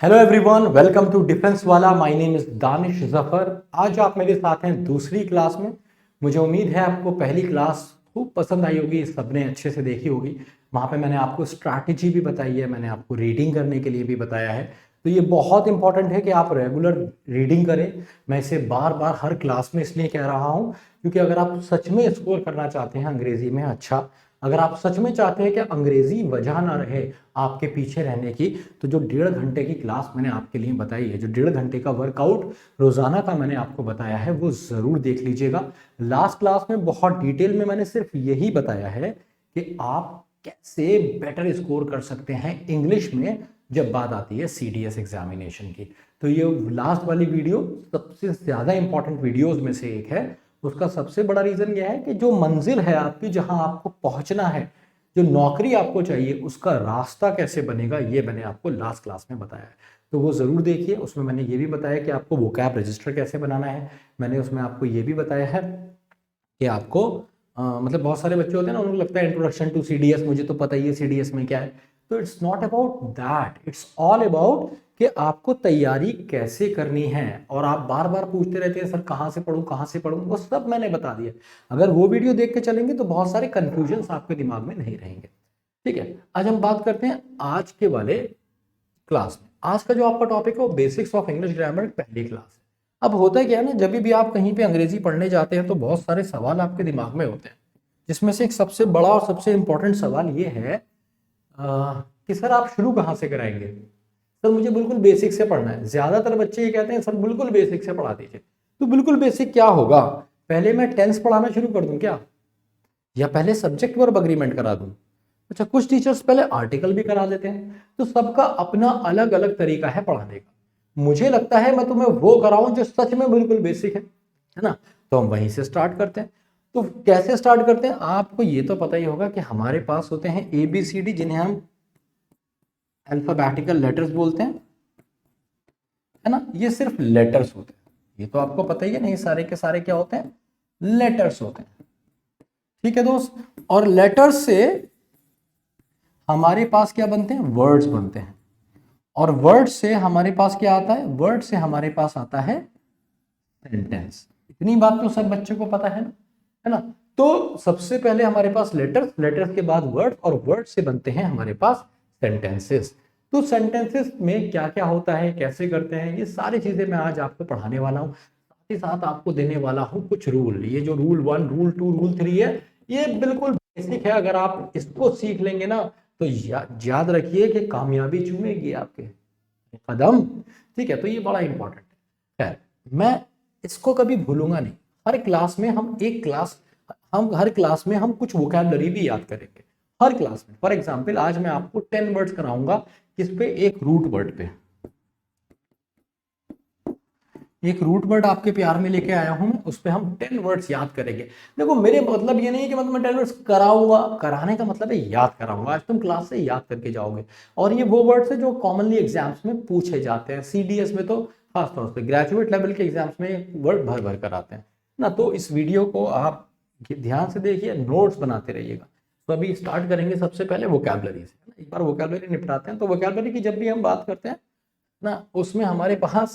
Hello everyone, welcome to defence वाला। My name is Danish Zafar. आज आप मेरे साथ हैं दूसरी क्लास में। मुझे उम्मीद है आपको पहली क्लास खूब पसंद आई होगी, सबने अच्छे से देखी होगी। वहाँ पे मैंने आपको स्ट्रैटेजी भी बताई है, मैंने आपको रीडिंग करने के लिए भी बताया है। तो ये बहुत इंपॉर्टेंट है कि आप रेगुलर रीडिंग करें। मैं इसे बार बार हर क्लास में इसलिए कह रहा हूँ क्योंकि अगर आप सच में स्कोर करना चाहते हैं अंग्रेजी में अच्छा, अगर आप सच में चाहते हैं कि अंग्रेजी वजह ना रहे आपके पीछे रहने की, तो जो 1.5 घंटे की क्लास मैंने आपके लिए बताई है, जो 1.5 घंटे का वर्कआउट रोजाना का मैंने आपको बताया है, वो जरूर देख लीजिएगा। लास्ट क्लास में बहुत डिटेल में मैंने सिर्फ यही बताया है कि आप कैसे बेटर स्कोर कर सकते हैं इंग्लिश में जब बात आती है सीडीएस एग्जामिनेशन की। तो ये लास्ट वाली वीडियो सबसे ज्यादा इंपॉर्टेंट वीडियोज में से एक है। उसका सबसे बड़ा रीजन यह है कि जो मंजिल है आपकी, जहां आपको पहुंचना है, जो नौकरी आपको चाहिए, उसका रास्ता कैसे बनेगा, ये मैंने आपको लास्ट क्लास में बताया है। तो वो जरूर देखिए। उसमें मैंने ये भी बताया कि आपको वोकैब रजिस्टर कैसे बनाना है। मैंने उसमें आपको ये भी बताया है कि आपको मतलब बहुत सारे बच्चे होते हैं ना, उनको लगता है इंट्रोडक्शन टू सीडीएस, मुझे तो पता ही है सीडीएस में क्या है। तो it's not about that, it's all about कि आपको तैयारी कैसे करनी है। और आप बार बार पूछते रहते हैं सर कहाँ से पढ़ूं कहाँ से पढ़ूं, वो सब मैंने बता दिया। अगर वो वीडियो देख के चलेंगे तो बहुत सारे कंफ्यूजन आपके दिमाग में नहीं रहेंगे। ठीक है, आज हम बात करते हैं आज के वाले क्लास में। आज का जो आपका टॉपिक है वो बेसिक्स ऑफ इंग्लिश ग्रामर पहली क्लास है। अब होता है क्या है ना, जब भी आप कहीं पे अंग्रेजी पढ़ने जाते हैं तो बहुत सारे सवाल आपके दिमाग में होते हैं, जिसमें से एक सबसे बड़ा और सबसे इंपॉर्टेंट सवाल ये है कि सर आप शुरू कहाँ से कराएंगे। सर मुझे बिल्कुल बेसिक से पढ़ना है। ज्यादातर बच्चे ये कहते हैं सर बिल्कुल बेसिक से पढ़ा दीजिए। तो बिल्कुल बेसिक क्या होगा? पहले मैं टेंस पढ़ाना शुरू कर दूं क्या, या पहले सब्जेक्ट वर्ब अग्रीमेंट करा दूं? अच्छा, कुछ टीचर्स पहले आर्टिकल भी करा देते हैं। तो सबका अपना अलग अलग तरीका है पढ़ाने का। मुझे लगता है मैं तुम्हें वो कराऊं जो सच में बिल्कुल बेसिक है ना। तो हम वहीं से स्टार्ट करते हैं। तो कैसे स्टार्ट करते हैं, आपको ये तो पता ही होगा कि हमारे पास होते हैं ABCD, जिन्हें हम अल्फाबेटिकल लेटर्स बोलते हैं, है ना। ये सिर्फ लेटर्स होते हैं, ये तो आपको पता ही है। नहीं, सारे के सारे क्या होते हैं? लेटर्स होते हैं। ठीक है दोस्त। और लेटर्स से हमारे पास क्या बनते हैं? वर्ड्स बनते हैं। और वर्ड से हमारे पास क्या आता है? वर्ड से हमारे पास आता है सेंटेंस। इतनी बात तो सब बच्चों को पता है ना। तो सबसे पहले हमारे पास लेटर्स, लेटर्स के बाद वर्ड, और वर्ड से बनते हैं हमारे पास सेंटेंसेस। तो सेंटेंसेस में क्या क्या होता है, कैसे करते हैं, ये सारी चीजें मैं आज आपको पढ़ाने वाला हूँ। साथ ही साथ आपको देने वाला हूँ कुछ रूल। ये जो रूल 1, रूल 2, रूल 3 है, ये बिल्कुल बेसिक है। अगर आप इसको सीख लेंगे ना, तो याद रखिए कि कामयाबी चूमेगी आपके कदम। ठीक है, तो ये बड़ा इंपॉर्टेंट है। खैर, मैं इसको कभी भूलूंगा नहीं। हर क्लास में हम हर क्लास में हम कुछ वोकैबलरी भी याद करेंगे हर क्लास में। फॉर एग्जाम्पल, आज मैं आपको 10 वर्ड्स कराऊंगा, किस पे? एक रूट वर्ड पे। एक रूट वर्ड आपके प्यार में लेके आया हूं मैं, उस पे हम 10 वर्ड्स याद करेंगे। देखो, मेरे मतलब ये नहीं है कि मैं तुम्हें 10 वर्ड्स कराऊंगा, कराने का मतलब है याद कराऊंगा। आज तुम क्लास से याद करके जाओगे। और ये वो वर्ड्स है जो कॉमनली एग्जाम्स में पूछे जाते हैं। सीडीएस में तो खासतौर से ग्रेजुएट लेवल के एग्जाम्स में वर्ड भर भर कर आते हैं ना। तो इस वीडियो को आप ध्यान से देखिए, नोट्स बनाते रहिएगा। तो अभी स्टार्ट करेंगे सबसे पहले वोकैबलरी से। एक बार वोकैबलरी निपटाते हैं। तो वोकैबलरी की जब भी हम बात करते हैं ना, उसमें हमारे पास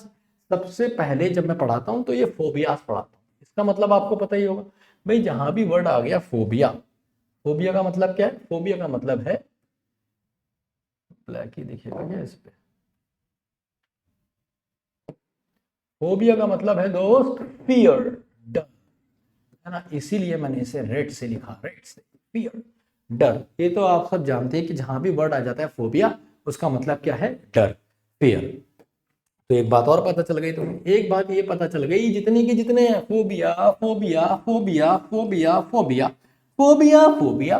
सबसे पहले जब मैं पढ़ाता हूं तो ये फोबियास पढ़ाता हूं। इसका मतलब आपको पता ही होगा भाई, जहां भी वर्ड आ गया फोबिया। फोबिया का मतलब क्या है? फोबिया का मतलब है, ब्लैक ही दिखेगा क्या इस पे? फोबिया का मतलब है दोस्त फियर, डर, है ना। इसीलिए मैंने इसे रेड से लिखा, रेड से, फियर, डर। ये तो आप सब जानते हैं कि जहां भी वर्ड आ जाता है फोबिया, उसका मतलब क्या है? डर, फियर। तो एक बात और पता चल गई तुम्हें। एक बात ये पता चल गई, जितनी की जितने हैं, phobia phobia phobia phobia phobia phobia phobia.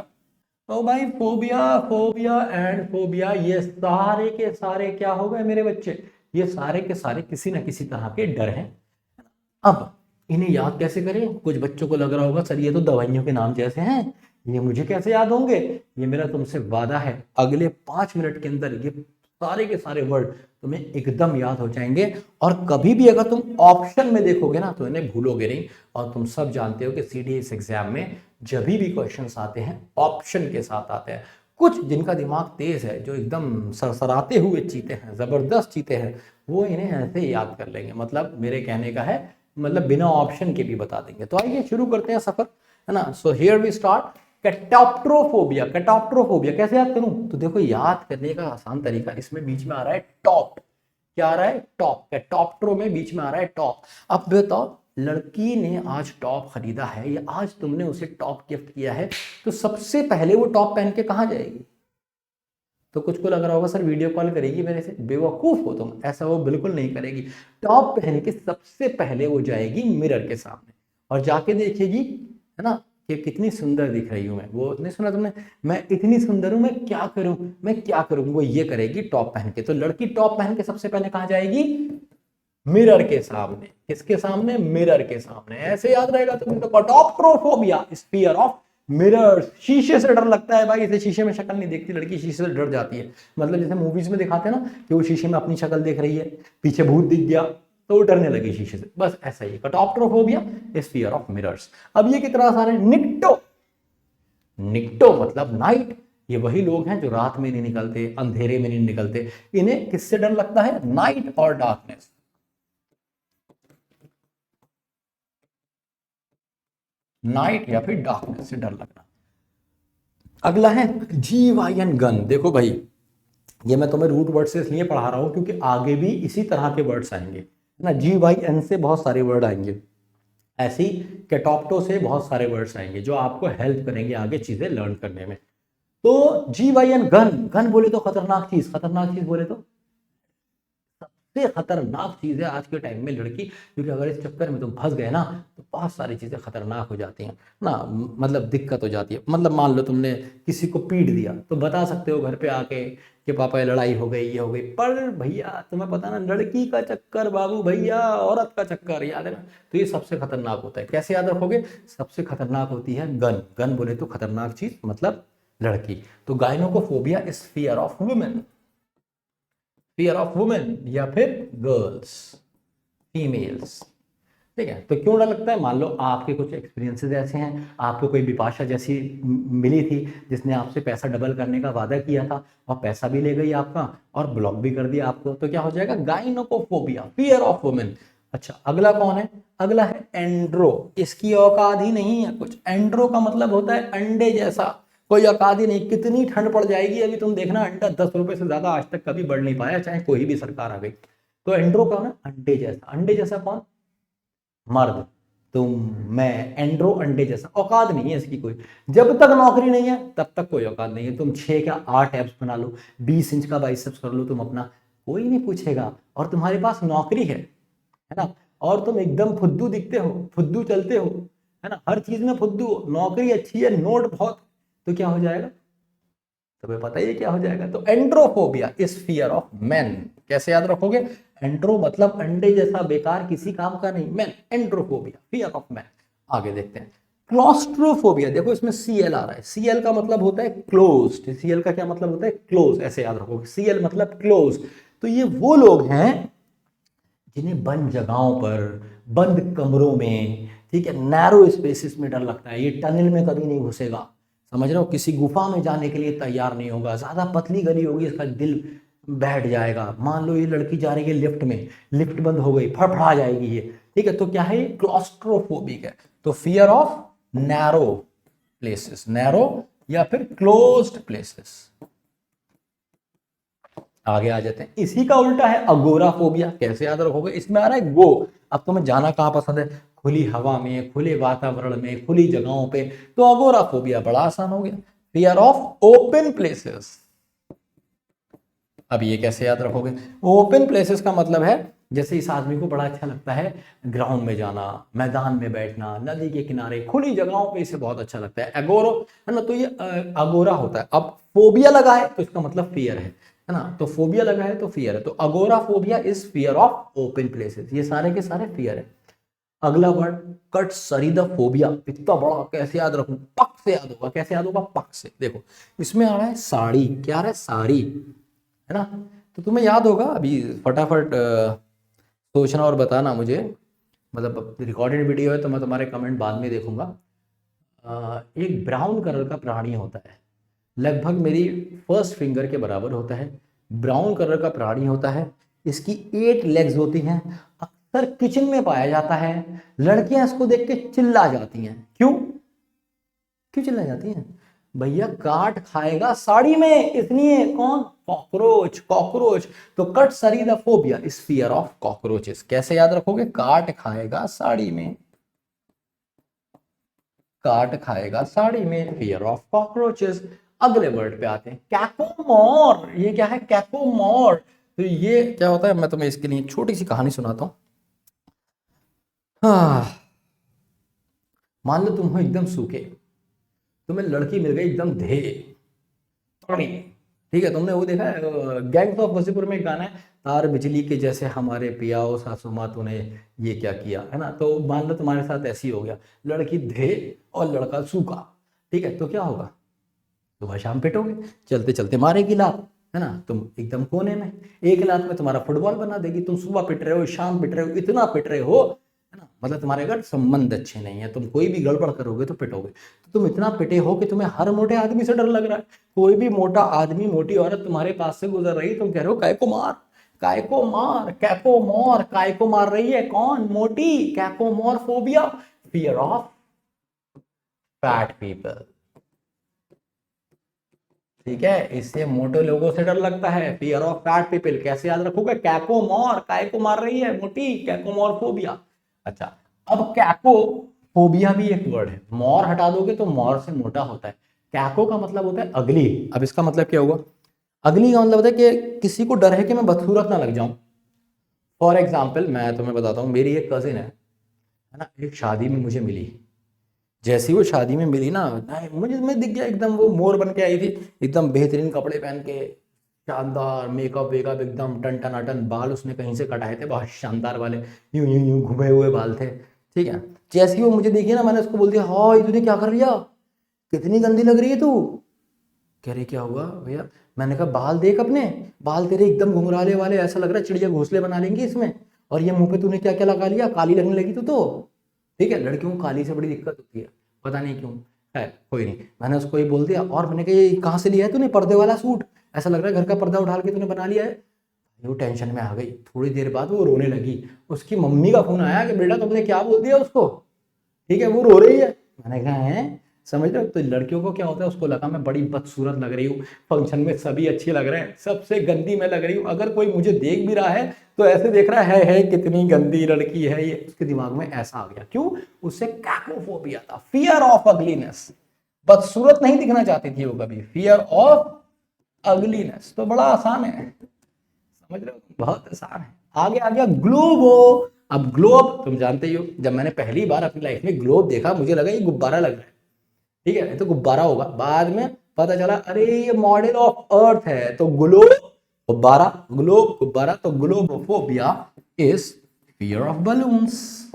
तो भाई फोबिया फोबिया एंड फोबिया, ये सारे के सारे क्या हो गए मेरे बच्चे? ये सारे के सारे किसी ना किसी तरह के डर हैं। अब इन्हें याद कैसे करें? कुछ बच्चों को लग रहा होगा सर ये तो दवाइयों के नाम जैसे हैं, ये मुझे कैसे याद होंगे? ये मेरा तुमसे वादा है, अगले 5 मिनट के अंदर ये सारे के सारे वर्ड तुम्हें एकदम याद हो जाएंगे। और कभी भी अगर तुम ऑप्शन में देखोगे ना, तो इन्हें भूलोगे नहीं। और तुम सब जानते हो कि सीडीएस एग्जाम में जब भी क्वेश्चंस आते हैं ऑप्शन के साथ आते हैं। कुछ जिनका दिमाग तेज है, जो एकदम सरसराते हुए चीते हैं, जबरदस्त चीते हैं, वो इन्हें ऐसे ही याद कर लेंगे। मतलब मेरे कहने का है, मतलब बिना ऑप्शन के भी बता देंगे। तो आइए शुरू करते हैं सफर, है ना। So here we start. Catoptrophobia. Catoptrophobia कैसे याद करूं? तो देखो, याद करने का आसान तरीका, इसमें बीच में आ रहा है टॉप। क्या आ रहा है? टॉप। कैटॉप्ट्रो में बीच में आ रहा है टॉप। अब बताओ, लड़की ने आज टॉप खरीदा है या आज तुमने उसे टॉप गिफ्ट किया है, तो सबसे पहले वो टॉप पहन के कहाँ जाएगी? तो कुछ को लग रहा होगा सर वीडियो कॉल करेगी मेरे से। बेवकूफ हो तुम, ऐसा वो बिल्कुल नहीं करेगी। टॉप पहन के सबसे पहले वो जाएगी मिरर के सामने और जाके देखेगी, है ना, कि कितनी सुंदर दिख रही हूं मैं। वो नहीं सुना तुमने, मैं इतनी सुंदर हूं, मैं क्या करूं, मैं क्या करूं, वो ये करेगी टॉप पहन के। तो लड़की टॉप पहन के सबसे पहले कहाँ जाएगी? मिरर के सामने। किसके सामने? मिरर के सामने। ऐसे याद रहेगा तुम्हें। तो कैटॉप्ट्रोफोबिया इज फियर ऑफ मिरर्स। शीशे से डर लगता है भाई, इसे शीशे में शक्ल नहीं देखती लड़की, शीशे से डर जाती है। मतलब जैसे मूवीज में दिखाते हैं ना कि वो शीशे में अपनी शक्ल देख रही है, पीछे भूत दिख गया तो वो डरने लगी शीशे से, बस ऐसा ही। कैटॉप्ट्रोफोबिया इज फियर ऑफ मिरर्स। अब ये कितना आसान है। निक्टो। निक्टो मतलब नाइट। ये वही लोग हैं जो रात में नहीं निकलते, अंधेरे में नहीं निकलते। इन्हें किससे डर लगता है? नाइट और डार्कनेस। नाइट या फिर डार्कनेस से डर लगना। अगला है जीवायन गन। देखो भाई, ये मैं तुम्हें रूट वर्ड से इसलिए पढ़ा रहा हूं क्योंकि आगे भी इसी तरह के वर्ड्स आएंगे, है ना। जी वाई एन से बहुत सारे वर्ड आएंगे, ऐसी कैटॉप्टो से बहुत सारे वर्ड्स आएंगे जो आपको हेल्प करेंगे आगे चीजें लर्न करने में। तो जी वाई एन गन। गन बोले तो खतरनाक चीज, खतरनाक चीज बोले तो सबसे खतरनाक चीज है आज के टाइम में लड़की। क्योंकि अगर इस चक्कर में तुम फंस गए ना तो बहुत सारी चीजें खतरनाक हो जाती हैं ना। मतलब दिक्कत हो जाती है। मतलब मान लो तुमने किसी को पीट दिया तो बता सकते हो घर पे आके कि पापा ये लड़ाई हो गई, ये हो गई। पर भैया तुम्हें पता ना, लड़की का चक्कर बाबू भैया, औरत का चक्कर, याद है ना। तो ये सबसे खतरनाक होता है। कैसे याद रखोगे? सबसे खतरनाक होती है गन। गन बोले तो खतरनाक चीज, मतलब लड़की। तो gynecophobia is fear of women. Fear of women या फिर गर्ल्स, फीमेल्स। ठीक है। तो क्यों डर लगता है? मान लो आपके कुछ एक्सपीरियंसेस ऐसे हैं, आपको कोई बिपाशा जैसी मिली थी जिसने आपसे पैसा डबल करने का वादा किया था और पैसा भी ले गई आपका और ब्लॉक भी कर दिया आपको, तो क्या हो जाएगा? गाइनोकोफोबिया, फियर ऑफ वुमेन। अच्छा, अगला कौन है? अगला है एंड्रो। इसकी औकात ही नहीं है कुछ। एंड्रो का मतलब होता है अंडे जैसा। कोई औकात ही नहीं। कितनी ठंड पड़ जाएगी अभी तुम देखना, अंडा 10 रुपए से ज्यादा आज तक कभी बढ़ नहीं पाया, चाहे कोई भी सरकार आ गई। तो एंड्रो कौन है? अंडे जैसा। अंडे जैसा कौन? मर्द। तुम, मैं, एंड्रो अंडे जैसा। औकात नहीं है इसकी कोई। जब तक नौकरी नहीं है तब तक कोई औकात नहीं है। तुम 6 या 8 एब्स बना लो, 20 इंच का बाइसेप्स कर लो तुम अपना, कोई नहीं पूछेगा। और तुम्हारे पास नौकरी है ना, और तुम एकदम फुद्दू दिखते हो, फुद्दू चलते हो, है ना, हर चीज में फुद्दू हो, नौकरी अच्छी है, नोट बहुत, तो क्या हो जाएगा? तुम्हें पता ही क्या हो जाएगा। तो एंड्रोफोबिया इज फियर ऑफ मैन। कैसे याद रखोगे? एंड्रो मतलब अंडे जैसा, बेकार, किसी काम का नहीं। Man, androphobia, fear of man. आगे देखते हैं। क्लॉस्ट्रोफोबिया। देखो इसमें सीएल आ रहा है। सीएल का मतलब होता है क्लोज्ड। सीएल का क्या मतलब होता है? क्लोज। ऐसे याद रखोगे, सीएल मतलब क्लोज। तो ये वो लोग हैं जिन्हें बंद जगहों पर, बंद कमरों में, ठीक है, नैरो स्पेसिस में डर लगता है। ये टनल में कभी नहीं घुसेगा, समझ रहे हो, किसी गुफा में जाने के लिए तैयार नहीं होगा। ज्यादा पतली गली होगी, इसका दिल बैठ जाएगा। मान लो ये लड़की जा रही है लिफ्ट में, लिफ्ट बंद हो गई, फड़फड़ा जाएगी ये, ठीक है। तो क्या है? क्लॉस्ट्रोफोबिक है। तो fear of narrow places, narrow या फिर क्लोज्ड प्लेसेस। आगे आ जाते हैं। इसी का उल्टा है अगोराफोबिया। कैसे याद रखोगे? इसमें आ रहा है गो। अब तुम्हें जाना कहाँ पसंद है? खुली हवा में, खुले वातावरण में, खुली जगहों पे। तो अगोराफोबिया बड़ा आसान हो गया। Fear of open places. अब ये कैसे याद रखोगे? ओपन प्लेसेस का मतलब है, जैसे इस आदमी को बड़ा अच्छा लगता है ग्राउंड में जाना, मैदान में बैठना, नदी के किनारे, खुली जगहों पे इसे बहुत अच्छा लगता है। एगोरो, है ना। तो ये अगोरा होता है। अब फोबिया लगा है तो इसका मतलब फियर है ना। तो फोबिया लगा है तो फियर है। तो अगोरा phobia is fear of open places. ये सारे के सारे फियर है। अगला वर्ड कट सरिदोफोबिया। इतना बड़ा, कैसे याद रखूं? पक से याद होगा। कैसे याद होगा? पक से। देखो इसमें आ रहा है साड़ी। क्या आ रहा है? साड़ी, है ना। तो तुम्हें याद होगा, अभी फटाफट सोचना और बताना मुझे। मतलब रिकॉर्डेड वीडियो है तो मैं तुम्हारे कमेंट बाद में देखूंगा। एक ब्राउन कलर का प्राणी होता है लगभग मेरी फर्स्ट फिंगर के बराबर होता है, ब्राउन कलर का प्राणी होता है, इसकी 8 लेग्स होती हैं, अक्सर किचन में पाया जाता है। लड़कियां इसको देख के चिल्ला जाती हैं। क्यों क्यों चिल्ला जाती हैं? भैया काट खाएगा साड़ी में, इसलिए। कौन? कॉकरोच। कॉकरोच। तो कट सरी the phobia is fear of cockroaches. कैसे याद रखोगे? काट खाएगा साड़ी में, काट खाएगा साड़ी में, फियर ऑफ कॉकरोचेस। अगले वर्ड पे आते हैं, कैकोमोर। ये क्या है? कैकोमोर। तो ये क्या होता है, मैं तुम्हें इसके लिए छोटी सी कहानी सुनाता हूं। मान लो तुम हो एकदम सूखे, तुम्हें लड़की मिल गई एकदम धे तगड़ी, ठीक है। तुमने वो देखा है गैंग्स ऑफ वासेपुर में एक गाना है, तार बिजली के जैसे हमारे पियाओ सासू माँ तूने ये क्या किया, है ना। तो मान लो तुम्हारे साथ ऐसी हो गया, लड़की धे और लड़का सूखा, ठीक है। तो क्या होगा? सुबह शाम पिटोगे, चलते चलते मारेगी लात, है ना। तुम एकदम कोने में, एक लात में तुम्हारा फुटबॉल बना देगी। तुम सुबह पिट रहे हो, शाम पिट रहे हो, इतना पिट रहे हो, है ना। मतलब तुम्हारे अगर संबंध अच्छे नहीं है, तुम कोई भी गड़बड़ करोगे तो पिटोगे। तो तुम इतना पिटे हो कि तुम्हें हर मोटे आदमी से डर लग रहा है। कोई भी मोटा आदमी, मोटी औरत तुम्हारे पास से गुजर रही, तुम कह रहे हो काय को मार, काय को मार, कैको मोर, काय को मार रही है? कौन? मोटी। Cacomorphobia, fear of fat people, ठीक है। इससे मोटे लोगों से डर लगता है, फियर ऑफ फैट पीपल। कैसे याद रखोगे? कैकोमोर, काय को मार रही है, मोटी, कैकोमोर फोबिया। अच्छा, अब कैको फोबिया भी एक वर्ड है, मोर हटा दोगे तो मोर से मोटा होता है। कैको का मतलब होता है अगली। अब इसका मतलब क्या हुआ? अगली का मतलब होता है कि किसी को डर है कि मैं बदसूरत ना लग जाऊं। फॉर एग्जाम्पल मैं तुम्हें बताता हूँ, मेरी एक कजिन है ना, एक शादी में मुझे मिली। जैसी वो शादी में मिली ना, मुझे मैं दिख गया एकदम, वो मोर बन के आई थी, एकदम बेहतरीन कपड़े पहन के, शानदार मेकअप वेकअप, एकदम टन टनाटन। बाल उसने कहीं से कटाए थे, बहुत शानदार वाले, यूं यूं यूं घुमे हुए बाल थे, ठीक है। जैसी वो मुझे देखी ना, मैंने उसको बोल दिया, हाँ ये तूने क्या कर लिया, कितनी गंदी लग रही है तू। कह रही क्या हुआ भैया? मैंने कहा बाल देख अपने, बाल तेरे एकदम घुंघराले वाले, ऐसा लग रहा है चिड़िया घोंसले बना लेंगी इसमें। और ये मुंह पे तूने क्या क्या लगा लिया, काली लगने लगी तू तो, ठीक है। लड़कियों को काली से बड़ी दिक्कत होती है, पता नहीं क्यों, है कोई नहीं। मैंने उसको ये बोल दिया, और मैंने कहा ये कहाँ से लिया है तूने, पर्दे वाला सूट, ऐसा लग रहा है घर का पर्दा उठा के तूने बना लिया है। वो टेंशन में आ गई। थोड़ी देर बाद वो रोने लगी। उसकी मम्मी का फोन आया कि बेटा तुमने क्या बोल दिया उसको, ठीक है। वो रो रही है। मैंने कहा है, समझ रहे हो? तो लड़कियों को क्या होता है, उसको लगा मैं बड़ी बदसूरत लग रही हूँ, फंक्शन में सभी अच्छी लग रहे हैं, सबसे गंदी मैं लग रही हूँ। अगर कोई मुझे देख भी रहा है तो ऐसे देख रहा है कितनी गंदी लड़की है ये। उसके दिमाग में ऐसा आ गया। क्यों? उससे कैकोफोबिया था, फियर ऑफ अगलीनेस। बदसूरत नहीं दिखना चाहती थी वो कभी, फियर ऑफ अगलीनेस। तो बड़ा आसान है, समझ रहे हो? बहुत आसान है। आगे आ गया ग्लोबो। अब ग्लोब तुम जानते ही हो, जब मैंने पहली बार अपनी लाइफ में ग्लोब देखा, मुझे लगा ये गुब्बारा लग रहा है, ठीक है, ये तो गुब्बारा होगा। बाद में पता चला अरे ये मॉडल ऑफ अर्थ है। तो ग्लोब गुब्बारा, ग्लोब गुब्बारा। तो ग्लोबोफोबिया इज फियर ऑफ बलून्स,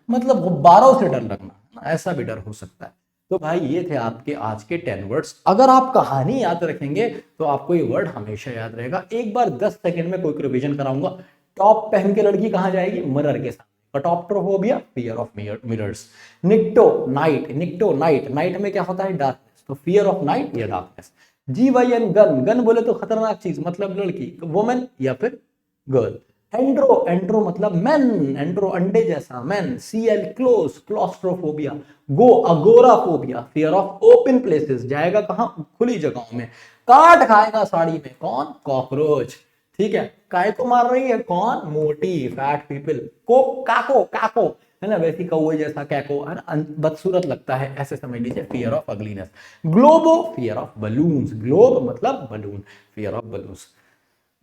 मतलब गुब्बारों से डर लगना, ऐसा भी डर हो सकता है। तो भाई ये थे आपके आज के 10 वर्ड्स। अगर आप कहानी याद रखेंगे तो आपको ये वर्ड हमेशा याद रहेगा। एक बार 10 सेकंड में कोई रिवीजन कराऊंगा। टॉप पहन के लड़की कहां जाएगी? मिरर के सामने। Catoptrophobia, fear of mirrors. Nycto night, nycto night, night में क्या होता है? डार्कनेस। तो फियर ऑफ नाइट या डार्कनेस। GYN गन, गन बोले तो खतरनाक चीज, मतलब लड़की, वुमेन या फिर गर्ल। एंड्रो, एंड्रो मतलब मैन, एंड्रो अंडे जैसा, man. CL close, claustrophobia. Go, agoraphobia, fear of open places, जाएगा कहां? खुली जगहों में। काट खाएगा साड़ी में, कौन? कॉकरोच, ठीक है। काय को मार रही है? कौन? मोटी, फैट पीपल। को, काको, काको, है ना, वैसी कौवे जैसा कैको, है ना, बदसूरत लगता है, ऐसे समझ लीजिए, fear of ugliness. Globo, fear of balloons, globe मतलब बलून, फियर ऑफ बलून्स।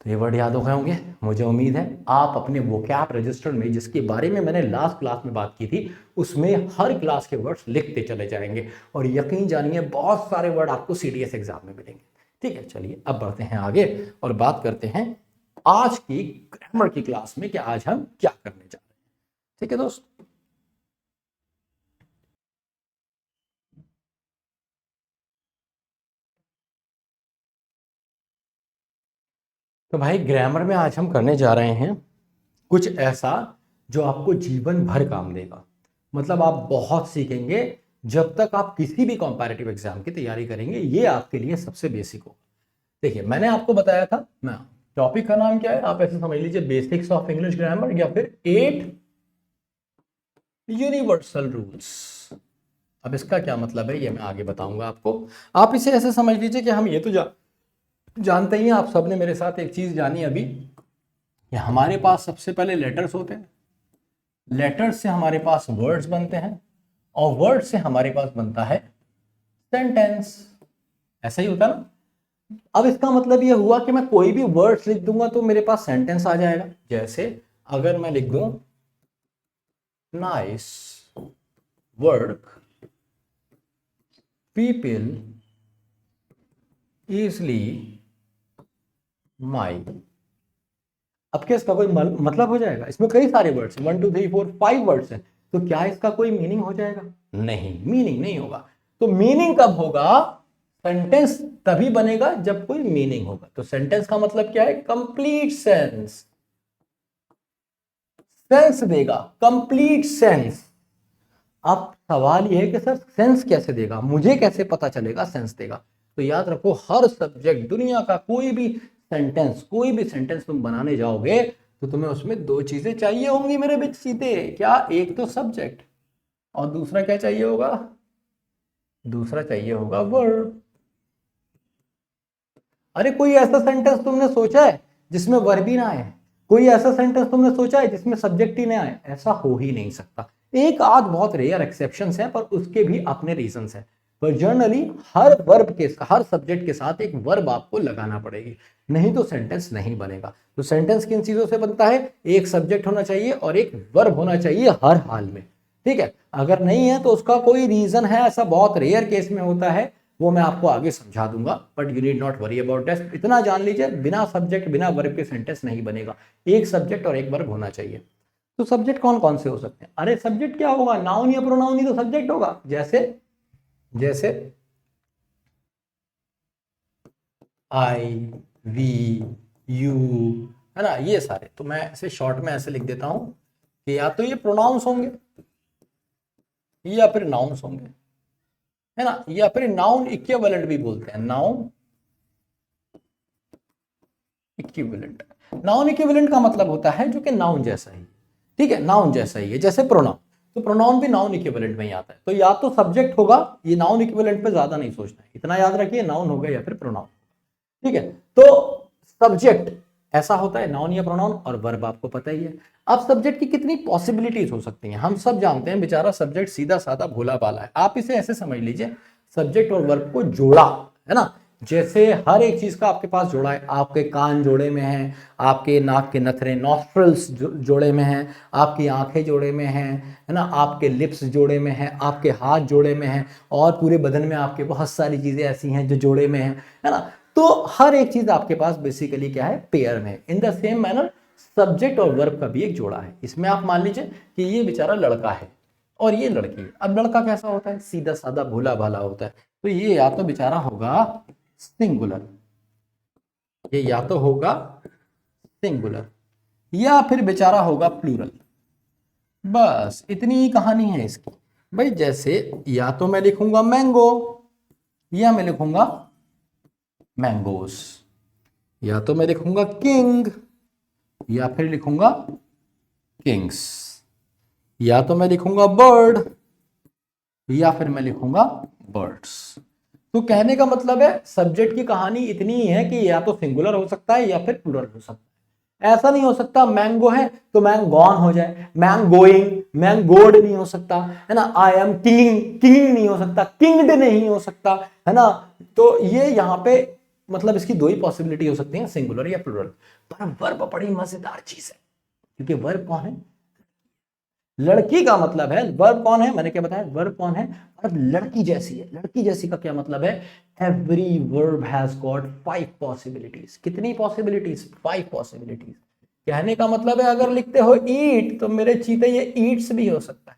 तो ये वर्ड याद हो गए होंगे। मुझे उम्मीद है आप अपने वोकैब रजिस्टर में, जिसके बारे में मैंने लास्ट क्लास में बात की थी, उसमें हर क्लास के वर्ड्स लिखते चले जाएंगे, और यकीन जानिए बहुत सारे वर्ड आपको CDS एग्जाम में मिलेंगे। ठीक है, चलिए अब बढ़ते हैं आगे और बात करते हैं आज की ग्रामर की क्लास में कि आज हम क्या करने जा रहे हैं। ठीक है दोस्त, तो भाई ग्रामर में आज हम करने जा रहे हैं कुछ ऐसा जो आपको जीवन भर काम देगा। मतलब आप बहुत सीखेंगे जब तक आप किसी भी कॉम्पैरेटिव एग्जाम की तैयारी करेंगे, ये आपके लिए सबसे बेसिक होगा। देखिए मैंने आपको बताया था, मैं टॉपिक का नाम क्या है, आप ऐसे समझ लीजिए बेसिक्स ऑफ इंग्लिश ग्रामर या फिर 8 यूनिवर्सल रूल्स। अब इसका क्या मतलब है ये मैं आगे बताऊंगा आपको। आप इसे ऐसे समझ लीजिए कि हम ये तो जानते ही हैं, आप सबने मेरे साथ एक चीज जानी अभी कि हमारे पास सबसे पहले लेटर्स होते हैं, लेटर्स से हमारे पास वर्ड्स बनते हैं और वर्ड से हमारे पास बनता है सेंटेंस। ऐसा ही होता है ना। अब इसका मतलब ये हुआ कि मैं कोई भी वर्ड्स लिख दूंगा तो मेरे पास सेंटेंस आ जाएगा। जैसे अगर मैं लिख दूं नाइस वर्क, पीपल इजली माई, अब क्या इसका कोई मतलब हो जाएगा? इसमें कई सारे वर्ड्स हैं, 1 2 3 4 5 वर्ड्स हैं, तो क्या इसका कोई मीनिंग हो जाएगा? नहीं, मीनिंग नहीं होगा। तो मीनिंग कब होगा? सेंटेंस तभी बनेगा जब कोई मीनिंग होगा। तो सेंटेंस का मतलब क्या है? कंप्लीट सेंस, सेंस देगा, कंप्लीट सेंस। अब सवाल यह है कि सर सेंस कैसे देगा, मुझे कैसे पता चलेगा सेंस देगा? तो याद रखो, हर सब्जेक्ट, दुनिया का कोई भी सेंटेंस तुम बनाने जाओगे तो तुम्हें उसमें दो चीजें चाहिए होंगी मेरे बीच सीधे। क्या? एक तो सब्जेक्ट और दूसरा क्या चाहिए होगा? दूसरा चाहिए होगा वर्ब। अरे कोई ऐसा सेंटेंस तुमने सोचा है जिसमें वर्ब ही ना आए? कोई ऐसा सेंटेंस तुमने सोचा है जिसमें सब्जेक्ट ही ना आए? ऐसा हो ही नहीं सकता। एक आध बहुत रेयर एक्सेप्शंस हैं, पर उसके भी अपने रीजंस हैं। पर जनरली हर सब्जेक्ट के साथ एक वर्ब आपको लगाना पड़ेगी, नहीं तो सेंटेंस नहीं बनेगा। तो सेंटेंस किन चीजों से बनता है? एक सब्जेक्ट होना चाहिए और एक वर्ब होना चाहिए हर हाल में। ठीक है, अगर नहीं है तो उसका कोई रीजन है, ऐसा बहुत रेयर केस में होता है, वो मैं आपको आगे समझा दूंगा। But you need not worry about that. इतना जान लीजिए, बिना सब्जेक्ट बिना वर्ब के सेंटेंस नहीं बनेगा, एक सब्जेक्ट और एक वर्ब होना चाहिए। तो सब्जेक्ट कौन कौन से हो सकते हैं? अरे सब्जेक्ट क्या होगा? नाउन या प्रोनाउन ही तो सब्जेक्ट होगा। जैसे जैसे आई, वी, यू, है ना, ये सारे तो मैं ऐसे शॉर्ट में ऐसे लिख देता हूं कि या तो ये प्रोनाउंस होंगे या फिर नाउन्स होंगे, है ना, या फिर नाउन इक्विवेलेंट भी बोलते हैं, नाउन इक्विवेलेंट। नाउन इक्विवेलेंट का मतलब होता है जो कि नाउन जैसा ही, ठीक है, नाउन जैसा ही है। जैसे प्रोनाउन, तो प्रोनाउन भी नाउन इक्विवेलेंट में ही आता है। तो या तो सब्जेक्ट होगा, ये नाउन इक्विवेलेंट पे ज्यादा नहीं सोचना है, इतना याद रखिए, नाउन होगा या फिर प्रोनाउन। ठीक है, तो सब्जेक्ट ऐसा होता है, नाउन या प्रोनाउन, और वर्ब आपको पता ही है। अब सब्जेक्ट की कितनी पॉसिबिलिटीज हो सकती हैं? हम सब जानते हैं बेचारा सब्जेक्ट सीधा साधा भोला भाला है। आप इसे ऐसे समझ लीजिए, सब्जेक्ट और वर्ब को जोड़ा, है ना, जैसे हर एक चीज का आपके पास जोड़ा है। आपके कान जोड़े में हैं, आपके नाक के नथरे नॉस्ट्रल्स जोड़े में हैं, आपकी आंखें जोड़े में हैं, है ना, आपके लिप्स जोड़े में हैं, आपके हाथ जोड़े में हैं, और पूरे बदन में आपके बहुत सारी चीजें ऐसी हैं जो जोड़े में हैं, है ना। तो हर एक चीज आपके पास बेसिकली क्या है? पेयर में। इन द सेम मैनर सब्जेक्ट और वर्ब का भी एक जोड़ा है। इसमें आप मान लीजिए कि ये बेचारा लड़का है और ये लड़की है। अब लड़का कैसा होता है? सीधा साधा भोला भाला होता है। तो ये या तो बेचारा होगा सिंगुलर, ये या तो होगा सिंगुलर या फिर बेचारा होगा प्लूरल। बस इतनी ही कहानी है इसकी भाई। जैसे या तो मैं लिखूंगा मैंगो या मैं लिखूंगा मैंगोस, या तो मैं लिखूंगा किंग या फिर लिखूंगा किंग्स, या तो मैं लिखूंगा बर्ड या फिर मैं लिखूंगा बर्ड्स। तो कहने का मतलब है सब्जेक्ट की कहानी इतनी ही है कि या तो सिंगुलर हो सकता है या फिर प्लूरल हो सकता है। ऐसा नहीं हो सकता मैंगो है तो मैंगोन हो जाए, मैंगोइंग, मैंगोड नहीं हो सकता, है ना। आई एम किंग, किंग नहीं हो सकता, किंगड नहीं हो सकता, है ना। तो ये यहाँ पे मतलब इसकी दो ही पॉसिबिलिटी हो सकती है, सिंगुलर या प्लूरल। पर वर्ब बड़ी मजेदार चीज है, क्योंकि वर्ब कौन है? लड़की का मतलब है। वर्ब कौन है? मैंने क्या बताया, वर्ब कौन है? और लड़की जैसी है। लड़की जैसी का क्या मतलब है? Every verb has got 5 possibilities. कितनी पॉसिबिलिटीज? 5 पॉसिबिलिटीज। कहने का मतलब है अगर लिखते हो ईट तो मेरे चीते ये ईट्स भी हो सकता है,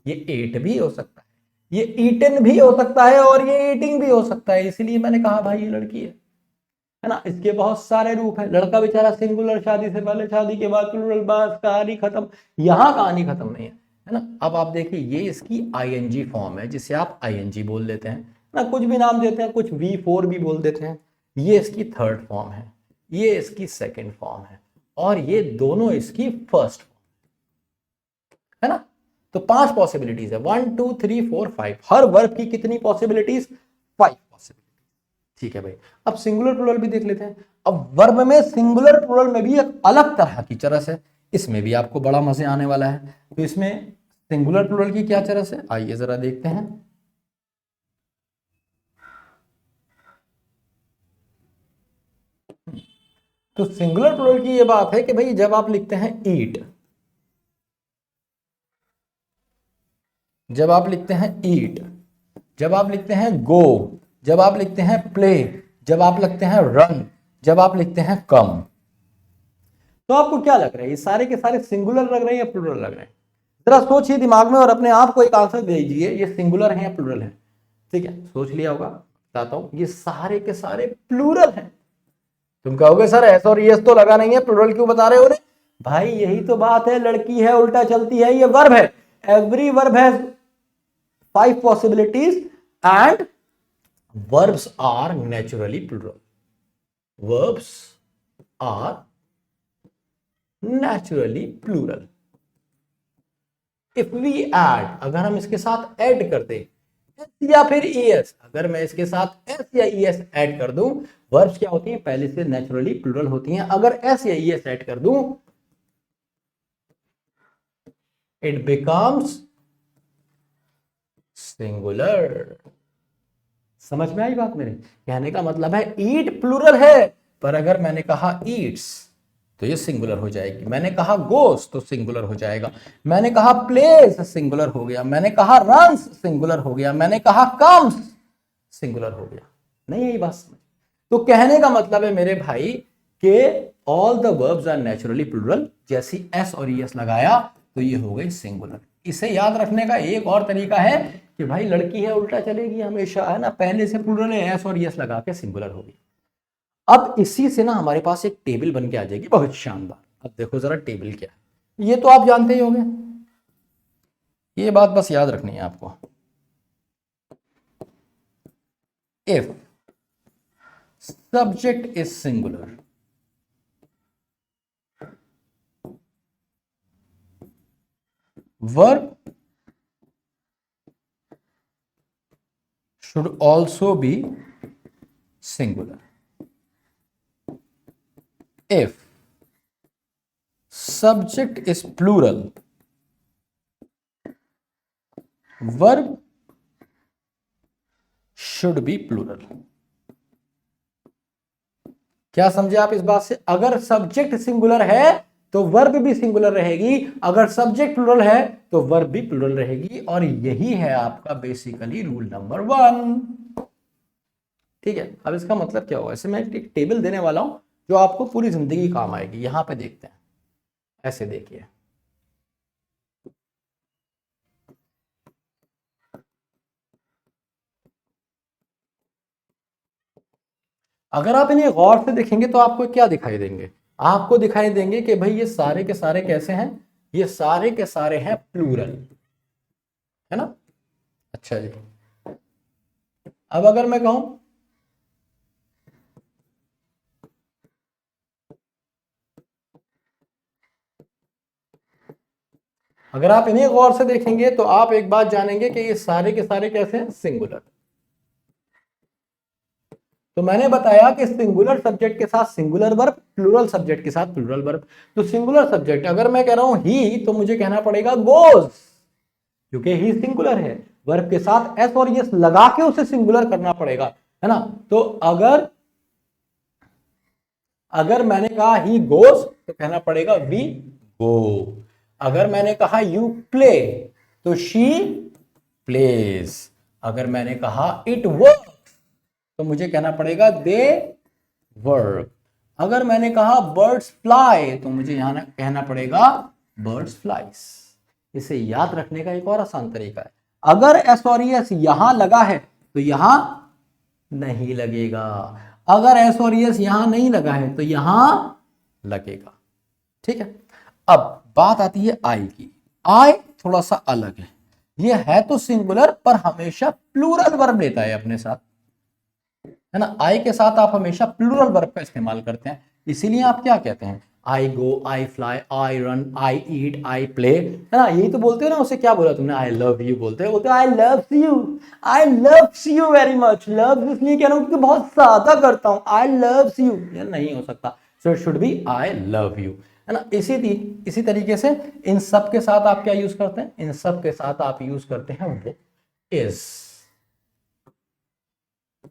ये एट भी हो सकता है, ये ईटन भी हो सकता है, और ये ईटिंग भी हो सकता है। इसीलिए मैंने कहा भाई ये लड़की है ना। इसके बहुत सारे रूप हैं। लड़का बेचारा सिंगुलर, शादी से पहले, शादी के बाद प्लूरल, बस कहानी खत्म। यहां कहानी खत्म नहीं है। है ना। अब आप देखिए ये इसकी आईएनजी फॉर्म है जिसे आप आईएनजी बोल देते हैं ना, कुछ भी नाम देते हैं, कुछ V4 भी बोल देते हैं। ये इसकी थर्ड फॉर्म है, ये इसकी सेकंड फॉर्म है, और ये दोनों इसकी फर्स्ट फॉर्म है ना। तो 5 पॉसिबिलिटीज है, 1 2 3 4 5। हर वर्ब की कितनी पॉसिबिलिटीज? 5 पॉसिबिलिटीज। ठीक है भाई, अब सिंगुलर प्लूरल भी देख लेते हैं। अब वर्ब में सिंगुलर प्लूरल में भी एक अलग तरह की चरस है, इसमें भी आपको बड़ा मजे आने वाला है। तो इसमें सिंगुलर प्लूरल की क्या चरस है, आइए जरा देखते हैं। तो सिंगुलर प्लूरल की ये बात है कि भाई जब आप लिखते हैं ईट, जब आप लिखते हैं ईट, जब आप लिखते हैं गो, जब आप लिखते हैं प्ले, जब आप लिखते हैं रन, जब आप लिखते हैं कम, तो आपको क्या लग रहा है, ये सारे के सारे सिंगुलर लग रहे हैं या प्लूरल लग रहे हैं? जरा सोचिए दिमाग में और अपने आप को एक आंसर दे दीजिए, ये सिंगुलर है या प्लूरल है। ठीक है, सोच लिया होगा, बताता हूं, ये सारे के सारे प्लूरल हैं। तुम कहोगे सर एस और यस तो लगा नहीं है, प्लूरल क्यों बता रहे हो रे? भाई यही तो बात है, लड़की है उल्टा चलती है, ये वर्ब है। Every verb has 5 possibilities and verbs are naturally plural. Verbs are naturally plural. If we add, अगर हम इसके साथ ऐड कर दें s या फिर es, अगर मैं इसके साथ s या es ऐड कर दूं, verbs क्या होती हैं, पहले से नेचुरली प्लूरल होती हैं। अगर s या es ऐड कर दूं, it becomes singular. समझ में आई बात मेरे? कहने का मतलब है ईट प्लूरल है, पर अगर मैंने कहा ईट्स तो ये सिंगुलर हो जाएगी, मैंने कहा गोस तो सिंगुलर हो जाएगा, मैंने कहा प्लेस सिंगुलर हो गया, मैंने कहा रन्स सिंगुलर हो गया, मैंने कहा कम्स सिंगुलर हो गया। नहीं यही बात समझ? तो कहने का मतलब है मेरे भाई कि all the verbs are naturally plural. जैसी एस और ईएस लगाया तो ये हो गई सिंगुलर। इसे याद रखने का एक और तरीका है कि भाई लड़की है उल्टा चलेगी हमेशा, है ना, पहले से प्लूरल है, एस और यस लगा के सिंगुलर होगी। अब इसी से ना हमारे पास एक टेबल बन के आ जाएगी बहुत शानदार। अब देखो जरा टेबल क्या है, ये तो आप जानते ही होंगे, ये बात बस याद रखनी है आपको। If subject is singular, verb should also be singular. If subject is plural, verb should be plural. क्या समझे आप इस बात से? अगर सब्जेक्ट सिंगुलर है तो वर्ब भी सिंगुलर रहेगी, अगर सब्जेक्ट प्लूरल है तो वर्ब भी प्लूरल रहेगी, और यही है आपका बेसिकली रूल नंबर 1। ठीक है, अब इसका मतलब क्या होगा, ऐसे मैं एक टेबल देने वाला हूं जो आपको पूरी जिंदगी काम आएगी। यहां पे देखते हैं, ऐसे देखिए, अगर आप इन्हें गौर से देखेंगे तो आपको क्या दिखाई देंगे? आपको दिखाई देंगे कि भाई ये सारे के सारे कैसे हैं, ये सारे के सारे हैं प्लूरल, है ना। अच्छा जी, अब अगर मैं कहूं अगर आप इन्हें गौर से देखेंगे तो आप एक बात जानेंगे कि ये सारे के सारे कैसे हैं, सिंगुलर। तो मैंने बताया कि सिंगुलर सब्जेक्ट के साथ सिंगुलर वर्ब, प्लूरल सब्जेक्ट के साथ प्लूरल वर्ब। तो सिंगुलर सब्जेक्ट अगर मैं कह रहा हूं ही, तो मुझे कहना पड़ेगा गोज, क्योंकि ही सिंगुलर है। वर्ब के साथ एस और यस लगा के उसे सिंगुलर करना पड़ेगा, है ना। तो अगर मैंने कहा ही गोज तो कहना पड़ेगा वी गो। अगर मैंने कहा यू प्ले तो शी प्लेज। अगर मैंने कहा इट वर्क तो मुझे कहना पड़ेगा दे वर्क। अगर मैंने कहा बर्ड्स फ्लाई तो मुझे यहां कहना पड़ेगा बर्ड्स फ्लाइज। इसे याद रखने का एक और आसान तरीका है, अगर एस और एस यहां लगा है तो यहां नहीं लगेगा, अगर एस और एस यहां नहीं लगा है तो यहां लगेगा। ठीक है, अब बात आती है आई की। आई थोड़ा सा अलग है, ये है तो सिंगुलर पर हमेशा प्लूरल वर्ब लेता है अपने साथ, है ना। आई के साथ आप हमेशा प्लूरल वर्ब का इस्तेमाल करते हैं, इसीलिए आप क्या कहते हैं, I go, I fly, I run, I eat, I play, है ना। यही तो बोलते हो ना, उसे क्या बोला तुमने, आई लव यू बोलते हो, बोलते हो आई love you, I love you very much. Love इसलिए कह रहा हूँ क्योंकि बहुत ज्यादा करता हूँ, आई लव यू, ये नहीं हो सकता, so it should be I love you, है ना। इसी तरीके से इन सब के साथ आप क्या यूज करते हैं, इन सब के साथ आप यूज करते हैं वो इज,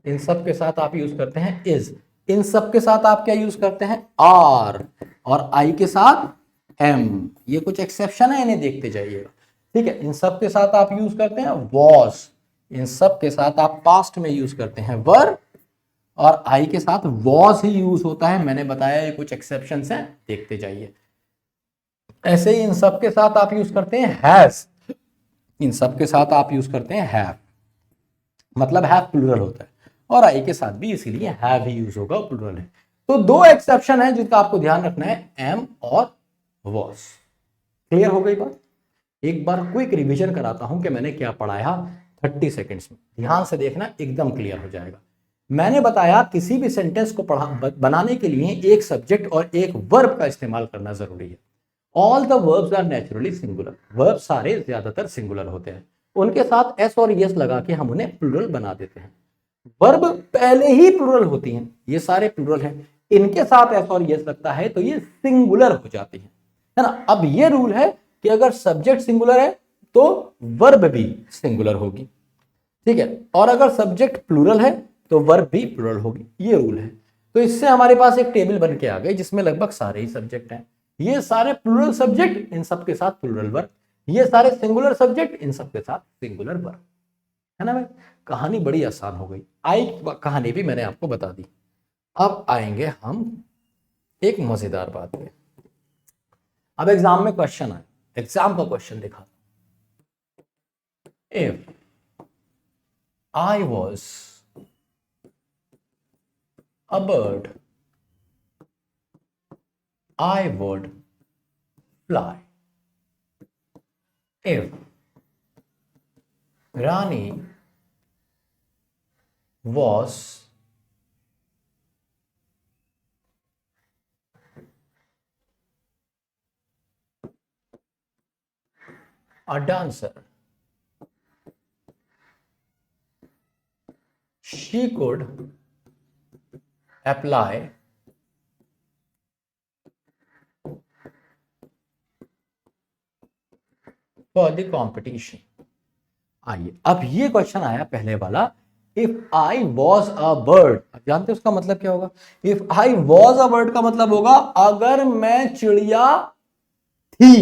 इन सब के साथ आप यूज करते हैं इज, इन सब के साथ आप क्या यूज करते हैं, आर, और आई के साथ एम। ये कुछ एक्सेप्शन है, इन्हें देखते जाइएगा, ठीक है। इन सब के साथ आप यूज करते हैं वॉज, इन सब के साथ आप पास्ट में यूज करते हैं वर, और आई के साथ वॉज ही यूज होता है, मैंने बताया ये कुछ एक्सेप्शन हैं, देखते जाइए। ऐसे ही इन सब के साथ आप यूज करते हैं हैज, इन सब के साथ आप यूज करते हैं हैव, मतलब हैव प्लूरल होता है, और आई के साथ भी इसीलिए हैव ही यूज होगा, प्लूरल है। तो दो एक्सेप्शन है जिसका आपको ध्यान रखना है, एम और वॉज। क्लियर हो गई बात। एक बार क्विक रिवीजन कराता हूं कि मैंने क्या पढ़ाया 30 सेकेंड्स में, ध्यान से देखना, एकदम क्लियर हो जाएगा। मैंने बताया किसी भी सेंटेंस को बनाने के लिए एक सब्जेक्ट और एक वर्ब का इस्तेमाल करना जरूरी है। All the verbs are naturally singular, verb सारे ज्यादातर सिंगुलर होते हैं, उनके साथ एस और यस लगा के हम उन्हें प्लूरल बना देते हैं। वर्ब पहले ही प्लूरल होती हैं, ये सारे प्लूरल हैं, इनके साथ एस और यस लगता है तो ये सिंगुलर हो जाती है ना। अब ये रूल है कि अगर सब्जेक्ट सिंगुलर है तो वर्ब भी सिंगुलर होगी, ठीक है, और अगर सब्जेक्ट प्लूरल है तो वर्ब भी प्लूरल होगी, ये रूल है। तो इससे हमारे पास एक टेबल बन के आ गई जिसमें लगभग सारे ही सब्जेक्ट हैं, ये सारे प्लूरल सब्जेक्ट, इन सब के साथ प्लूरल वर्ब, ये सारे सिंगुलर सब्जेक्ट, इन सब के साथ सिंगुलर वर्ब, है ना भाई। कहानी बड़ी आसान हो गई, आई कहानी भी मैंने आपको बता दी। अब आएंगे हम एक मजेदार बात पे। अब एग्जाम में क्वेश्चन आए, एग्जाम का क्वेश्चन देखा, if I was a bird I would fly. If Rani was a dancer, she could apply for the competition. आइए, अब ये क्वेश्चन आया पहले वाला, if I was a bird, अब जानते हैं उसका मतलब क्या होगा। If I was a bird का मतलब होगा अगर मैं चिड़िया थी,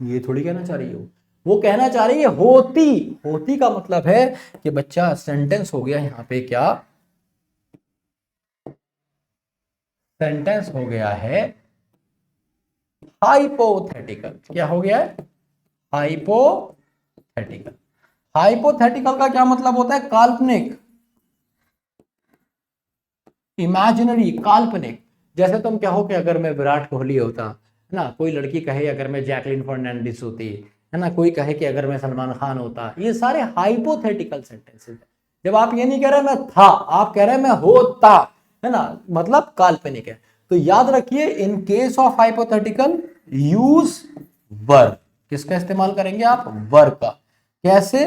ये थोड़ी कहना चाह रही हो, वो कहना चाह रही है होती। होती का मतलब है कि बच्चा सेंटेंस हो गया यहां पे क्या, सेंटेंस हो गया है हाइपोथेटिकल। क्या हो गया है, हाइपोथेटिकल। हाइपोथेटिकल का क्या मतलब होता है, काल्पनिक, इमेजिनरी, काल्पनिक। जैसे तुम कहो कि अगर मैं विराट कोहली होता, है ना, कोई लड़की कहे अगर मैं जैकलिन फर्नांडिस होती, है ना, कोई कहे कि अगर मैं सलमान खान होता, ये सारे हाइपोथेटिकल सेंटेंसेस है। जब आप ये नहीं कह रहे मैं था, आप कह रहे मैं होता, है ना, मतलब काल्पनिक है। तो याद रखिए, in case of hypothetical use verb, किसका इस्तेमाल करेंगे आप, वर्ब का। कैसे,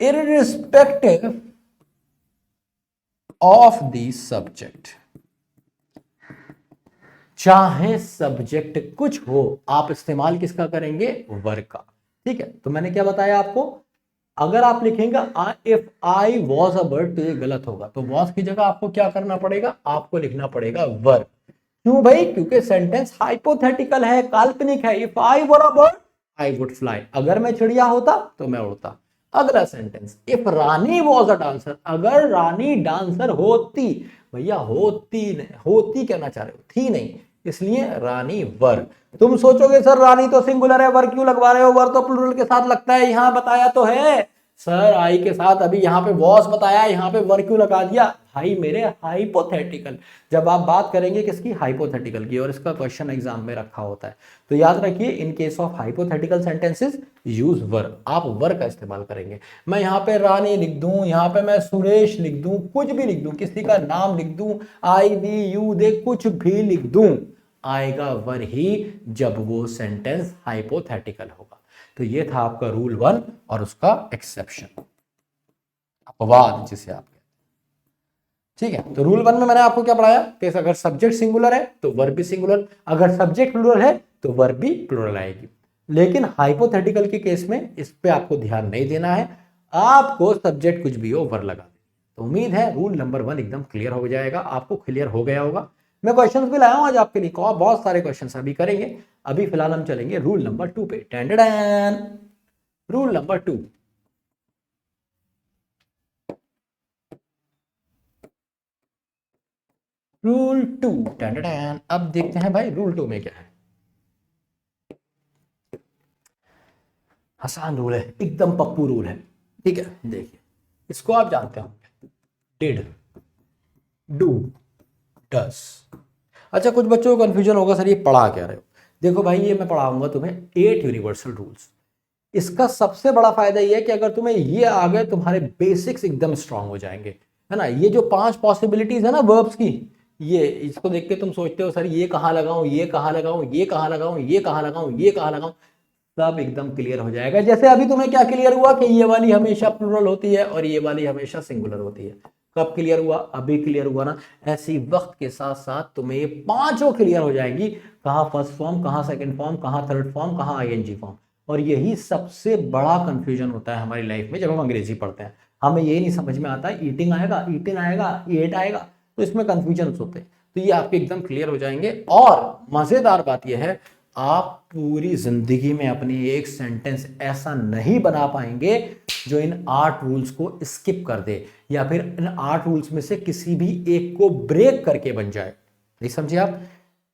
irrespective of the subject, चाहे सब्जेक्ट कुछ हो, आप इस्तेमाल किसका करेंगे, वर्ब का। ठीक है, तो मैंने क्या बताया आपको, अगर आप लिखेंगे if I was a bird तो ये गलत होगा, तो वॉज की जगह आपको क्या करना पड़ेगा, आपको लिखना पड़ेगा वर्ब। क्यों भाई, क्योंकि सेंटेंस हाइपोथेटिकल है, काल्पनिक है। If I were a bird I would fly, अगर मैं चिड़िया होता तो मैं उड़ता। अगला sentence, if Rani was a dancer, अगर रानी डांसर होती, भैया होती नहीं, होती कहना चाह रहे हो, थी नहीं, इसलिए रानी वर। तुम सोचोगे सर रानी तो सिंगुलर है, वर क्यों लगवा रहे हो, वर तो प्लूरल के साथ लगता है, यहां बताया तो है सर आई के साथ अभी यहाँ पे वॉस बताया, यहाँ पे वर क्यों लगा दिया? भाई मेरे हाइपोथेटिकल, जब आप बात करेंगे किसकी? हाइपोथेटिकल की, और इसका क्वेश्चन एग्जाम में रखा होता है। तो याद रखिए, in case of hypothetical sentences use were, आप वर का इस्तेमाल करेंगे। मैं यहाँ पे रानी लिख दूं, यहाँ पे मैं सुरेश लिख दूं, कुछ भी लिख दूं, किसी का नाम लिख दूं, आई वी यू दे, कुछ भी लिख दूं, आएगा वर ही जब वो सेंटेंस हाइपोथेटिकल होगा। तो ये था आपका रूल 1 और उसका एक्सेप्शन, अपवाद जिसे आप कहते हैं। ठीक है, तो रूल 1 में मैंने आपको क्या पढ़ाया कि अगर सब्जेक्ट सिंगुलर है तो वर्ब भी सिंगुलर, अगर सब्जेक्ट प्लूरल है तो वर्ब भी प्लूरल आएगी। लेकिन हाइपोथेटिकल के केस में इस पे आपको ध्यान नहीं देना है, आपको सब्जेक्ट कुछ भी हो वर्ब लगा दे। तो उम्मीद है रूल नंबर 1 एकदम क्लियर हो जाएगा, आपको क्लियर हो गया होगा। मैं क्वेश्चंस भी लाया हूं आज आपके लिए, बहुत सारे क्वेश्चंस अभी करेंगे। अभी फिलहाल हम चलेंगे रूल नंबर 2 पे। रूल नंबर 2, रूल 2, अब देखते हैं भाई रूल 2 में क्या है। आसान रूल है, एकदम पप्पू रूल है। ठीक है, देखिए इसको आप जानते हो, डिड, डू, डस। अच्छा, कुछ बच्चों को कंफ्यूजन होगा, सर ये पढ़ा क्या रहे हो? देखो भाई, ये मैं पढ़ाऊंगा तुम्हें 8 यूनिवर्सल रूल्स। इसका सबसे बड़ा फायदा ये है कि अगर तुम्हें ये आ गए, तुम्हारे बेसिक्स एकदम स्ट्रांग हो जाएंगे, है ना। ये जो 5 पॉसिबिलिटीज है ना वर्ब्स की, ये इसको देख के तुम सोचते हो सर ये कहाँ लगाऊं, ये कहाँ लगाऊं, ये कहाँ लगाऊं, ये कहाँ लगाऊं, ये कहाँ लगाऊं, सब एकदम क्लियर हो जाएगा। जैसे अभी तुम्हें क्या क्लियर हुआ कि ये वाली हमेशा प्लूरल होती है और ये वाली हमेशा सिंगुलर होती है। कब क्लियर हुआ? अभी क्लियर हुआ ना। ऐसी वक्त के साथ साथ तुम्हें ये पांचों क्लियर हो जाएंगी, कहाँ फर्स्ट फॉर्म, कहाँ सेकंड फॉर्म, कहाँ थर्ड फॉर्म, कहाँ आईएनजी फॉर्म। और यही सबसे बड़ा कंफ्यूजन होता है हमारी लाइफ में जब हम अंग्रेजी पढ़ते हैं। हमें ये नहीं समझ में आता है ईटिंग आएगा, ईटिन आएगा, एट आएगा, तो इसमें कंफ्यूजन होते हैं। तो ये आपके एकदम क्लियर हो जाएंगे। और मजेदार बात यह है, आप पूरी जिंदगी में अपनी एक सेंटेंस ऐसा नहीं बना पाएंगे जो इन 8 रूल्स को स्किप कर दे, या फिर इन 8 रूल्स में से किसी भी एक को ब्रेक करके बन जाए। नहीं समझे आप?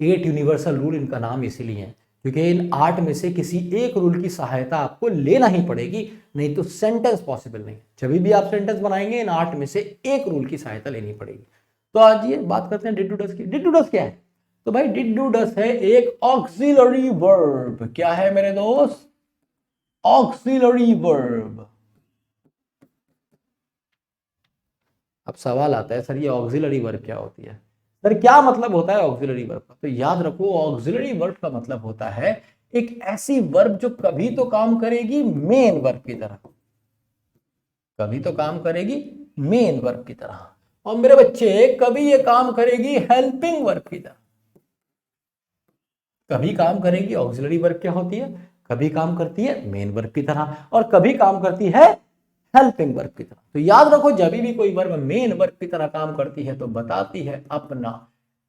8 यूनिवर्सल रूल इनका नाम इसीलिए है क्योंकि इन 8 में से किसी एक रूल की सहायता आपको लेना ही पड़ेगी, नहीं तो सेंटेंस पॉसिबल नहीं। जब भी आप सेंटेंस बनाएंगे, इन 8 में से एक रूल की सहायता लेनी पड़ेगी। तो आज ये बात करते हैं डिड डू डस की। डिड डू डस क्या है? तो भाई डिड डू डस है एक ऑक्सिलरी वर्ब। क्या है मेरे दोस्त? Auxiliary verb. अब सवाल आता है, सर ये ऑक्सिलरी वर्ब क्या होती है? सर क्या मतलब होता है ऑक्सिलरी वर्ब का? तो याद रखो, ऑक्सिलरी वर्ब का मतलब होता है एक ऐसी वर्ब जो कभी तो काम करेगी मेन वर्ब की तरह, कभी तो काम करेगी मेन वर्ब की तरह, और मेरे बच्चे कभी ये काम करेगी हेल्पिंग वर्ब की तरह। कभी काम करेगी ऑक्सिलरी वर्ब क्या होती है? कभी काम करती है मेन वर्ब की तरह, और कभी काम करती है हेल्पिंग वर्ब की तरह। तो याद रखो, जब भी कोई वर्ब मेन वर्ब की तरह काम करती है तो बताती है अपना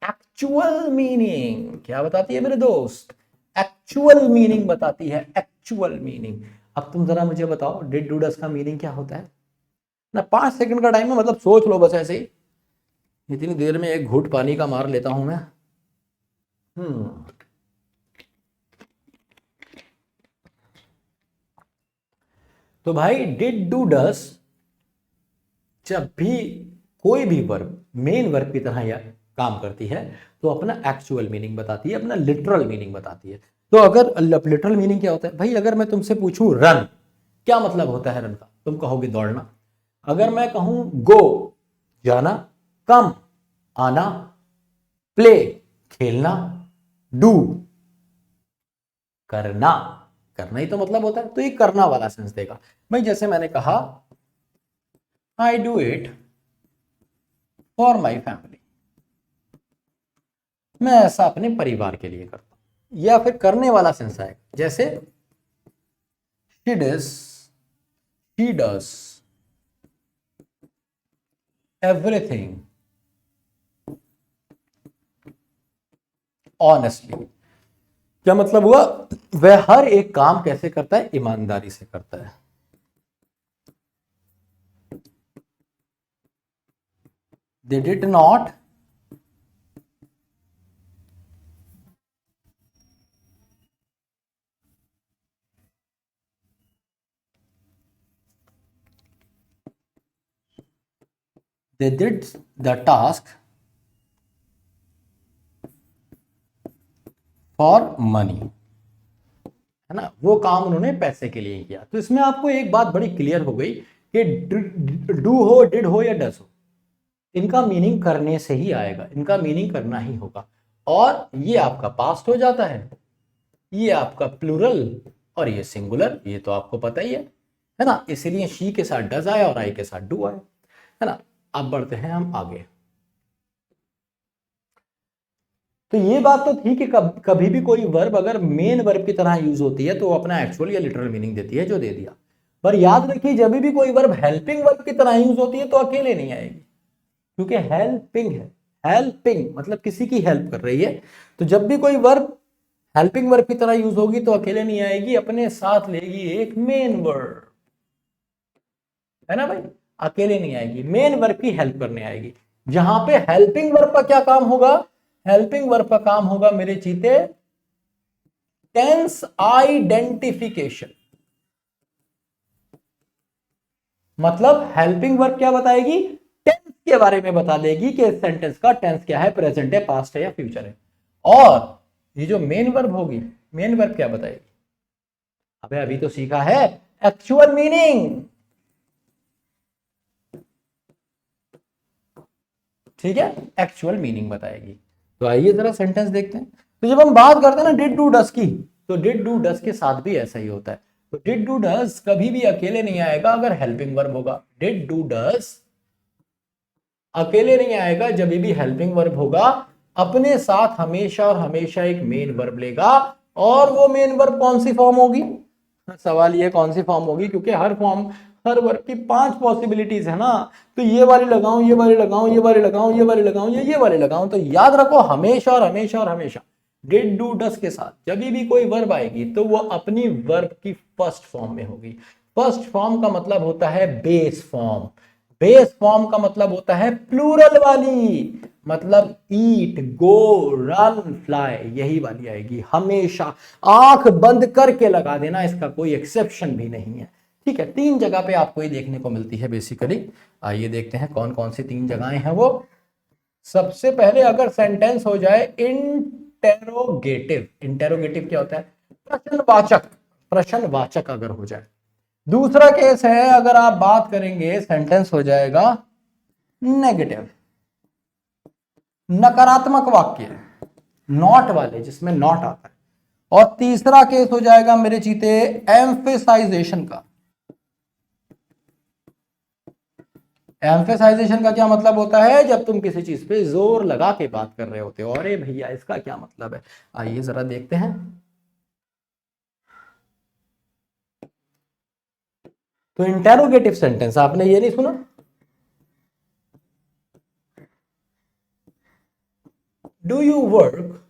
एक्चुअल मीनिंग। क्या बताती है मेरे दोस्त? एक्चुअल मीनिंग बताती है, एक्चुअल मीनिंग। अब तुम जरा मुझे बताओ डिड डू डस का मीनिंग क्या होता है ना। 5 सेकंड का टाइम है, मतलब सोच लो बस ऐसे ही। इतनी देर में एक घूंट पानी का मार लेता हूं मैं। तो भाई डिड डू डस, जब भी कोई भी वर्ब मेन वर्ब की तरह या काम करती है तो अपना एक्चुअल मीनिंग बताती है, अपना लिटरल मीनिंग बताती है। तो अगर लिटरल मीनिंग क्या होता है भाई? अगर मैं तुमसे पूछूं रन, क्या मतलब होता है रन का? तुम कहोगे दौड़ना। अगर मैं कहूं गो, जाना, कम, आना, प्ले, खेलना, डू, करना, करना ही तो मतलब होता है। तो ये करना वाला सेंस देगा भाई। जैसे मैंने कहा I do it for my family, मैं ऐसा अपने परिवार के लिए करता हूं। या फिर करने वाला सेंस आएगा, जैसे she does, she does everything honestly. क्या मतलब हुआ? वह हर एक काम कैसे करता है? ईमानदारी से करता है। They did not they did the task for money, है ना, वो काम उन्होंने पैसे के लिए किया। तो इसमें आपको एक बात बड़ी क्लियर हो गई कि डू हो, डिड हो या डस हो, इनका मीनिंग करने से ही आएगा, इनका मीनिंग करना ही होगा। और ये आपका पास्ट हो जाता है, ये आपका प्लूरल और ये सिंगुलर, ये तो आपको पता ही है ना। इसीलिए शी के साथ डज आया और आई के साथ डू आया, है ना। अब बढ़ते हैं हम आगे। तो ये बात तो थी कि कभी भी कोई वर्ब अगर मेन वर्ब की तरह यूज होती है तो वो अपना एक्चुअल या लिटरल मीनिंग देती है, जो दे दिया। पर याद रखिए जब भी कोई वर्ब हेल्पिंग वर्ब की तरह यूज होती है तो अकेले नहीं आएगी, क्योंकि हेल्पिंग है, हेल्पिंग मतलब किसी की हेल्प कर रही है। तो जब भी कोई वर्ब हेल्पिंग वर्ब की तरह यूज होगी तो अकेले नहीं आएगी, अपने साथ लेगी एक मेन वर्ब, है ना भाई। अकेले नहीं आएगी, मेन वर्ब की हेल्प करने आएगी। जहां पे हेल्पिंग वर्ब का क्या काम होगा, हेल्पिंग वर्ब का काम होगा मेरे चीते टेंस आइडेंटिफिकेशन। मतलब हेल्पिंग वर्ब क्या बताएगी, टेंस के बारे में बता देगी कि इस सेंटेंस का टेंस क्या है, प्रेजेंट है, पास्ट है या फ्यूचर है। और ये जो मेन वर्ब होगी, मेन वर्ब क्या बताएगी, अबे अभी तो सीखा है एक्चुअल मीनिंग, ठीक है, एक्चुअल मीनिंग बताएगी। तो आइए जरा सेंटेंस देखते हैं। तो जब हम बात करते हैं ना डिड डू डस की, तो डिड डू डस के साथ भी ऐसा ही होता है। तो डिड डू डस कभी भी अकेले नहीं आएगा अगर हेल्पिंग वर्ब होगा। डिड डू डस अकेले नहीं आएगा जब भी हेल्पिंग वर्ब होगा, अपने साथ हमेशा और हमेशा एक मेन वर्ब लेगा। और वो मेन वर्ब कौन सी फॉर्म होगी, सवाल ये कौन सी फॉर्म होगी, क्योंकि हर वर्ब की 5 पॉसिबिलिटीज है ना। तो ये वाली लगाऊं, ये वाली लगाऊं, ये वाली लगाऊं, ये वाली लगाऊं, ये वाली लगाऊं। तो याद रखो हमेशा और हमेशा और हमेशा डिड डू डस के साथ जब भी कोई वर्ब आएगी तो वो अपनी वर्ब की फर्स्ट फॉर्म में होगी। फर्स्ट फॉर्म का मतलब होता है बेस फॉर्म, बेस फॉर्म का मतलब होता है प्लूरल वाली, मतलब ईट, गो, रन, फ्लाई, यही वाली आएगी हमेशा। आंख बंद करके लगा देना, इसका कोई एक्सेप्शन भी नहीं है, ठीक है। 3 जगह पे आपको ये देखने को मिलती है बेसिकली। आइए देखते हैं कौन कौन सी 3 जगहें हैं वो। सबसे पहले अगर सेंटेंस हो जाए इंटेरोगेटिव, इंटेरोगेटिव क्या होता है, प्रश्नवाचक, प्रश्नवाचक अगर हो जाए। दूसरा केस है अगर आप बात करेंगे सेंटेंस हो जाएगा नेगेटिव, नकारात्मक वाक्य, नॉट वाले जिसमें नॉट आता है। और तीसरा केस हो जाएगा मेरे चीते एम्फेसाइजेशन का। एम्फेसाइजेशन का क्या मतलब होता है, जब तुम किसी चीज पे जोर लगा के बात कर रहे होते हो। अरे भैया इसका क्या मतलब है, आइए जरा देखते हैं। तो इंटेरोगेटिव सेंटेंस आपने ये नहीं सुना, do you work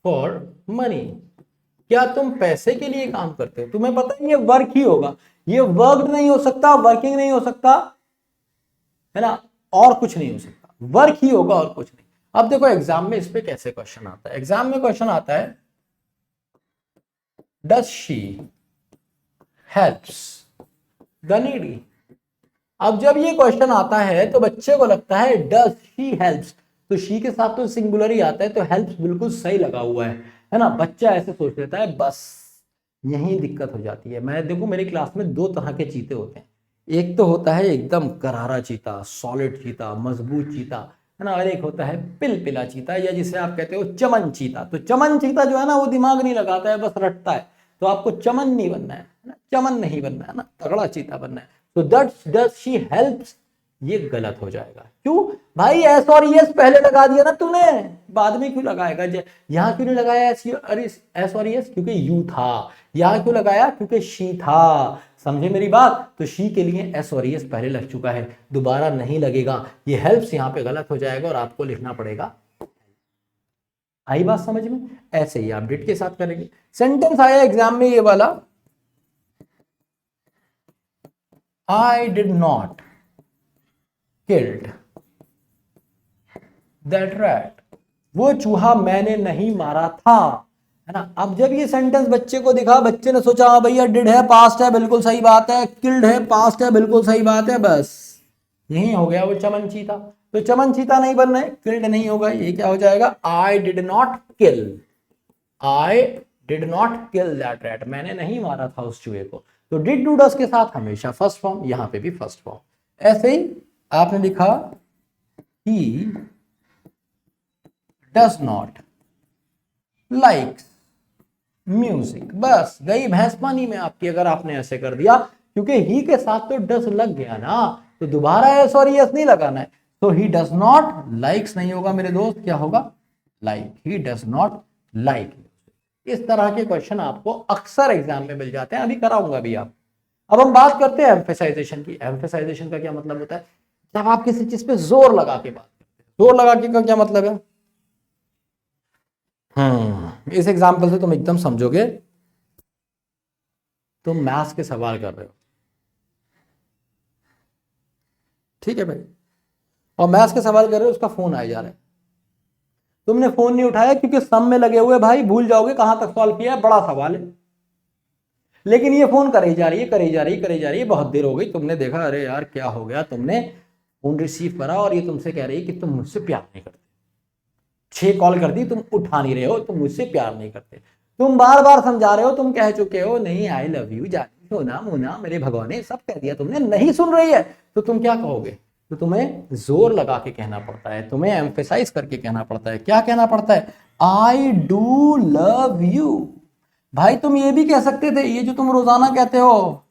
for money, क्या तुम पैसे के लिए काम करते हो। तुम्हें पता है ये वर्क ही होगा, ये वर्कड नहीं हो सकता, वर्किंग नहीं हो सकता, है ना, और कुछ नहीं हो सकता, वर्क ही होगा और कुछ नहीं। अब देखो एग्जाम में इस पे कैसे क्वेश्चन आता है। एग्जाम में क्वेश्चन आता है does she helps the needy. अब जब ये क्वेश्चन आता है तो बच्चे को लगता है डज शी हेल्प्स, तो शी के साथ तो सिंगुलर ही आता है, तो हेल्प्स बिल्कुल सही लगा हुआ है ना। बच्चा ऐसे सोच लेता है, बस यही दिक्कत हो जाती है। मैं देखो मेरी क्लास में 2 तरह के चीते होते हैं, एक तो होता है एकदम करारा चीता, सॉलिड चीता, मजबूत चीता, है ना, और एक होता है पिलपिला चीता, या जिसे आप कहते हो चमन चीता। तो चमन चीता जो है ना वो दिमाग नहीं लगाता है, बस रटता है। तो आपको चमन नहीं बनना है ना, चमन नहीं बनना है ना, तगड़ा चीता बनना है। तो डज शी हेल्प्स ये गलत हो जाएगा। क्यों भाई, एस और यस पहले लगा दिया ना तूने, बाद में क्यों लगाएगा। यहां क्यों नहीं लगाया एस और यस, क्योंकि यू था। यहां क्यों लगाया, क्योंकि शी था। समझे मेरी बात। तो शी के लिए एस और यस पहले लग चुका है, दोबारा नहीं लगेगा। ये हेल्प्स यहां पे गलत हो जाएगा और आपको लिखना पड़ेगा। आई बात समझ में। ऐसे ही आप डिड के साथ करेंगे। सेंटेंस आया एग्जाम में ये वाला, I did not killed that rat, वो चूहा मैंने नहीं मारा था, है ना। अब जब ये सेंटेंस बच्चे को दिखा, बच्चे ने सोचा हाँ भैया डिड है पास्ट है बिल्कुल सही बात है, किल्ड है पास्ट है बिल्कुल सही बात है, बस यही हो गया वो चमन चीता। तो चमन चीता नहीं बनना है, किल्ड नहीं होगा, ये क्या हो जाएगा, I did not kill, I did not kill that rat, मैंने नहीं मारा था उस चूहे को। तो डिड डू डस के साथ हमेशा फर्स्ट फॉर्म, यहां पे भी फर्स्ट फॉर्म। ऐसे ही आपने लिखा he does not likes music, बस गई भैंस पानी में आपकी अगर आपने ऐसे कर दिया, क्योंकि ही के साथ तो डस लग गया ना, तो दोबारा एस और यस नहीं लगाना है। तो ही डज नॉट लाइक्स नहीं होगा मेरे दोस्त, क्या होगा, like, he does not like. इस तरह के क्वेश्चन आपको अक्सर एग्जाम में मिल जाते हैं, अभी कराऊंगा भी आप। अब हम बात करते हैं एम्फेसाइजेशन की। एम्फेसाइजेशन का क्या मतलब होता है, जब आप किसी चीज पे जोर लगा के बात करते हैं। जोर लगा के का क्या मतलब है, इस एग्जाम्पल से तुम एकदम समझोगे। तुम मैथ्स के सवाल कर रहे हो, ठीक है भाई, और मैथ्स के सवाल कर रहे हो, उसका फोन आया जा रहा है, तुमने फोन नहीं उठाया क्योंकि सम में लगे हुए भाई, भूल जाओगे कहां तक सॉल्व किया है, बड़ा सवाल है। लेकिन ये फोन करे जा रही है, करे जा रही है, करे जा रही है, बहुत देर हो गई, तुमने देखा अरे यार क्या हो गया, तुमने फोन रिसीव करा और ये तुमसे कह रही है कि तुम मुझसे प्यार नहीं करते। 6 कॉल कर दी, तुम उठा नहीं रहे हो, तुम मुझसे प्यार नहीं करते। तुम बार बार समझा रहे हो, तुम कह चुके हो नहीं आई लव यू, जानी सोना मुना मेरे भगवाने, सब कह दिया तुमने, नहीं सुन रही है, तो तुम क्या कहोगे, तो तुम्हें जोर लगा के कहना पड़ता है, तुम्हें एम्फेसाइज करके कहना पड़ता है। क्या कहना पड़ता है, आई डू लव यू। भाई तुम ये भी कह सकते थे, ये जो तुम रोजाना कहते हो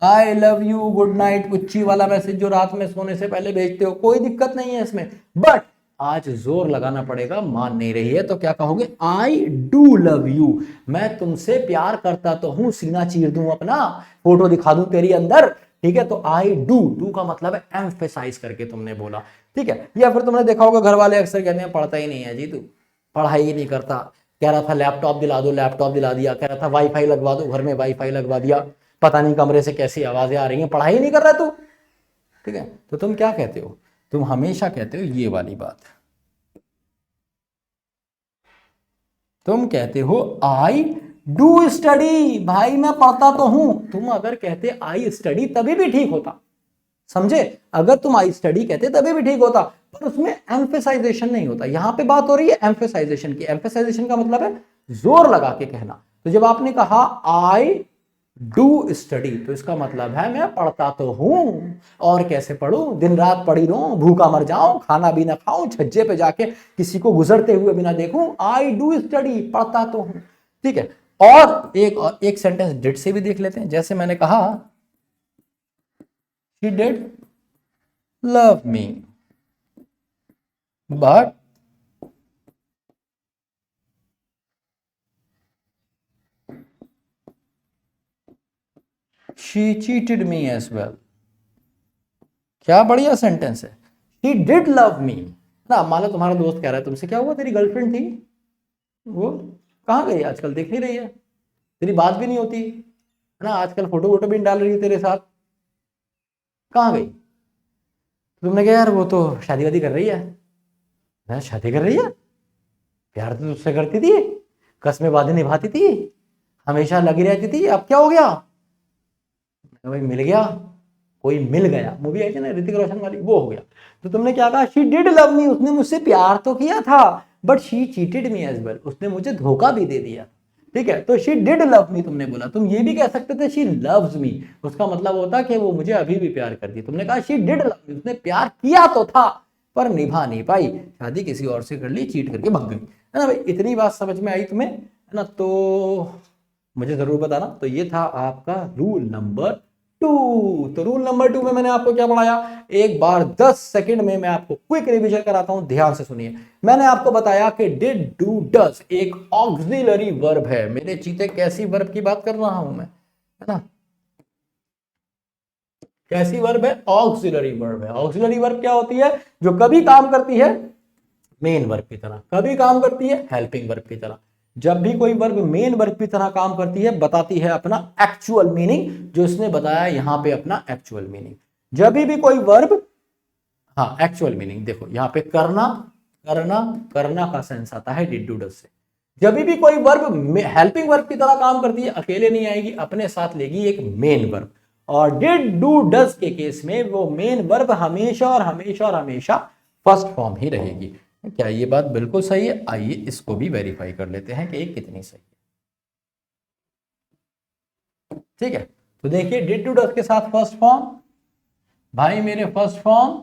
आई लव यू गुड नाइट उच्ची वाला मैसेज जो रात में सोने से पहले भेजते हो, कोई दिक्कत नहीं है इसमें, बट आज जोर लगाना पड़ेगा, मान नहीं रही है तो क्या कहोगे, आई डू लव यू, मैं तुमसे प्यार करता तो हूं, सीना चीर दूं अपना, फोटो दिखा दूं तेरी अंदर, ठीक है। तो आई डू, डू का मतलब है एम्फेसाइज करके तुमने बोला, ठीक है। या फिर तुमने देखा होगा घर वाले अक्सर कहते हैं पढ़ता ही नहीं है जी, तू पढ़ाई ही नहीं करता, कह रहा था लैपटॉप दिला दो, लैपटॉप दिला दिया, कह रहा था वाईफाई लगवा दो, घर में वाईफाई लगवा दिया, पता नहीं कमरे से कैसी आवाजें आ रही हैं, पढ़ाई नहीं कर रहा तू, ठीक है। तो तुम क्या कहते हो, तुम हमेशा कहते हो ये वाली बात, तुम कहते हो आई डू स्टडी, भाई मैं पढ़ता तो हूं। तुम अगर कहते आई स्टडी तभी भी ठीक होता, समझे, अगर तुम आई स्टडी कहते तभी भी ठीक होता, पर उसमें एम्फेसाइजेशन नहीं होता। यहां पे बात हो रही है एम्फेसाइजेशन की। एम्फेसाइजेशन का मतलब है जोर लगा के कहना। तो जब आपने कहा आई डू स्टडी, तो इसका मतलब है मैं पढ़ता तो हूं, और कैसे पढ़ूं, दिन रात पढ़ी रहूं, भूखा मर जाऊं, खाना भी ना खाऊं, छज्जे पे जाके किसी को गुजरते हुए भी ना देखूं, आई डू स्टडी, पढ़ता तो हूं, ठीक है। और एक सेंटेंस डिड से भी देख लेते हैं। जैसे मैंने कहा she did love me but she cheated me as well। क्या बढ़िया सेंटेंस है, she did love me ना। मान लो तुम्हारा दोस्त कह रहा है तुमसे, क्या हुआ तेरी गर्लफ्रेंड थी वो कहाँ गई, आजकल दिख नहीं रही है, तेरी बात भी नहीं होती है ना, आजकल फोटो वोटो भी नहीं डाल रही है तेरे साथ, कहाँ गई। तुमने कहा यार वो तो शादी वादी कर रही है, शादी कर रही है, प्यार तो तुझसे करती थी, कसमें वादे निभाती थी, हमेशा लगी रहती थी, अब क्या हो गया, भाई मिल गया, कोई मिल गया, मूवी आई थी ना ऋतिक रोशन वाली, वो हो गया। तो तुमने क्या कहा, शी डिड लव मी, उसने मुझसे प्यार तो किया था, but she cheated me as well, उसने मुझे धोखा भी दे दिया, ठीक है। तो शी डिड लव मी तुमने बोला। तुम ये भी कह सकते थे शी लव्स मी, उसका मतलब होता कि वो मुझे अभी भी प्यार करती। तुमने कहा शी डिड लव मी, उसने प्यार किया तो था पर निभा नहीं पाई, शादी किसी और से कर ली, चीट करके भाग गई, है ना भाई। इतनी बात समझ में आई तुम्हें, है ना, तो मुझे जरूर बताना। तो ये था आपका रूल नंबर 2। तो रूल नंबर 2 में मैंने आपको क्या पढ़ाया, एक बार 10 सेकंड में मैं आपको क्विक रिवीजन कराता हूं, ध्यान से सुनिए। मैंने आपको बताया कि डिड डू डज एक ऑक्सिलरी वर्ब है। मेरे चीते कैसी वर्ब की बात कर रहा हूं मैं, है ना, कैसी वर्ब है, ऑक्सिलरी वर्ब है। ऑक्सिलरी वर्ब क्या होती है, जो कभी काम करती है मेन वर्ब की तरह, कभी काम करती है हेल्पिंग वर्ब की तरह। जब भी कोई वर्ब मेन वर्ब की तरह काम करती है, बताती है अपना एक्चुअल मीनिंग, जो इसने बताया यहां पे अपना एक्चुअल मीनिंग। जब भी कोई वर्ब, हाँ एक्चुअल मीनिंग देखो यहां पे करना, करना, करना का सेंस आता है डिड डू डज से। जब भी कोई वर्ब हेल्पिंग वर्ब की तरह काम करती है, अकेले नहीं आएगी, अपने साथ लेगी एक मेन वर्ब। और डिड डू डज के केस में वो मेन वर्ब हमेशा और हमेशा और हमेशा फर्स्ट फॉर्म ही रहेगी। क्या ये बात बिल्कुल सही है? आइए इसको भी वेरीफाई कर लेते हैं कि ये कितनी सही है। ठीक है, तो देखिए डिड डू डज के साथ फर्स्ट फॉर्म, भाई मेरे first form,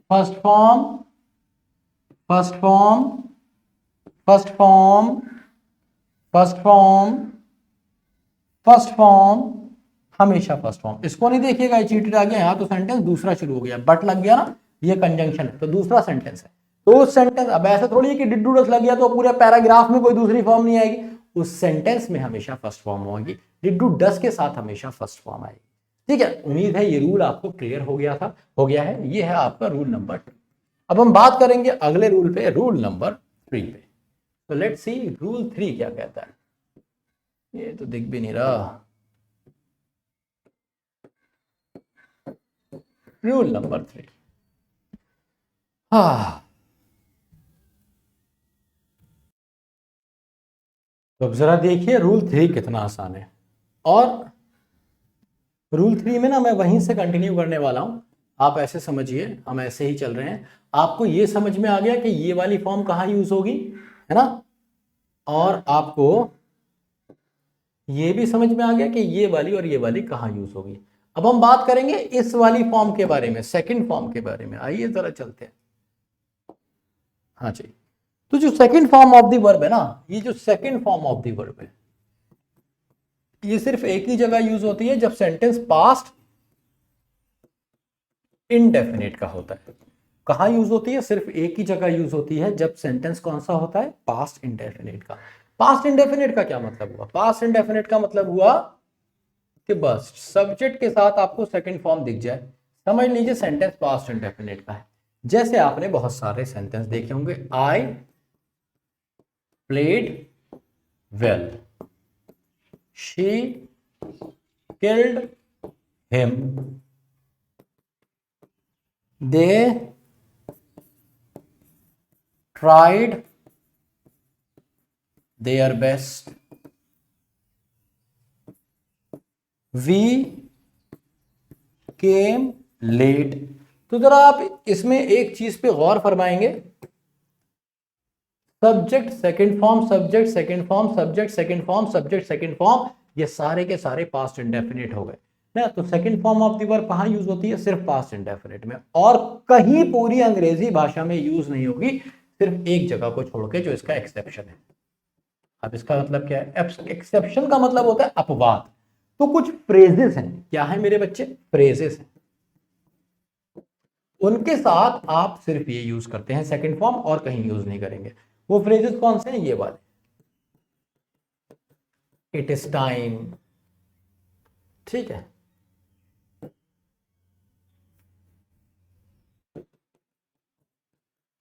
first form, first form, first form, first form, first form, हमेशा फर्स्ट फॉर्म। इसको नहीं देखिएगा, चीटेड आ गया यहाँ, तो सेंटेंस दूसरा शुरू हो गया, बट लग गया ना, ये कंजंक्शन है तो दूसरा सेंटेंस है। तो उस सेंटेंस, अब ऐसा थोड़ी है कि डिड डू डज लग गया तो पूरे पैराग्राफ में कोई दूसरी फॉर्म नहीं आएगी, उस सेंटेंस में हमेशा फर्स्ट फॉर्म होगी, डिड डू डज के साथ हमेशा फर्स्ट फॉर्म आएगी। ठीक है, उम्मीद है ये रूल आपको क्लियर हो गया है। ये है आपका रूल नंबर 2। अब हम बात करेंगे अगले रूल पे, रूल नंबर 3 पे। तो लेट्स सी रूल 3 क्या कहता है। ये तो दिख भी नहीं रहा। रूल नंबर 3, तो अब जरा देखिए रूल 3 कितना आसान है। और रूल 3 में ना मैं वहीं से कंटिन्यू करने वाला हूं, आप ऐसे समझिए, हम ऐसे ही चल रहे हैं। आपको ये समझ में आ गया कि ये वाली फॉर्म कहाँ यूज होगी, है ना, और आपको ये भी समझ में आ गया कि ये वाली और ये वाली कहाँ यूज होगी। अब हम बात करेंगे इस वाली फॉर्म के बारे में, सेकंड फॉर्म के बारे में। आइए जरा चलते हैं। हाँ जी, तो जो second form of the verb है ना, ये जो second form of the verb है, ये सिर्फ एक ही जगह यूज होती है, जब सेंटेंस पास्ट इनडेफिनिट का होता है। कहाँ यूज होती है? सिर्फ एक ही जगह यूज होती है, जब सेंटेंस कौन सा होता है? पास्ट इनडेफिनिट का। पास्ट इनडेफिनिट का क्या मतलब हुआ? पास्ट इनडेफिनिट का मतलब हुआ कि बस सब्जेक्ट के साथ आपको सेकंड फॉर्म दिख जाए, समझ लीजिए सेंटेंस पास्ट इंडेफिनिट का है। जैसे आपने बहुत सारे सेंटेंस देखे होंगे, I played well, she killed him, they tried their best, we came late. तो जरा आप इसमें एक चीज पे गौर फरमाएंगे, subject second form, subject second form, subject second form, subject second form, ये सारे के सारे पास्ट इंडेफिनिट हो गए ना। तो second form of the verb कहां यूज होती है? सिर्फ पास्ट इंडेफिनिट में, और कहीं पूरी अंग्रेजी भाषा में यूज नहीं होगी, सिर्फ एक जगह को छोड़ के, जो इसका एक्सेप्शन है। अब इसका मतलब क्या है? एक्सेप्शन का मतलब होता है अपवाद। तो कुछ फ्रेजेस हैं, क्या है मेरे बच्चे? फ्रेजेस हैं, उनके साथ आप सिर्फ ये यूज करते हैं सेकंड फॉर्म, और कहीं यूज नहीं करेंगे। वो फ्रेजेस कौन से हैं? ये वाले, इट इज टाइम, ठीक है,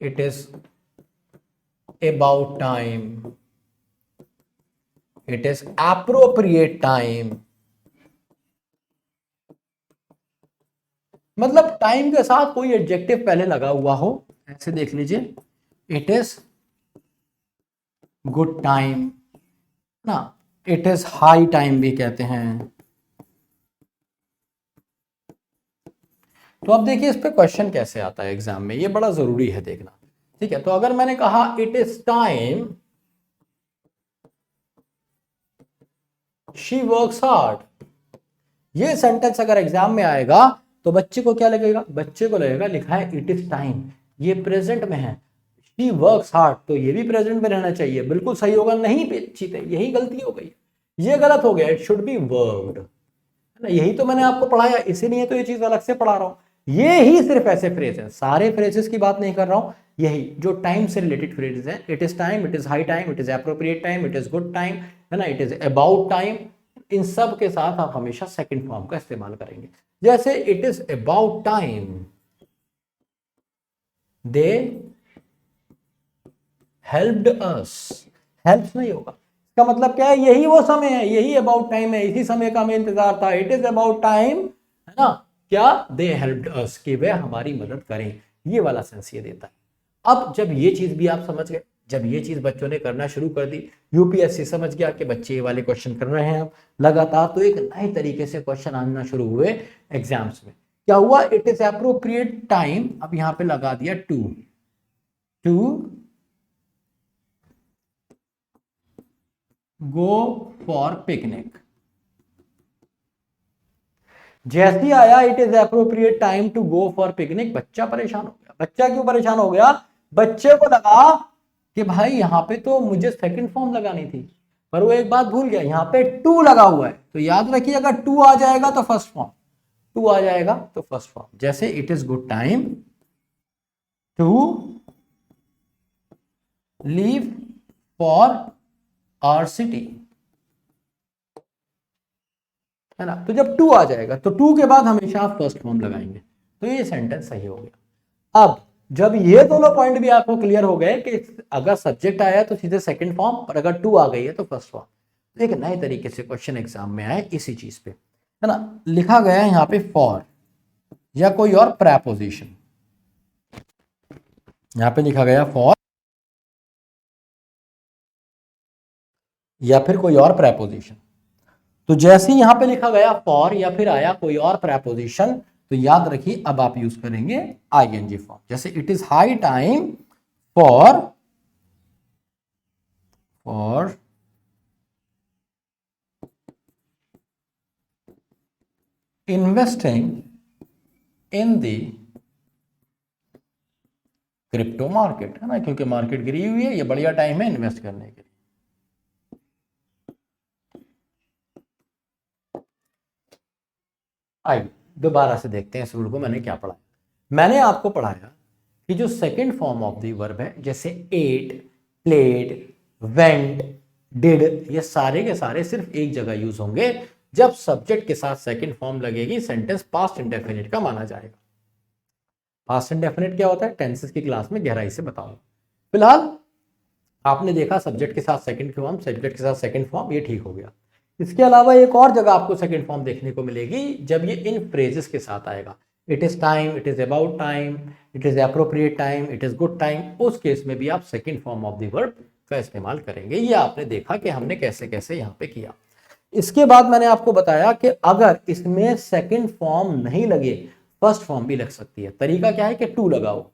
it is about time, it is appropriate time. मतलब टाइम के साथ कोई एडजेक्टिव पहले लगा हुआ हो, ऐसे देख लीजिए, इट इज गुड टाइम ना, इट इज हाई टाइम भी कहते हैं। तो अब देखिए इस पे क्वेश्चन कैसे आता है एग्जाम में, ये बड़ा जरूरी है देखना। ठीक है, तो अगर मैंने कहा it is time she works hard, ये सेंटेंस अगर एग्जाम में आएगा तो बच्चे को क्या लगेगा? बच्चे को लगेगा लिखा है इट इज टाइम, ये प्रेजेंट में है, शी वर्क्स हार्ड, तो ये भी प्रेजेंट में रहना चाहिए, बिल्कुल सही होगा। नहीं चीते, यही गलती हो गई, ये गलत हो गया, इट शुड बी वर्क्ड, है ना। यही तो मैंने आपको पढ़ाया, इसीलिए तो ये चीज अलग से पढ़ा रहा हूं। ये ही सिर्फ ऐसे फ्रेज हैं, सारे फ्रेजेस की बात नहीं कर रहा हूं, यही जो टाइम से रिलेटेड फ्रेजेस हैं, it is time, it is high time, it is appropriate time, it is good time, है ना, इट इज अबाउट टाइम, इन सब के साथ आप हमेशा सेकंड फॉर्म का इस्तेमाल करेंगे। जैसे it is about time they helped us, helps नहीं होगा, इसका मतलब क्या है? यही वो समय है, यही अबाउट टाइम है, इसी समय का हमें इंतजार था, इट इज अबाउट टाइम, है ना, क्या? दे हेल्प्ड अस, कि वे हमारी मदद करें, ये वाला सेंस ये देता है। अब जब ये चीज भी आप समझ गए, जब ये चीज बच्चों ने करना शुरू कर दी, यूपीएससी समझ गया कि बच्चे ये वाले क्वेश्चन कर रहे हैं अब लगातार, तो एक नए तरीके से क्वेश्चन आना शुरू हुए एग्जाम्स में। क्या हुआ, इट इज एप्रोप्रिएट टाइम, अब यहां पे लगा दिया टू गो फॉर पिकनिक। जैसे ही आया it is appropriate time to go for picnic, बच्चा परेशान हो गया। बच्चा क्यों परेशान हो गया, बच्चे को लगा कि भाई यहां पे तो मुझे सेकंड फॉर्म लगानी थी, पर वो एक बात भूल गया, यहां पे टू लगा हुआ है। तो याद रखिए अगर टू आ जाएगा तो फर्स्ट फॉर्म, टू आ जाएगा तो फर्स्ट फॉर्म। जैसे it is good time to leave for our city, है ना। तो जब टू आ जाएगा तो टू के बाद हमेशा आप फर्स्ट फॉर्म लगाएंगे, तो ये सेंटेंस सही हो गया। अब जब ये दोनों पॉइंट भी आपको क्लियर हो गए कि अगर सब्जेक्ट आया तो सीधे सेकंड फॉर्म, पर अगर टू आ गई है तो फर्स्ट फॉर्म, तो एक नए तरीके से क्वेश्चन एग्जाम में आए इसी चीज पे, है ना। लिखा गया है यहां पे फॉर या कोई और प्रेपोजिशन, यहां पे लिखा गया फॉर या फिर कोई और प्रेपोजिशन। तो जैसे ही यहां पे लिखा गया फॉर या फिर आया कोई और प्रेपोजिशन, तो याद रखिए अब आप यूज करेंगे आईएनजी फॉर्म। जैसे it is high time for investing in the crypto market, है ना, क्योंकि मार्केट गिरी हुई है, ये बढ़िया टाइम है इन्वेस्ट करने के लिए। आइए दोबारा से देखते हैं इस रूल को मैंने क्या पढ़ाया। मैंने आपको पढ़ाया कि जो second form of the verb है, जैसे एट, प्लेड, वेंट, डिड, ये सारे के सारे सिर्फ एक जगह यूज होंगे जब सब्जेक्ट के साथ सेकंड फॉर्म लगेगी, सेंटेंस पास्ट इंडेफिनिट का माना जाएगा। पास्ट इंडेफिनिट क्या होता है, टेंसेस की क्लास में गहराई से बताऊंगा। फिलहाल आपने देखा सब्जेक्ट के साथ सेकंड फॉर्म, सब्जेक्ट के साथ सेकंड फॉर्म, ये ठीक हो गया। इसके अलावा एक और जगह आपको सेकंड फॉर्म देखने को मिलेगी जब ये इन फ्रेजेस के साथ आएगा। It is time, it is about time, it is appropriate time, it is good time, उस केस में भी आप second form of the verb का इस्तेमाल करेंगे। ये आपने देखा कि हमने कैसे कैसे यहाँ पे किया। इसके बाद मैंने आपको बताया कि अगर इसमें सेकंड फॉर्म नहीं लगे, फर्स्ट फॉर्म भी लग सकती है। तरीका क्या है कि टू लगाओ,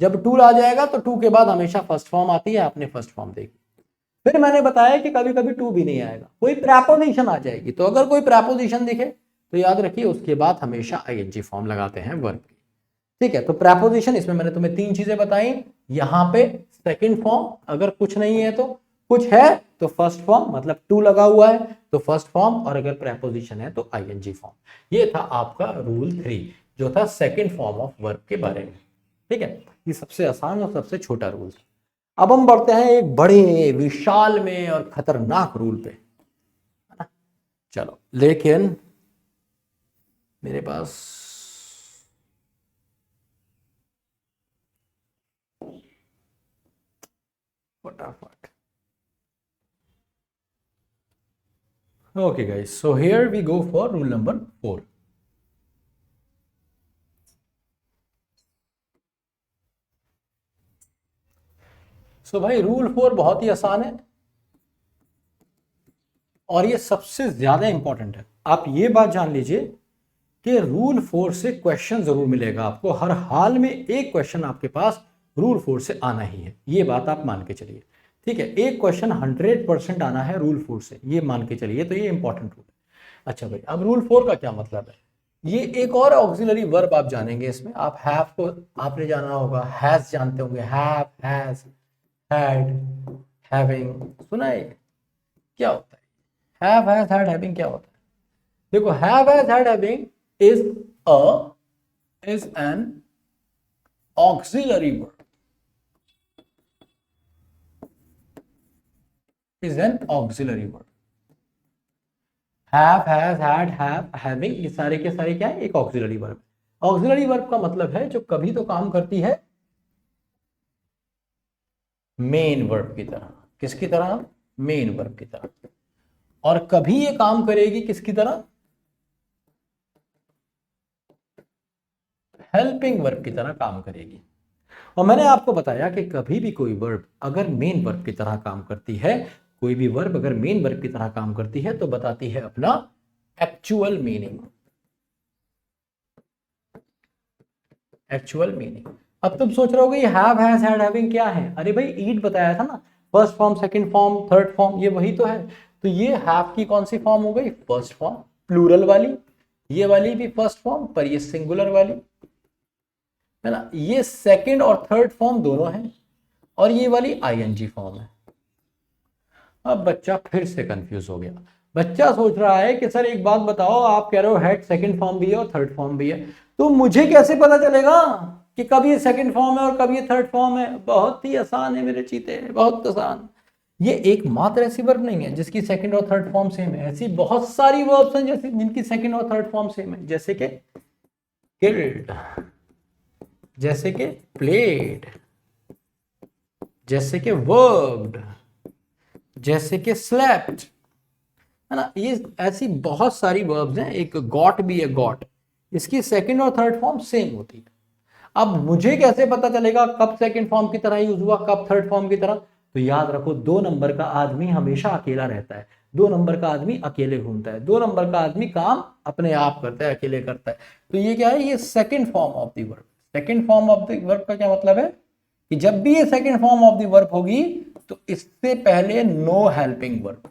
जब टू आ जाएगा तो टू के बाद हमेशा फर्स्ट फॉर्म आती है, आपने फर्स्ट फॉर्म देखी। फिर मैंने बताया कि कभी कभी टू भी नहीं आएगा, कोई प्रेपोजिशन आ जाएगी। तो अगर कोई प्रेपोजिशन दिखे तो याद रखिए उसके बाद हमेशा आईएनजी फॉर्म लगाते हैं वर्ब की, ठीक है। तो प्रेपोजिशन इसमें मैंने तुम्हें तीन चीजें बताई। यहां पे सेकंड फॉर्म अगर कुछ नहीं है, तो कुछ है तो फर्स्ट फॉर्म, मतलब टू लगा हुआ है तो फर्स्ट फॉर्म, और अगर प्रेपोजिशन है तो आईएनजी फॉर्म। ये था आपका रूल 3 जो था सेकंड फॉर्म ऑफ वर्ब के बारे में, ठीक है। ये सबसे आसान और सबसे छोटा रूल। अब हम बढ़ते हैं एक बड़े विशाल में और खतरनाक रूल पे, है ना। चलो, लेकिन मेरे पास फटाफट, okay guys, so here we go for rule number 4। So भाई रूल 4 बहुत ही आसान है और ये सबसे ज्यादा इंपॉर्टेंट है। आप ये बात जान लीजिए कि रूल 4 से क्वेश्चन जरूर मिलेगा आपको, हर हाल में एक क्वेश्चन आपके पास रूल 4 से आना ही है, ये बात आप मान के चलिए, ठीक है। एक क्वेश्चन 100% आना है रूल 4 से, ये मान के चलिए, तो ये इंपॉर्टेंट रूल है। अच्छा भाई, अब रूल 4 का क्या मतलब है, ये एक और ऑक्सिलरी वर्ब आप जानेंगे इसमें। आप हैव को आपने जाना होगा, हैज जानते होंगे, हैव, हैज, हैड, हैविंग, सुना है क्या होता है, हैव, हैज, हैड, हैविंग क्या होता है। देखो, have, has, had, having is an auxiliary verb, is an auxiliary verb। have, has, had, have, having, ये सारे के सारे क्या है, एक ऑक्सिलरी वर्ब। ऑक्सिलरी वर्ब का मतलब है जो कभी तो काम करती है मेन वर्ब की तरह, किसकी तरह, मेन वर्ब की तरह, और कभी ये काम करेगी किसकी तरह, हेल्पिंग वर्ब की तरह काम करेगी। और मैंने आपको बताया कि कभी भी कोई वर्ब अगर मेन वर्ब की तरह काम करती है, कोई भी वर्ब अगर मेन वर्ब की तरह काम करती है तो बताती है अपना एक्चुअल मीनिंग। Actual meaning. अब तुम सोच रहे होगे ये हैव, हैज, हैड, हैविंग क्या है? अरे भाई ईट बताया था ना, first form, second form, third form, ये वही तो है। तो ये हैव की कौन सी फॉर्म हो गई? फर्स्ट फॉर्म, प्लूरल वाली। ये वाली भी फर्स्ट फॉर्म, पर ये सिंगुलर वाली है ना। ये सेकंड और थर्ड फॉर्म दोनों है, और ये वाली आईएनजी फॉर्म है। अब बच्चा फिर से कंफ्यूज हो गया। बच्चा सोच रहा है कि सर एक बात बताओ, आप कह रहे हो हेड सेकंड फॉर्म भी है और थर्ड फॉर्म भी है, तो मुझे कैसे पता चलेगा कि कब ये सेकंड फॉर्म है और कब ये थर्ड फॉर्म है? बहुत ही आसान है मेरे चीते, बहुत आसान। ये एकमात्र ऐसी वर्ब नहीं है जिसकी सेकंड और थर्ड फॉर्म सेम है। ऐसी बहुत सारी वर्ब्स हैं जैसे जिनकी सेकंड और थर्ड फॉर्म सेम है, जैसे कि किल्ड, जैसे कि प्लेड, जैसे कि वर्ब्ड, जैसे कि स्लेप्ट, है ना। ये ऐसी बहुत सारी वर्ब्स हैं। एक गॉट भी है, गॉट, इसकी सेकंड और थर्ड फॉर्म सेम होती है। अब मुझे कैसे पता चलेगा कब सेकंड फॉर्म की तरह यूज हुआ, कब थर्ड फॉर्म की तरह? तो याद रखो, 2 नंबर का आदमी हमेशा अकेला रहता है, 2 नंबर का आदमी अकेले घूमता है, 2 नंबर का आदमी काम अपने आप करता है, अकेले करता है। तो ये क्या है? ये second form of the verb. Second form of the verb का क्या मतलब है कि जब भी ये second form of the verb होगी तो इससे पहले नो हेल्पिंग वर्ब,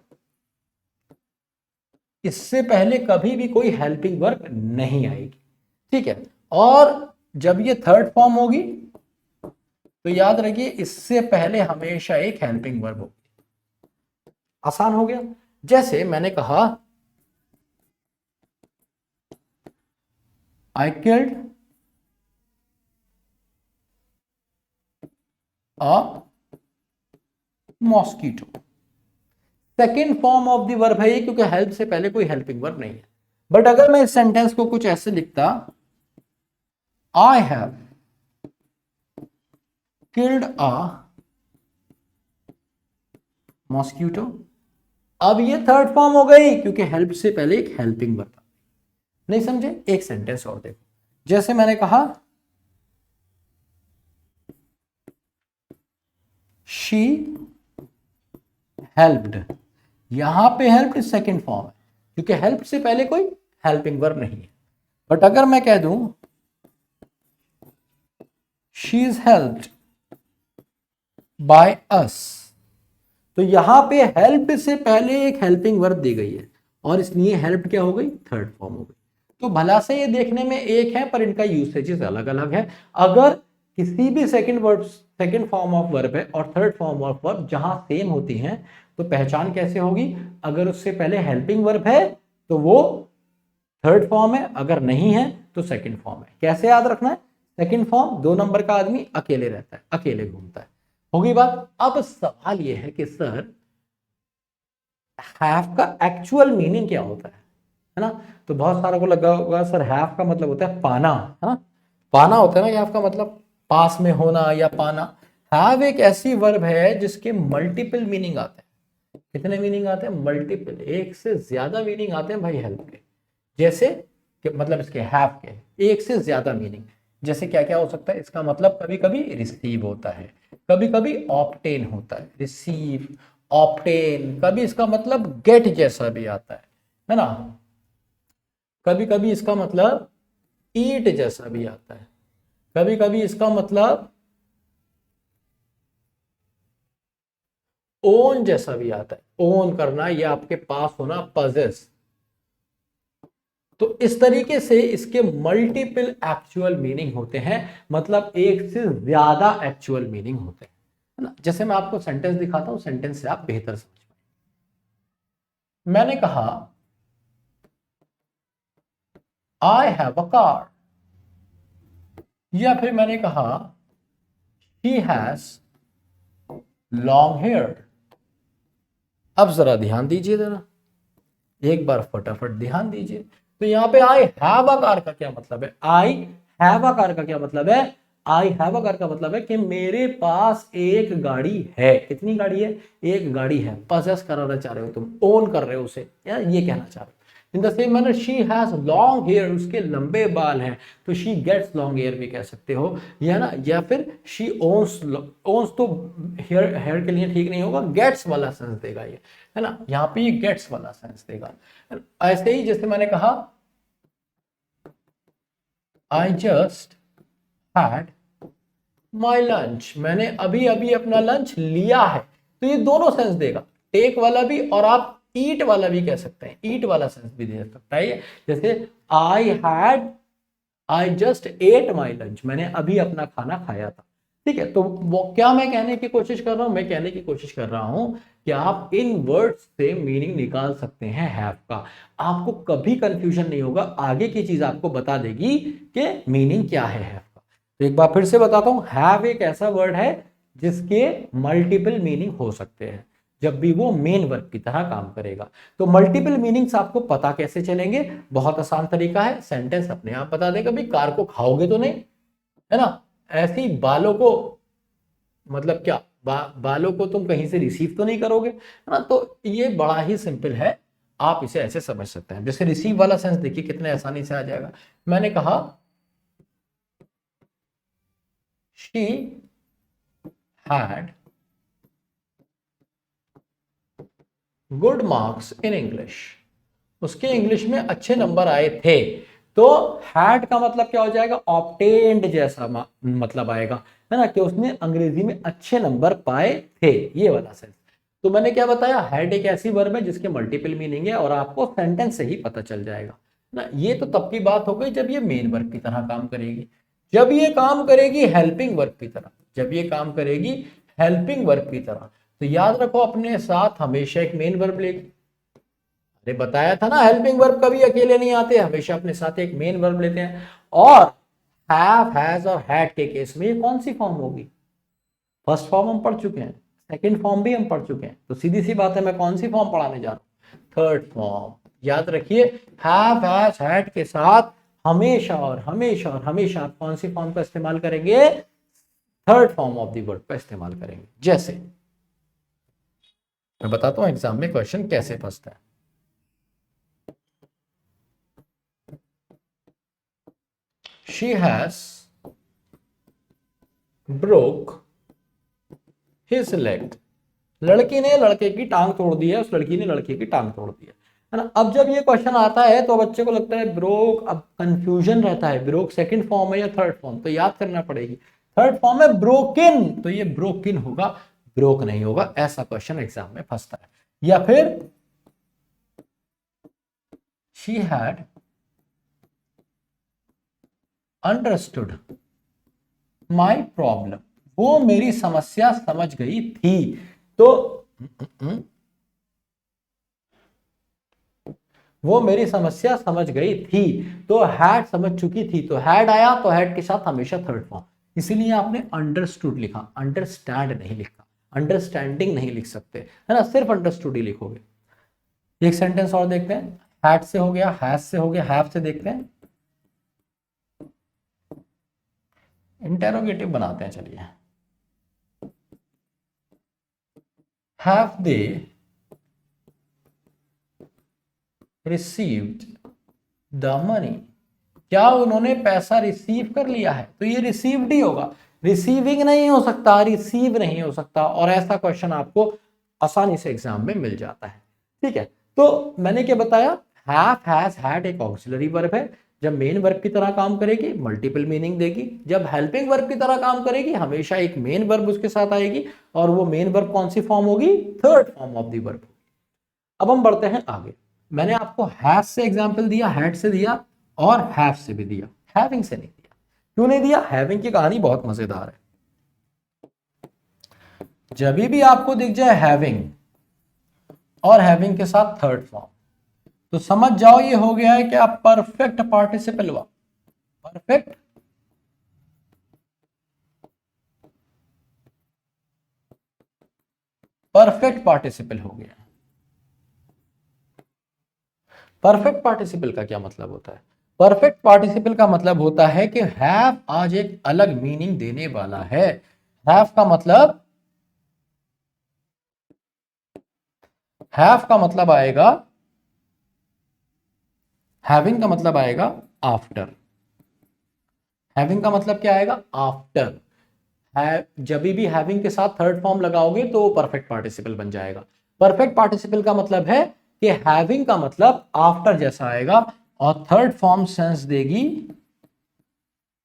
इससे पहले कभी भी कोई हेल्पिंग वर्ब नहीं आएगी, ठीक है। और जब ये थर्ड फॉर्म होगी तो याद रखिए इससे पहले हमेशा एक हेल्पिंग वर्ब होगी। आसान हो गया। जैसे मैंने कहा I killed a mosquito. Second form of the verb है ये, क्योंकि हेल्प से पहले कोई हेल्पिंग वर्ब नहीं है। बट अगर मैं इस सेंटेंस को कुछ ऐसे लिखता, I have killed a mosquito, अब ये थर्ड फॉर्म हो गई क्योंकि हेल्प से पहले एक हेल्पिंग वर्ब। नहीं समझे? एक सेंटेंस और देखो। जैसे मैंने कहा शी हेल्प्ड, यहां पे हेल्प्ड सेकंड फॉर्म है क्योंकि हेल्प से पहले कोई हेल्पिंग वर्ब नहीं है। बट अगर मैं कह दूं she is helped by us, तो यहां पे हेल्प से पहले एक हेल्पिंग वर्ब दी गई है और इसलिए हेल्प क्या हो गई? थर्ड फॉर्म हो गई। तो भला से ये देखने में एक है पर इनका यूसेजेस अलग अलग है। अगर किसी भी सेकंड फॉर्म ऑफ वर्ब है और थर्ड फॉर्म ऑफ वर्ब जहां सेम होती हैं तो पहचान कैसे होगी? अगर उससे पहले हेल्पिंग वर्ब है तो वो थर्ड फॉर्म है, अगर नहीं है तो सेकंड फॉर्म है। कैसे याद रखना है? सेकंड फॉर्म, 2 नंबर का आदमी अकेले रहता है, अकेले घूमता है। होगी बात। अब सवाल यह है कि सर हैव का एक्चुअल मीनिंग क्या होता है ना? तो बहुत सारों को लगा होगा सर हैव का मतलब होता है पाना, है ना। पाना होता है ना हैव का मतलब, पास में होना या पाना। हैव एक ऐसी वर्ब है जिसके मल्टीपल मीनिंग आते हैं। कितने मीनिंग आते हैं? मल्टीपल, एक से ज्यादा मीनिंग आते हैं भाई हेल्प के। जैसे कि मतलब इसके हैव के एक से ज्यादा मीनिंग। जैसे क्या क्या हो सकता है इसका मतलब? कभी कभी रिसीव होता है, कभी कभी ऑब्टेन होता है, रिसीव, ऑब्टेन। कभी इसका मतलब गेट जैसा भी आता है ना। कभी कभी इसका मतलब ईट जैसा भी आता है, कभी कभी इसका मतलब ओन जैसा भी आता है। ओन करना या आपके पास होना, पजेस। तो इस तरीके से इसके मल्टीपल एक्चुअल मीनिंग होते हैं, मतलब एक से ज्यादा एक्चुअल मीनिंग होते हैं, है ना। जैसे मैं आपको सेंटेंस दिखाता हूं, सेंटेंस से आप बेहतर समझ पाए। मैंने कहा आई हैव अ कार, या फिर मैंने कहा ही हैज लॉन्ग हेयर। अब जरा ध्यान दीजिए, जरा एक बार फटाफट ध्यान दीजिए। तो यहां पे आई हैव अ कार का क्या मतलब है? आई हैव अ कार का क्या मतलब है? आई हैव अ कार का मतलब है कि मेरे पास एक गाड़ी है। कितनी गाड़ी है? एक गाड़ी है। पजेस कराना चाह रहे हो तुम, ओन कर रहे हो उसे, या ये कहना चाह रहे हो। In the same manner she has long hair, उसके लंबे बाल हैं, तो शी गेट्स लॉन्ग हेयर भी कह सकते हो, या ना, या फिर शी ओन्स, ओन्स तो हेयर हेयर के लिए ठीक नहीं होगा, गेट्स वाला सेंस देगा ये, है ना, यहाँ पे ये गेट्स वाला सेंस देगा। ऐसे ही जैसे मैंने कहा I just had my lunch, मैंने अभी अभी अपना लंच लिया है, तो ये दोनों सेंस देगा, टेक वाला भी और आप ईट वाला भी कह सकते हैं, ईट वाला सेंस भी दे सकता है ये। जैसे I just at my lunch, मैंने अभी अपना खाना खाया था। ठीक है, तो वो क्या मैं कहने की कोशिश कर रहा हूं, मैं कहने की कोशिश कर रहा हूं कि आप इन वर्ड्स से मीनिंग निकाल सकते हैं हैव का, आपको कभी कंफ्यूजन नहीं होगा, आगे की चीज आपको बता देगी कि मीनिंग क्या है हैव का। तो एक बार फिर से बताता हूं, हैव एक ऐसा वर्ड है जिसके मल्टीपल मीनिंग हो सकते हैं जब भी वो मेन वर्ब की तरह काम करेगा। तो मल्टीपल मीनिंग्स आपको पता कैसे चलेंगे, बहुत आसान तरीका है, सेंटेंस अपने आप बता देगा, भाई कार को खाओगे तो नहीं, है ना, ऐसे ही बालों को, मतलब क्या, बालों को तुम कहीं से रिसीव तो नहीं करोगे, है ना, तो ये बड़ा ही सिंपल है, आप इसे ऐसे समझ सकते हैं। जैसे रिसीव वाला सेंस देखिए कितने आसानी से आ जाएगा, मैंने कहा she had good marks in English, उसके इंग्लिश में अच्छे नंबर आए थे, तो हैड का मतलब क्या हो जाएगा, ऑब्टेन्ड जैसा मतलब आएगा, है ना, कि उसने अंग्रेजी में अच्छे नंबर पाए थे, ये वाला सेंस। तो मैंने क्या बताया, हैड एक ऐसी वर्ब है जिसके मल्टीपल मीनिंग है और आपको सेंटेंस से ही पता चल जाएगा ना। ये तो तब की बात हो गई जब ये मेन वर्ब की तरह काम करेगी, जब ये काम करेगी हेल्पिंग वर्ब की तरह, जब ये काम करेगी हेल्पिंग वर्ब की तरह, तो याद रखो अपने साथ हमेशा एक मेन वर्ब लेगी। अरे बताया था ना, हेल्पिंग वर्ब कभी अकेले नहीं आते, हमेशा अपने साथ एक मेन वर्ब लेते हैं। और हैव, हैज और हैड के केस में ये कौन सी फॉर्म होगी, फर्स्ट फॉर्म हम पढ़ चुके हैं, सेकंड फॉर्म भी हम पढ़ चुके हैं, तो सीधी सी बात है मैं कौन सी फॉर्म पढ़ाने जा रहा हूं, थर्ड फॉर्म। याद रखिए, हैव, हैज, हैड के साथ हमेशा और हमेशा और हमेशा आप कौन सी फॉर्म का इस्तेमाल करेंगे, third form of the word का इस्तेमाल करेंगे। जैसे मैं बताता हूं एग्जाम में क्वेश्चन कैसे फंसता है। She has broke his leg, लड़की ने लड़के की टांग तोड़ दी है, उस लड़की ने लड़के की टांग तोड़ दी है ना। अब जब ये क्वेश्चन आता है तो बच्चे को लगता है ब्रोक, अब कंफ्यूजन रहता है, ब्रोक सेकंड फॉर्म है या थर्ड फॉर्म, तो याद करना पड़ेगी, थर्ड फॉर्म है ब्रोकिन, तो ये ब्रोकिन होगा, ब्रोक नहीं होगा, ऐसा क्वेश्चन एग्जाम में फंसता है। या फिर she had understood my problem, वो मेरी समस्या समझ गई थी, तो वो मेरी समस्या समझ गई थी, तो हैड समझ चुकी थी, तो हैड आया, तो हैड के साथ हमेशा थर्ड फॉर्म, इसीलिए आपने अंडरस्टूड लिखा, अंडरस्टैंड नहीं लिखा, अंडरस्टैंडिंग नहीं लिख सकते, है ना, सिर्फ अंडरस्टूड ही लिखोगे। एक सेंटेंस और देखते हैं, हैड से हो गया, हैज से हो गया, हैव से देखते हैं, इंटेरोगेटिव बनाते हैं, चलिए। Have they received the money, क्या उन्होंने पैसा रिसीव कर लिया है, तो ये रिसीव्ड ही होगा, रिसीविंग नहीं हो सकता, रिसीव नहीं हो सकता, और ऐसा क्वेश्चन आपको आसानी से एग्जाम में मिल जाता है। ठीक है, तो मैंने क्या बताया, हैव, हैज, हैड एक ऑक्सिलरी वर्ब है, जब मेन वर्ब की तरह काम करेगी मल्टीपल मीनिंग देगी, जब हेल्पिंग वर्ब की तरह काम करेगी हमेशा एक मेन वर्ब उसके साथ आएगी, और वो मेन वर्ब कौन सी फॉर्म होगी, third form of the verb. अब हम बढ़ते हैं आगे, मैंने आपको हैज से एग्जांपल दिया, हैड से दिया और हैव से भी दिया, हैविंग से नहीं दिया। क्यों नहीं दिया, हैविंग की कहानी बहुत मजेदार है। जब भी आपको दिख जाए हैविंग और हैविंग के साथ थर्ड फॉर्म, तो समझ जाओ ये हो गया है क्या, परफेक्ट पार्टिसिपल हुआ, परफेक्ट परफेक्ट पार्टिसिपल हो गया। परफेक्ट पार्टिसिपल का क्या मतलब होता है, परफेक्ट पार्टिसिपल का मतलब होता है कि हैव आज एक अलग मीनिंग देने वाला है। हैव का मतलब, हैव का मतलब आएगा हैविंग का मतलब आएगा आफ्टर। हैविंग का मतलब क्या आएगा? आफ्टर। जब भी हैविंग के साथ थर्ड फॉर्म लगाओगे तो वो परफेक्ट पार्टिसिपल बन जाएगा। परफेक्ट पार्टिसिपल का मतलब है कि हैविंग का मतलब आफ्टर जैसा आएगा और थर्ड फॉर्म सेंस देगी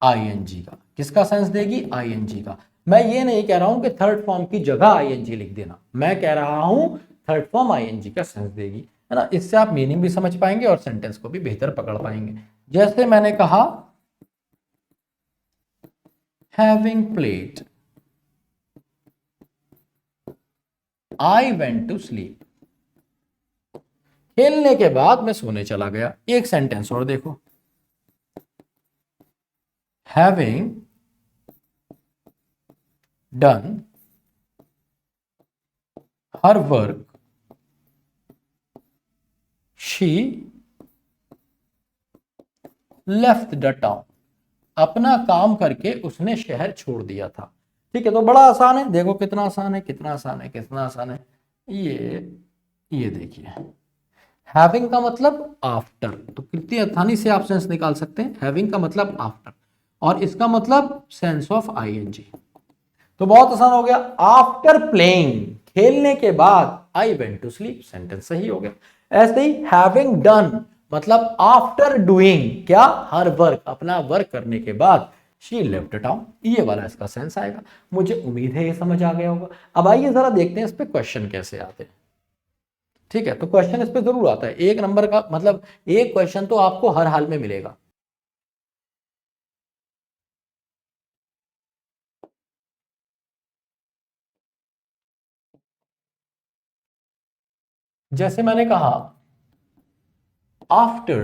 आईएनजी का। किसका सेंस देगी? आईएनजी का। मैं ये नहीं कह रहा हूं कि थर्ड फॉर्म की जगह आईएनजी लिख देना, मैं कह रहा हूं थर्ड फॉर्म आईएनजी का सेंस देगी, है ना। इससे आप मीनिंग भी समझ पाएंगे और सेंटेंस को भी बेहतर पकड़ पाएंगे। जैसे मैंने कहा having played I went to sleep. खेलने के बाद मैं सोने चला गया। एक सेंटेंस और देखो, having done her work she left the town. अपना काम करके उसने शहर छोड़ दिया था। ठीक है, तो बड़ा आसान है। देखो कितना आसान है, कितना आसान है, कितना आसान है। ये देखिए, हैविंग का मतलब आफ्टर, तो कितनी आसानी से आप सेंस निकाल सकते हैं। हैविंग का मतलब आफ्टर और इसका मतलब सेंस ऑफ आईएनजी। तो बहुत आसान हो गया। आफ्टर प्लेइंग, खेलने के बाद, I went to sleep, sentence सही हो गया। ऐसे ही हैविंग डन मतलब आफ्टर डूइंग क्या? हर वर्क, अपना वर्क करने के बाद शी लेफ्ट टाउन, ये वाला इसका सेंस आएगा। मुझे उम्मीद है ये समझ आ गया होगा। अब आइए जरा देखते हैं इस पे क्वेश्चन कैसे आते हैं। ठीक है, तो क्वेश्चन इस पे जरूर आता है। एक नंबर का मतलब एक क्वेश्चन तो आपको हर हाल में मिलेगा। जैसे मैंने कहा after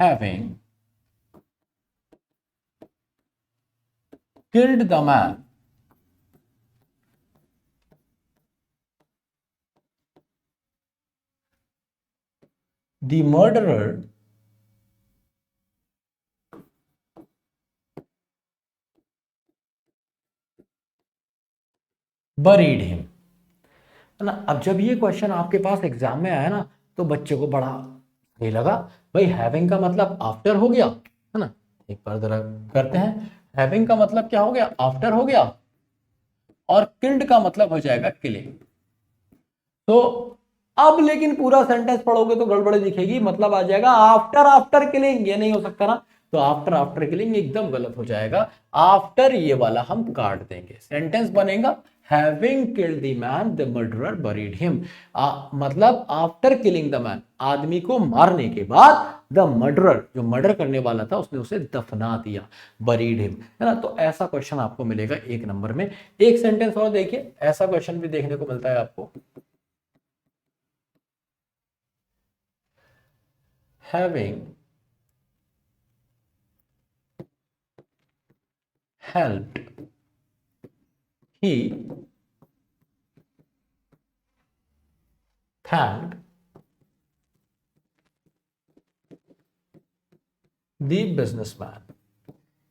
having killed the man, the murderer buried him। है ना। अब जब ये क्वेश्चन आपके पास एग्जाम में आया ना तो बच्चे को बड़ा ये लगा, भाई हैविंग का मतलब आफ्टर हो गया, है ना। एक बार जरा करते हैं, हैविंग का मतलब क्या हो गया? आफ्टर हो गया और किल्ड का मतलब हो जाएगा किलिंग। तो अब लेकिन पूरा सेंटेंस पढ़ोगे तो गड़बड़ दिखेगी, मतलब आ जाएगा आफ्टर आफ्टर किलिंग, ये नहीं हो सकता ना। तो आफ्टर आफ्टर किलिंग एकदम गलत हो जाएगा। आफ्टर ये वाला हम काट देंगे, सेंटेंस बनेगा having killed the man the murderer buried him. मतलब आफ्टर किलिंग द मैन, आदमी को मारने के बाद, द मर्डरर जो मर्डर करने वाला था उसने उसे दफना दिया, बरीड हिम, है ना। तो ऐसा क्वेश्चन आपको मिलेगा एक नंबर में। एक सेंटेंस और देखिए, ऐसा क्वेश्चन भी देखने को मिलता है आपको। Having helped, he thanked the businessman।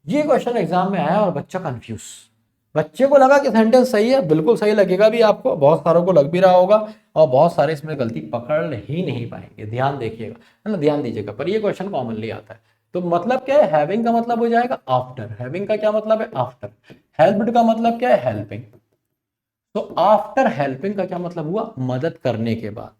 ये क्वेश्चन एग्जाम में आया और बच्चा कंफ्यूज, बच्चे को लगा कि सेंटेंस सही है, बिल्कुल सही लगेगा भी आपको, बहुत सारों को लग भी रहा होगा और बहुत सारे इसमें गलती पकड़ ही नहीं पाएंगे। ध्यान देखिएगा, है ना, ध्यान दीजिएगा। पर ये क्वेश्चन कॉमनली आता है। तो मतलब क्या है? हैविंग का मतलब हो जाएगा आफ्टर। हैविंग का क्या मतलब है? आफ्टर। हेल्प्ड का मतलब क्या है? हेल्पिंग। तो आफ्टर हेल्पिंग का क्या मतलब हुआ? मदद करने के बाद।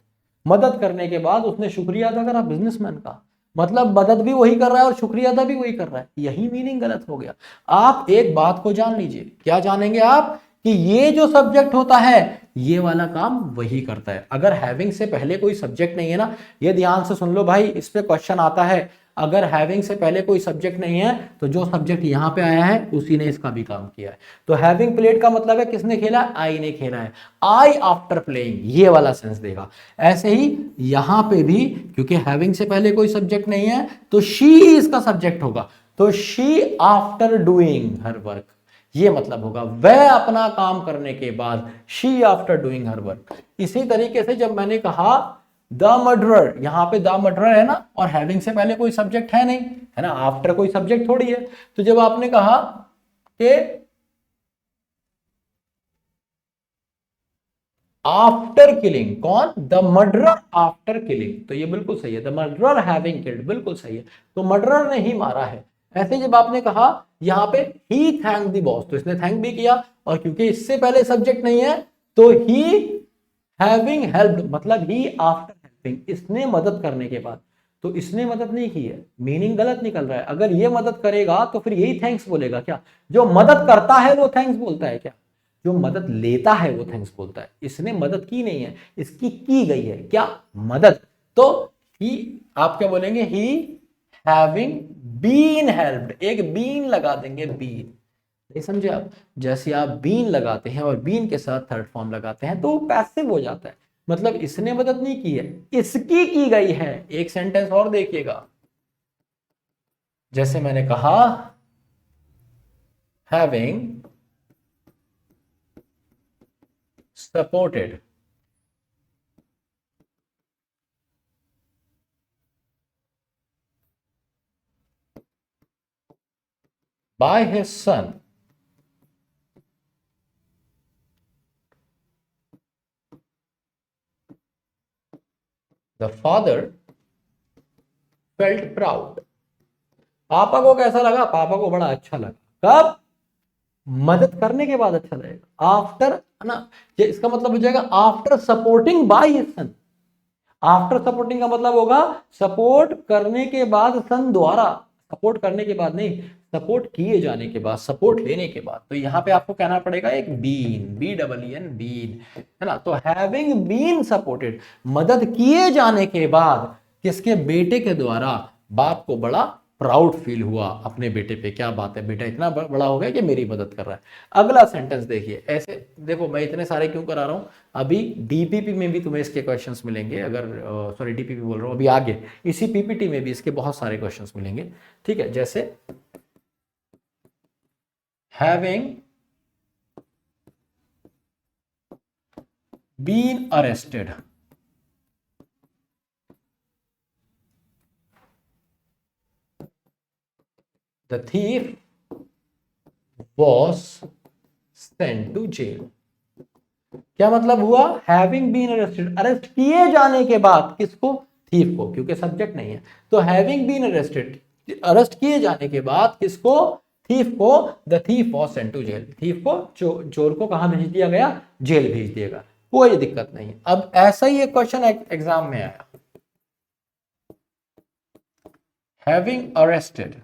मदद करने के बाद उसने शुक्रिया अदा करा बिजनेसमैन का, मतलब मदद भी वही कर रहा है और शुक्रिया अदा भी वही कर रहा है। यही मीनिंग गलत हो गया। आप एक बात को जान लीजिए, क्या जानेंगे आप? कि ये जो सब्जेक्ट होता है ये वाला काम वही करता है। अगर हैविंग से पहले कोई सब्जेक्ट नहीं है ना, ये ध्यान से सुन लो भाई, इस पे क्वेश्चन आता है। अगर हैविंग से पहले कोई सब्जेक्ट नहीं है तो जो सब्जेक्ट यहां पे आया है उसी ने इसका भी काम किया है। तो हैविंग प्लेड का मतलब है किसने खेला? आई ने खेला है। आई आफ्टर प्लेइंग, ये वाला सेंस देगा। ऐसे ही यहां पे भी, क्योंकि हैविंग से पहले कोई सब्जेक्ट नहीं है तो शी इसका सब्जेक्ट होगा। तो she after doing her work, ये मतलब होगा वह अपना काम करने के बाद, she after doing her work. इसी तरीके से जब मैंने कहा द मर्डरर, यहां पे द मर्डरर है ना और हैविंग से पहले कोई सब्जेक्ट है नहीं, है ना, आफ्टर कोई सब्जेक्ट थोड़ी है। तो जब आपने कहा कि आफ्टर किलिंग, कौन? द मर्डरर आफ्टर किलिंग, तो ये बिल्कुल सही है, द मर्डरर हैविंग किल्ड, बिल्कुल सही है, तो मर्डरर ने ही मारा है। ऐसे जब आपने कहा यहां पे ही थैंक द बॉस, तो इसने थैंक भी किया, और क्योंकि इससे पहले सब्जेक्ट नहीं है तो ही हैविंग हेल्प्ड, मतलब ही आफ्टर हेल्पिंग, इसने मदद करने के बाद, तो इसने मदद नहीं की है, मीनिंग गलत निकल रहा है। अगर ये मदद करेगा तो फिर यही थैंक्स बोलेगा क्या? जो मदद करता है वो थैंक्स बोलता है क्या? जो मदद लेता है वो थैंक्स बोलता है। इसने मदद की नहीं है, इसकी की गई है क्या? मदद। तो ही, आप क्या बोलेंगे? ही हैविंग बीन हेल्प्ड, एक बीन लगा देंगे, बीन, नहीं समझे आप? जैसे आप बीन लगाते हैं और बीन के साथ थर्ड फॉर्म लगाते हैं तो वो पैसिव हो जाता है, मतलब इसने मदद नहीं की है, इसकी की गई है। एक सेंटेंस और देखिएगा, जैसे मैंने कहा having supported by his son, the father felt proud. पापा को कैसा लगा? पापा को बड़ा अच्छा लगा। कब? मदद करने के बाद अच्छा लगेगा, आफ्टर, है ना? ये इसका मतलब हो जाएगा after supporting by his son. After supporting का मतलब होगा सपोर्ट करने के बाद, सन द्वारा, सपोर्ट करने के बाद नहीं, सपोर्ट किए जाने के बाद, सपोर्ट लेने के बाद। तो यहां पे आपको कहना पड़ेगा एक been, B double N, been, है ना? तो हैविंग बीन सपोर्टेड, मदद किए जाने के बाद, किसके? बेटे के द्वारा, बाप को बड़ा प्राउड फील हुआ अपने बेटे पे, क्या बात है, बेटा इतना बड़ा हो गया कि मेरी मदद कर रहा है। अगला सेंटेंस देखिए, ऐसे देखो मैं इतने सारे क्यों करा रहा हूं, अभी डीपीपी में भी तुम्हें इसके क्वेश्चंस मिलेंगे, अगर सॉरी डीपीपी बोल रहा हूं, अभी आगे इसी पीपीटी में भी इसके बहुत सारे क्वेश्चंस मिलेंगे, ठीक है? जैसे having been arrested, the thief was sent to jail. क्या मतलब हुआ? हैविंग बीन अरेस्टेड, अरेस्ट किए जाने के बाद, किसको? थीफ को, क्योंकि सब्जेक्ट नहीं है, तो हैविंग बीन अरेस्टेड, अरेस्ट किए जाने के बाद किसको? थीफ को, the thief was sent to jail, thief को, चोर को कहां भेज दिया गया? जेल भेज दिएगा, कोई दिक्कत नहीं। अब ऐसा ही एक क्वेश्चन एग्जाम में आया, having arrested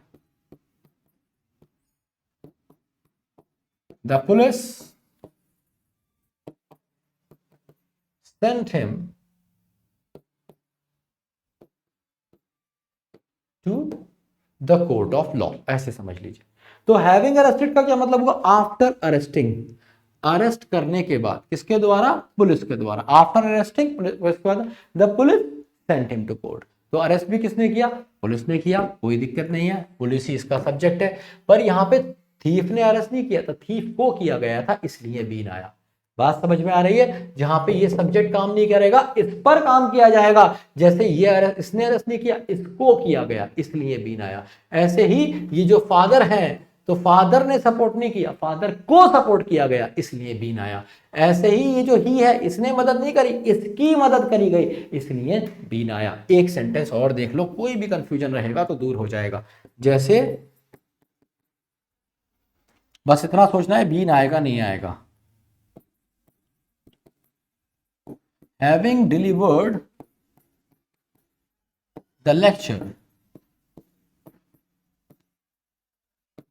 the police sent him to the court of law, ऐसे समझ लीजिए। तो हैविंग अरेस्टेड का क्या मतलब हुआ? आफ्टर अरेस्टिंग, अरेस्ट करने के बाद, किसके द्वारा? पुलिस के द्वारा, आफ्टर अरेस्टिंग, उसके बाद the police sent him to court, तो अरेस्ट भी किसने किया? पुलिस ने किया, कोई दिक्कत नहीं है, पुलिस ही इसका सब्जेक्ट है। पर यहां पे थीफ ने अरेस्ट नहीं किया था, थीफ को किया गया था, इसलिए बीन आया। बात समझ में आ रही है? जहां पे ये सब्जेक्ट काम नहीं करेगा, इस पर काम किया जाएगा, जैसे ये इसने अरेस्ट नहीं किया, इसको किया गया, इसलिए बीन आया। ऐसे ही ये जो फादर है, तो फादर ने सपोर्ट नहीं किया, फादर को सपोर्ट किया गया, इसलिए बीन आया। ऐसे ही ये जो ही है, इसने मदद नहीं करी, इसकी मदद करी गई, इसलिए बीन आया। एक सेंटेंस और देख लो, कोई भी कंफ्यूजन रहेगा तो दूर हो जाएगा। जैसे बस इतना सोचना है, बीन आएगा नहीं आएगा। Having delivered the lecture,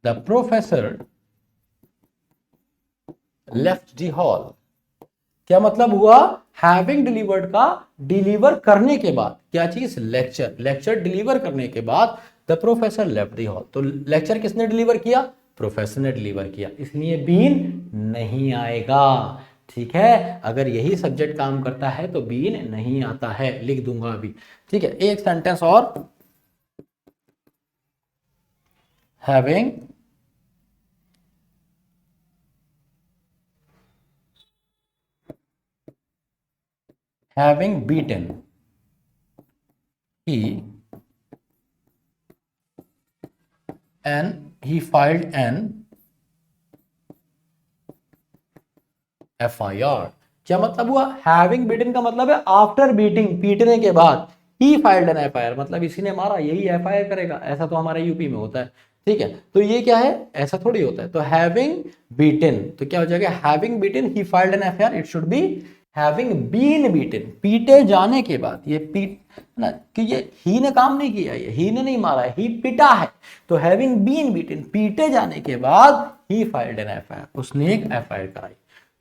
the professor left the hall. क्या मतलब हुआ? हैविंग डिलीवर्ड का डिलीवर करने के बाद, क्या चीज? लेक्चर, लेक्चर डिलीवर करने के बाद the professor left the hall, तो लेक्चर किसने डिलीवर किया? प्रोफेसर ने डिलीवर किया, इसलिए बीन नहीं आएगा। ठीक है, अगर यही सब्जेक्ट काम करता है तो बीन नहीं आता है, लिख दूंगा अभी। ठीक है, एक सेंटेंस और, having beaten he filed an FIR, क्या मतलब हुआ? हैविंग बीटन का मतलब है आफ्टर बीटिंग, पीटने के बाद। ही फाइल्ड एन एफआईआर, मतलब इसी ने मारा, यही एफआईआर करेगा। ऐसा तो हमारे यूपी में होता है, ठीक है। तो ये क्या है, ऐसा थोड़ी होता है। तो हैविंग बीटन, तो क्या हो जाएगा? Having beaten he filed an FIR, it should be having been beaten, पीटे जाने के बाद। ये पीट ना, कि ये ही ने काम नहीं किया, ये ही ने नहीं मारा है, ही पिटा है। तो हैविंग बीन बीटन, पीटे जाने के बाद ही फाइल्ड एन एफआईआर, उसने एक एफआईआर कराई।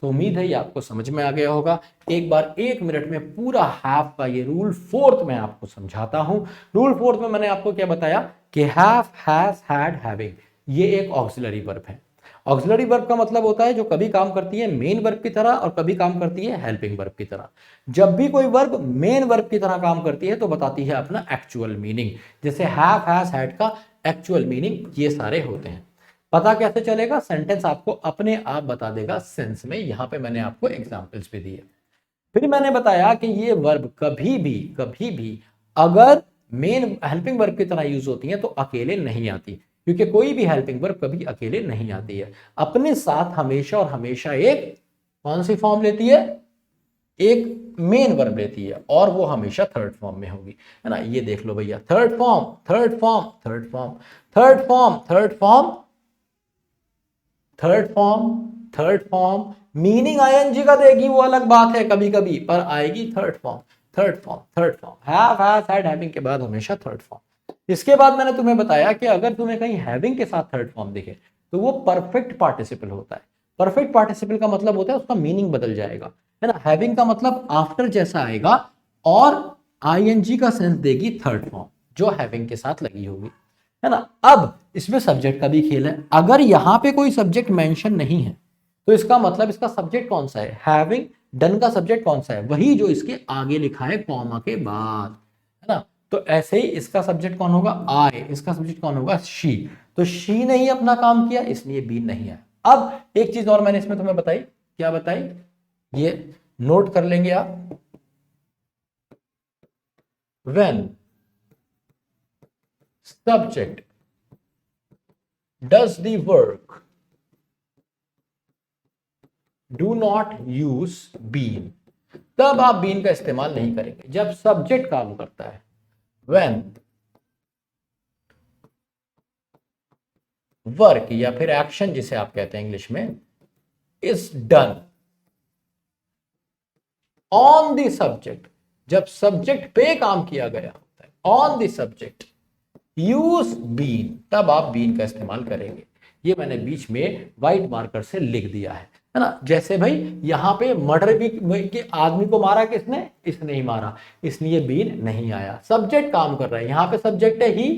तो उम्मीद है ये आपको समझ में आ गया होगा। एक बार 1 मिनट में पूरा हैव का ये रूल फोर्थ में आपको समझाता हूं। रूल फोर्थ में मैंने आपको क्या बताया कि हैव, हैज, हैड, हैविंग, ये एक ऑक्सिलरी वर्ब है। ऑक्सिलरी वर्ब का मतलब होता है जो कभी काम करती है मेन वर्ब की तरह और कभी काम करती है हेल्पिंग वर्ब की तरह। जब भी कोई वर्ब मेन वर्ब की तरह काम करती है तो बताती है अपना एक्चुअल मीनिंग। जैसे हैव, हैज, हैड का एक्चुअल मीनिंग ये सारे होते हैं। पता कैसे चलेगा? सेंटेंस आपको अपने आप बता देगा सेंस में। यहां पे मैंने आपको एग्जांपल्स भी दिए। फिर मैंने बताया कि ये वर्ब कभी भी अगर मेन हेल्पिंग वर्ब की तरह यूज होती है तो अकेले नहीं आती, क्योंकि कोई भी हेल्पिंग वर्ब कभी अकेले नहीं आती है। अपने साथ हमेशा और हमेशा एक कौन सी फॉर्म लेती है? एक मेन वर्ब लेती है, और वो हमेशा थर्ड फॉर्म में होगी, है ना। ये देख लो भैया, third form, third form, third form, third form, third form, third form, third form. Meaning ING का देगी वो अलग बात है कभी कभी, पर आएगी third form, third form, third form. Have, has, had, having के बाद हमेशा थर्ड फॉर्म। इसके बाद मैंने तुम्हें बताया कि अगर तुम्हें कहीं हैविंग के साथ थर्ड फॉर्म दिखे तो वो परफेक्ट पार्टिसिपल होता है। परफेक्ट पार्टिसिपल का मतलब होता है उसका मीनिंग बदल जाएगा, है ना। हैविंग का मतलब आफ्टर जैसा आएगा और आईएनजी का सेंस देगी थर्ड फॉर्म जो हैविंग के साथ लगी होगी, है ना। अब इसमें सब्जेक्ट का भी खेल है। अगर यहां पे कोई सब्जेक्ट मेंशन नहीं है तो इसका मतलब इसका सब्जेक्ट कौन सा है? हैविंग डन का सब्जेक्ट कौन सा है? वही जो इसके आगे लिखा है कॉमा के बाद, है ना। तो ऐसे ही इसका सब्जेक्ट कौन होगा? आई। इसका सब्जेक्ट कौन होगा? शी। तो शी ने ही अपना काम किया, इसलिए बी नहीं आया। अब एक चीज और मैंने इसमें तुम्हें बताई, क्या बताई? ये नोट कर लेंगे आप। When subject does the work, do not use been, तब आप बीन का इस्तेमाल नहीं करेंगे जब सब्जेक्ट काम करता है। when वर्क या फिर एक्शन जिसे आप कहते हैं इंग्लिश में, is done on the subject, जब सब्जेक्ट पे काम किया गया होता है, on the subject use been, तब आप बीन का इस्तेमाल करेंगे। ये मैंने बीच में व्हाइट मार्कर से लिख दिया है ना। जैसे भाई यहां पे मर्डर भी के आदमी को मारा किसने? इसने ही मारा, इसलिए बीन नहीं आया। सब्जेक्ट काम कर रहा है, यहां पे सब्जेक्ट है ही,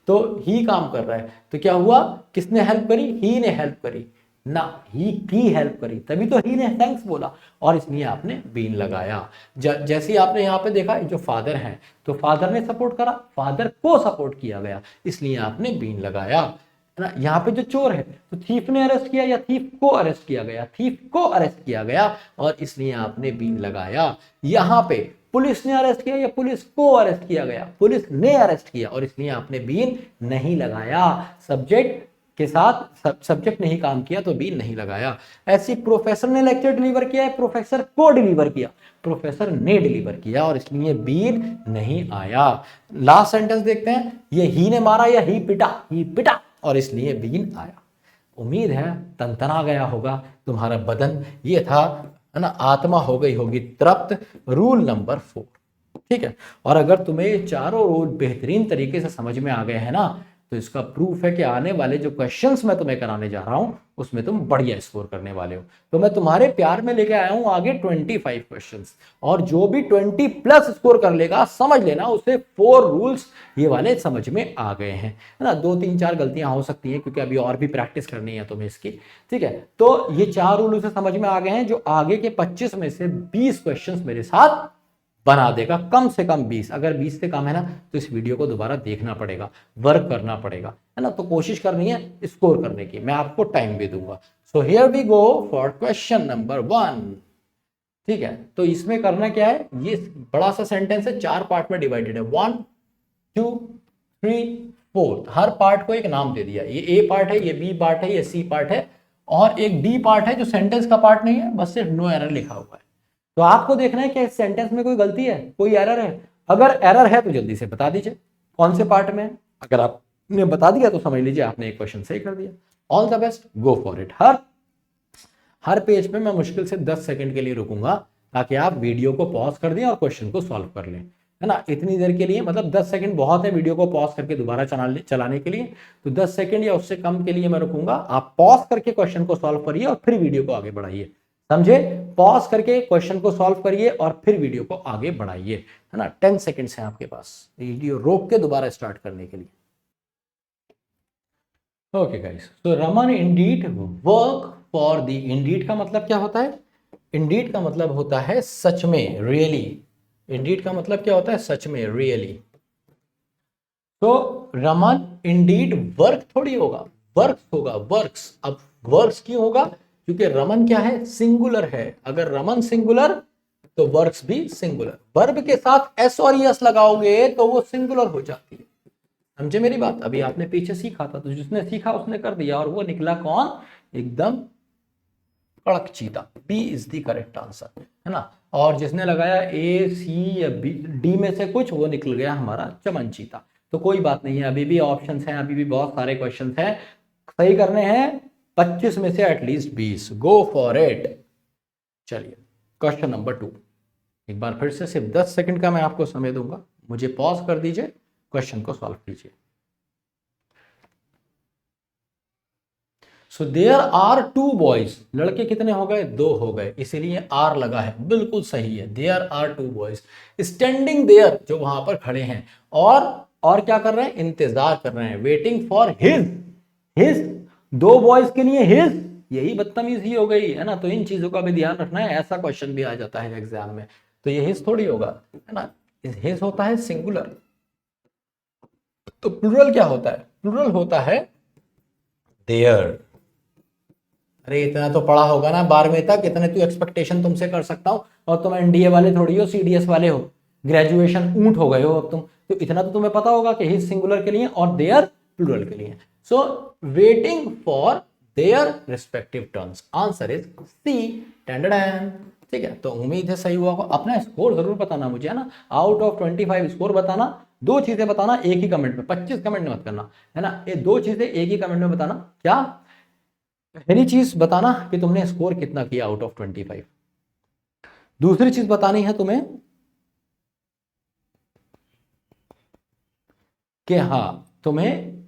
तो ही काम कर रहा है। तो क्या हुआ? किसने हेल्प करी? ही ने हेल्प करी ना, ही की हेल्प करी, तभी तो ही ने थैंक्स बोला, और इसलिए आपने बीन लगाया। जैसे आपने यहाँ पे देखा जो फादर हैं, तो फादर ने सपोर्ट करा, फादर को सपोर्ट किया गया, इसलिए आपने बीन लगाया, है ना। यहाँ पे जो चोर है तो थीफ ने अरेस्ट किया या थीफ को अरेस्ट किया गया? थीफ को अरेस्ट किया गया, और इसलिए आपने बीन लगाया। यहाँ पे पुलिस ने अरेस्ट किया या पुलिस को अरेस्ट किया गया? पुलिस ने अरेस्ट किया, और इसलिए आपने बीन नहीं लगाया। सब्जेक्ट के साथ सब्जेक्ट नहीं काम किया तो बीन नहीं लगाया। ऐसी प्रोफेसर ने लेक्चर डिलीवर किया है, प्रोफेसर को डिलीवर किया, प्रोफेसर ने डिलीवर किया, और इसलिए बीन नहीं आया। लास्ट सेंटेंस देखते हैं, ये ही ने मारा या ही पिटा? ही पिटा, और इसलिए बीन आया। उम्मीद है तनतना गया होगा तुम्हारा बदन। ये था, है ना, आत्मा हो गई होगी तृप्त। रूल नंबर 4, ठीक है। और अगर तुम्हें ये चारों रूल बेहतरीन तरीके से समझ में आ गए हैं ना, तो इसका प्रूफ है कि आने वाले जो क्वेश्चंस मैं तुम्हें कराने जा रहा हूं उसमें तुम बढ़िया स्कोर करने वाले हो। तो मैं तुम्हारे प्यार में लेके आया हूं आगे 25 क्वेश्चंस, और जो भी 20+ स्कोर कर लेगा समझ लेना उसे 4 रूल्स ये वाले समझ में आ गए हैं, है ना। 2 3 4 गलतियां हो सकती हैं क्योंकि अभी और भी प्रैक्टिस करनी है तुम्हें इसकी, ठीक है। तो ये 4 रूल उसे समझ में आ गए हैं जो आगे के 25 में से 20 क्वेश्चन मेरे साथ बना देगा, कम से कम 20। अगर 20 से कम है ना तो इस वीडियो को दोबारा देखना पड़ेगा, वर्क करना पड़ेगा, है ना। तो कोशिश करनी है स्कोर करने की, मैं आपको टाइम भी दूंगा। So here we go for question number 1, ठीक है। तो इसमें करना क्या है, ये बड़ा सा सेंटेंस है, 4 पार्ट में डिवाइडेड है, 1 2 3 4। हर पार्ट को एक नाम दे दिया, ये ए पार्ट है, ये बी पार्ट है, ये सी पार्ट है, और एक डी पार्ट है जो सेंटेंस का पार्ट नहीं है, बस सिर्फ नो एरर लिखा हुआ है। तो आपको देखना है कि इस सेंटेंस में कोई गलती है, कोई एरर है। अगर एरर है तो जल्दी से बता दीजिए कौन से पार्ट में है। अगर आपने बता दिया तो समझ लीजिए आपने एक क्वेश्चन सही कर दिया। All the best, go for it. Her page पे मैं मुश्किल से 10 सेकंड के लिए रुकूंगा ताकि आप वीडियो को पॉज कर दें और क्वेश्चन को सॉल्व कर लें, है ना। इतनी देर के लिए मतलब 10 सेकंड बहुत है वीडियो को पॉज करके दोबारा चलाने के लिए, तो 10 सेकंड या उससे कम के लिए मैं रुकूंगा। आप पॉज करके क्वेश्चन को सॉल्व करिए और फिर वीडियो को आगे बढ़ाइए, समझे। पॉज करके क्वेश्चन को सॉल्व करिए और फिर वीडियो को आगे बढ़ाइए, है ना। 10 सेकंड्स हैं आपके पास वीडियो रोक के दोबारा स्टार्ट करने के लिए। ओके गाइस, तो Raman Indeed work for the. Indeed का मतलब क्या होता है? इंडीड का मतलब होता है सच में, रियली। इंडीड का मतलब क्या होता है? सच में, रियली। तो रमन इंडीड वर्क थोड़ी होगा, वर्क्स होगा, वर्क्स। अब वर्क्स क्यों होगा? क्योंकि रमन क्या है? सिंगुलर है। अगर रमन सिंगुलर तो वर्क्स भी सिंगुलर। वर्ब के साथ एस और एस लगाओगे तो वो सिंगुलर हो जाती है, समझे मेरी बात। अभी आपने पीछे सीखा था, तो जिसने सीखा उसने कर दिया और वो निकला कौन? एकदम कड़क चीता। B is the correct answer, है ना। और जिसने लगाया ए, सी या बी, डी में से कुछ, वो निकल गया हमारा चमन चीता। तो कोई बात नहीं है, अभी भी ऑप्शंस हैं, अभी भी बहुत सारे क्वेश्चंस हैं, सही करने हैं 25 में से एटलीस्ट 20। Go for it. चलिए क्वेश्चन नंबर 2। एक बार फिर से सिर्फ 10 सेकंड का मैं आपको समय दूंगा, मुझे पॉज कर दीजिए, क्वेश्चन को सॉल्व कीजिए। So there are 2 boys. लड़के कितने हो गए? 2 हो गए, इसीलिए आर लगा है, बिल्कुल सही है। There are 2 boys standing there, जो वहां पर खड़े हैं और क्या कर रहे हैं? इंतजार कर रहे हैं, वेटिंग फॉर हिज 2 बॉयज के लिए हिज, यही बदतमीजी हो गई, है ना। तो इन चीजों का भी ध्यान रखना है, ऐसा क्वेश्चन भी आ जाता है एग्जाम में। तो ये हिज थोड़ी होगा, है ना। हिज होता है सिंगुलर। तो प्लूरल क्या होता है? प्लूरल होता है देयर। अरे इतना तो पढ़ा होगा ना 12वीं तक, इतने तो एक्सपेक्टेशन तुमसे कर सकता हूं। और तुम एनडीए वाले थोड़ी हो, सीडीएस वाले हो, ग्रेजुएशन ऊंट हो गए हो अब तुम। तो इतना तो तुम्हें पता होगा कि हिज सिंगुलर के लिए और देयर प्लूरल के लिए। So waiting for their respective turns, answer is C. टेंडन। ठीक है, तो उम्मीद है सही हुआ होगा। अपना स्कोर जरूर बताना मुझे, है ना। आउट ऑफ 25 स्कोर बताना। 2 चीजें बताना एक ही कमेंट में, 25 कमेंट मत करना, है ना। ये 2 चीजें एक ही कमेंट में बताना। क्या? पहली चीज बताना कि तुमने स्कोर कितना किया आउट ऑफ 25। दूसरी चीज बतानी है तुम्हें कि हाँ तुम्हें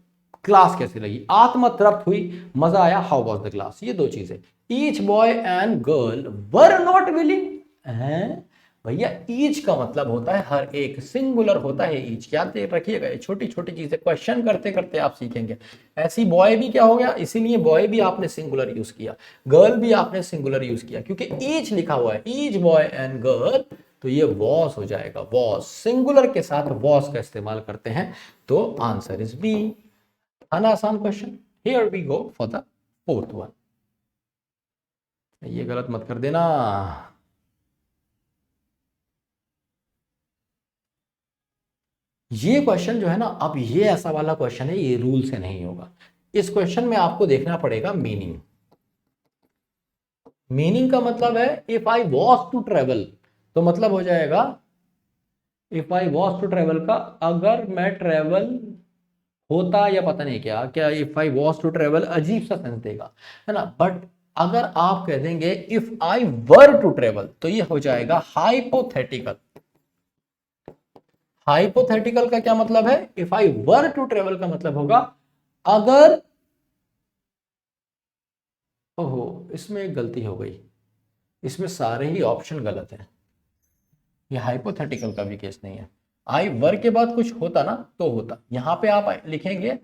क्लास कैसी लगी, आत्मतृप्त हुई, मजा आया, हाउ वाज द क्लास। ये 2 चीजें। Each boy and girl were not willing. हैं भैया, ईच का मतलब होता है हर एक, सिंगुलर होता है ईच। क्या रखिएगा, ये छोटी छोटी चीजें क्वेश्चन करते करते आप सीखेंगे। ऐसी बॉय भी क्या हो गया, इसीलिए बॉय भी आपने सिंगुलर यूज किया, गर्ल भी आपने सिंगुलर यूज किया, क्योंकि ईच लिखा हुआ है, ईच बॉय एंड गर्ल। तो ये वॉस हो जाएगा, वॉस। सिंगुलर के साथ वॉस का इस्तेमाल करते हैं, तो आंसर इज बी। आना आसान question. Here we go for the 4th one. ये गलत मत कर देना। ये क्वेश्चन जो है ना, अब ये ऐसा वाला क्वेश्चन है, ये रूल से नहीं होगा। इस क्वेश्चन में आपको देखना पड़ेगा मीनिंग। मीनिंग का मतलब है if I was to travel, तो मतलब हो जाएगा if I was to travel का अगर मैं ट्रेवल होता, या पता नहीं क्या क्या, if I was to travel अजीब सा सेंस देगा, है ना। बट अगर आप कह देंगे if I were to travel, तो ये हो जाएगा हाइपोथेटिकल। हाइपोथेटिकल का क्या मतलब है? If I were to travel का मतलब होगा अगर, ओहो इसमें एक गलती हो गई, इसमें सारे ही ऑप्शन गलत हैं। ये हाइपोथेटिकल का भी केस नहीं है। आई वर के बाद कुछ होता ना तो होता। यहां पे आप लिखेंगे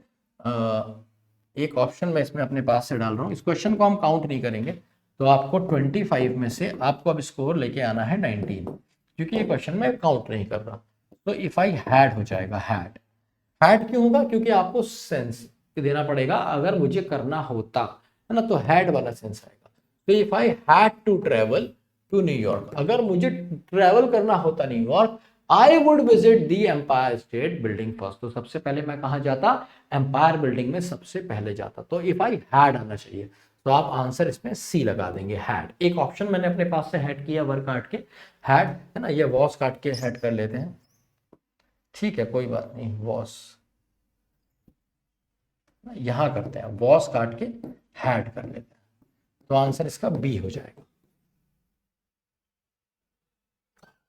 एक ऑप्शन मैं इसमें अपने पास से डाल रहा हूं, इस क्वेश्चन को हम काउंट नहीं करेंगे। तो आपको 25 में से आपको अब स्कोर लेके आना है 19, क्योंकि ये क्वेश्चन मैं काउंट नहीं कर रहा। तो इफ आई हैड हो जाएगा, हैड। हैड क्यों होगा? क्योंकि आपको सेंस देना पड़ेगा, अगर मुझे करना होता, है ना, तो हैड वाला सेंस आएगा। तो if I had to travel to New York, अगर मुझे ट्रेवल करना होता New York, I would visit the Empire State Building first. तो सबसे पहले मैं कहां जाता? एम्पायर बिल्डिंग में सबसे पहले जाता। तो इफ आई हैड आना चाहिए। तो आप आंसर इसमें सी लगा देंगे, हैड। एक ऑप्शन मैंने अपने पास से हैड किया, वर काट के हैड, है ना, ये वॉस काट के हैड कर लेते हैं, ठीक है, कोई बात नहीं, वॉस यहां करते हैं, वॉस काट के हैड कर लेते हैं, तो आंसर इसका बी हो जाएगा,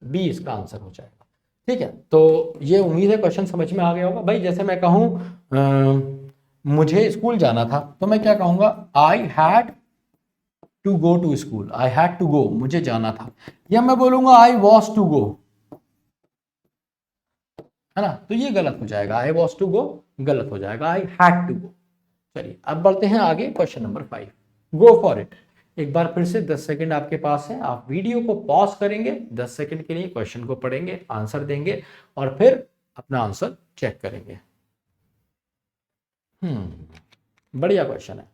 बी इसका आंसर हो जाएगा। ठीक है, तो ये उम्मीद है क्वेश्चन समझ में आ गया होगा भाई। जैसे मैं कहूं मुझे स्कूल जाना था, तो मैं क्या कहूंगा, I had to go to school, I had to go, मुझे जाना था, या मैं बोलूंगा आई वॉज टू गो, है ना, तो ये गलत हो जाएगा, आई वॉज टू गो गलत हो जाएगा, आई हैड टू गो। चलिए अब बढ़ते हैं आगे, question number 5, go for it. एक बार फिर से 10 सेकंड आपके पास है, आप वीडियो को पॉज करेंगे 10 सेकंड के लिए, क्वेश्चन को पढ़ेंगे, आंसर देंगे और फिर अपना आंसर चेक करेंगे। बढ़िया क्वेश्चन है।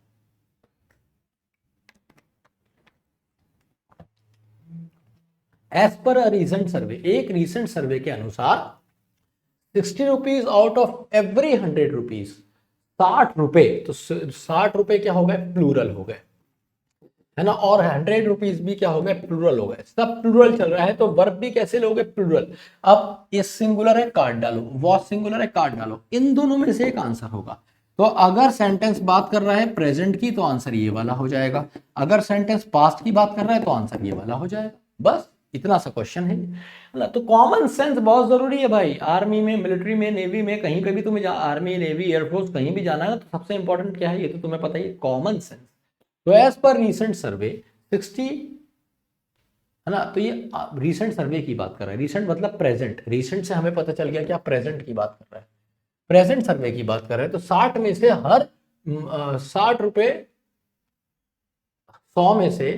एज पर अ रीसेंट सर्वे, एक रीसेंट सर्वे के अनुसार 60 rupees out of every 100 rupees, 60 रुपए, तो 60 रुपए क्या हो गए, प्लूरल हो गए, है ना, और 100 रुपीज भी क्या हो गए, प्लूरल हो गए, सब प्लूरल चल रहा है, तो वर्ब भी कैसे लोगे, प्लूरल। अब ये सिंगुलर है, काट डालो, वॉज सिंगुलर है, काट डालो, इन दोनों में से एक आंसर होगा। तो अगर सेंटेंस बात कर रहा है प्रेजेंट की, तो आंसर ये वाला हो जाएगा, अगर सेंटेंस पास्ट की बात कर रहा है तो आंसर ये वाला हो जाएगा, बस इतना सा क्वेश्चन है ना। तो कॉमन सेंस बहुत जरूरी है भाई, आर्मी में, मिलिट्री में, नेवी में, कहीं पे भी तुम्हें आर्मी, नेवी, एयरफोर्स कहीं भी जाना है, तो सबसे इंपॉर्टेंट क्या है, ये तो तुम्हें पता ही है, कॉमन सेंस। तो एज पर रीसेंट सर्वे 60, है ना, तो ये रीसेंट सर्वे की बात कर रहा है, रीसेंट मतलब प्रेजेंट, रीसेंट से हमें पता चल गया कि आप प्रेजेंट की बात कर रहे हैं, प्रेजेंट सर्वे की बात कर रहे हैं, तो 60 में से हर 60 रुपए 100 में से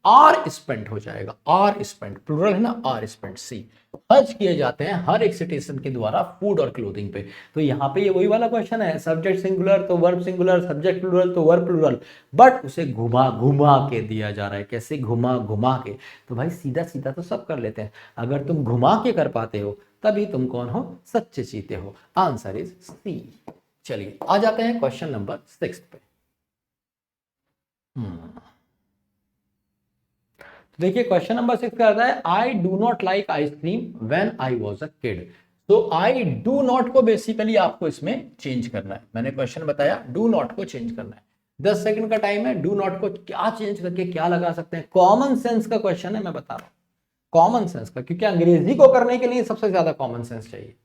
आर स्पेंट हो जाएगा, आर स्पेंट प्लूरल है ना, आर स्पेंट, सी, खर्च किए जाते हैं हर एक सिटीजन के द्वारा फूड और क्लोथिंग पे। तो यहाँ पे ये वही वाला क्वेश्चन है, सब्जेक्ट सिंगुलर तो वर्ब सिंगुलर, सब्जेक्ट प्लूरल तो वर्ब प्लूरल, बट उसे घुमा घुमा के दिया जा रहा है, कैसे, घुमा घुमा के। तो भाई सीधा सीधा तो सब कर लेते हैं, अगर तुम घुमा के कर पाते हो तभी तुम कौन हो, सच्चे चीते हो, आंसर इज सी। चलिए आ जाते हैं क्वेश्चन नंबर 6 पे। देखिए क्वेश्चन नंबर 6 का आता है, I do not like ice cream when I was a kid. तो आई डू नॉट को बेसिकली आपको इसमें चेंज करना है, मैंने क्वेश्चन बताया, डू नॉट को चेंज करना है, 10 सेकंड का टाइम है, डू नॉट को क्या चेंज करके क्या लगा सकते हैं, कॉमन सेंस का क्वेश्चन है, मैं बता रहा हूं, कॉमन सेंस का, क्योंकि अंग्रेजी को करने के लिए सबसे ज्यादा कॉमन सेंस चाहिए।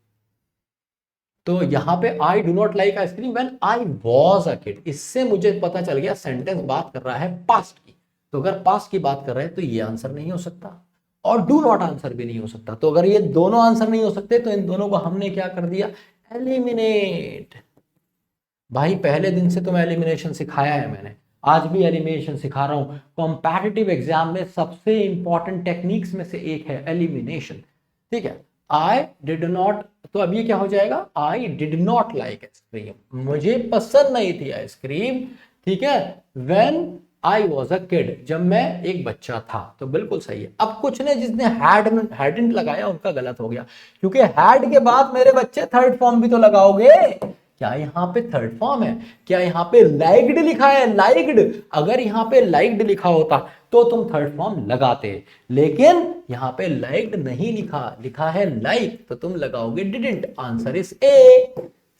तो यहां पे I do not like ice cream when I was a kid, इससे मुझे पता चल गया सेंटेंस बात कर रहा है पास्ट की, तो अगर पास्ट की बात कर रहे हैं तो ये आंसर नहीं हो सकता, और डू नॉट आंसर भी नहीं हो सकता। तो अगर ये दोनों आंसर नहीं हो सकते तो इन दोनों को हमने क्या कर दिया, एलिमिनेट। भाई पहले दिन से तुम्हें एलिमिनेशन सिखाया है मैंने, आज भी एलिमिनेशन सिखा रहा हूं, कॉम्पिटिटिव एग्जाम में सबसे इंपॉर्टेंट टेक्निक्स में से एक है एलिमिनेशन। ठीक है, आई डिड नॉट, तो अब ये क्या हो जाएगा, I did not like ice cream, मुझे पसंद नहीं थी आइसक्रीम, ठीक है, when I was a kid, जब मैं एक बच्चा था, तो बिल्कुल सही है। अब कुछ ने जिसने हैडंट लगाया उनका गलत हो गया, क्योंकि हैड के बाद मेरे बच्चे थर्ड फॉर्म भी तो लगाओगे, क्या यहाँ पे थर्ड फॉर्म है, क्या यहाँ पे लाइक्ड लिखा है, लाइक्ड, अगर यहाँ पे लाइक्ड लिखा होता तो तुम थर्ड फॉर्म लगाते, लेकिन यहाँ पे लाइक्ड नहीं लिखा, लिखा है लाइक, तो तुम लगाओगे डिडंट, आंसर इज ए।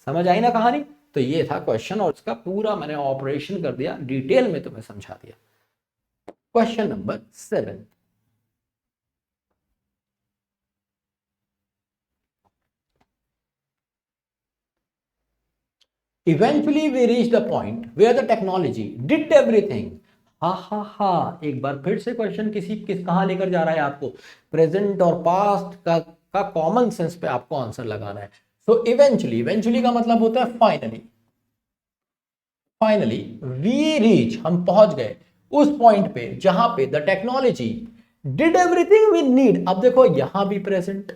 समझ आई ना कहानी। तो ये था क्वेश्चन, और इसका पूरा मैंने ऑपरेशन कर दिया, डिटेल में तुम्हें समझा दिया। Question number 7, eventually we reach the point where the technology did everything. हा, एक बार फिर से क्वेश्चन किस कहां लेकर जा रहा है आपको, प्रेजेंट और पास्ट का कॉमन सेंस पे आपको आंसर लगाना है। सो इवेंचुअली, इवेंचुअली का मतलब होता है फाइनली, फाइनली वी रीच, हम पहुंच गए उस पॉइंट पे जहां पे the technology did everything we need. अब देखो यहां भी प्रेजेंट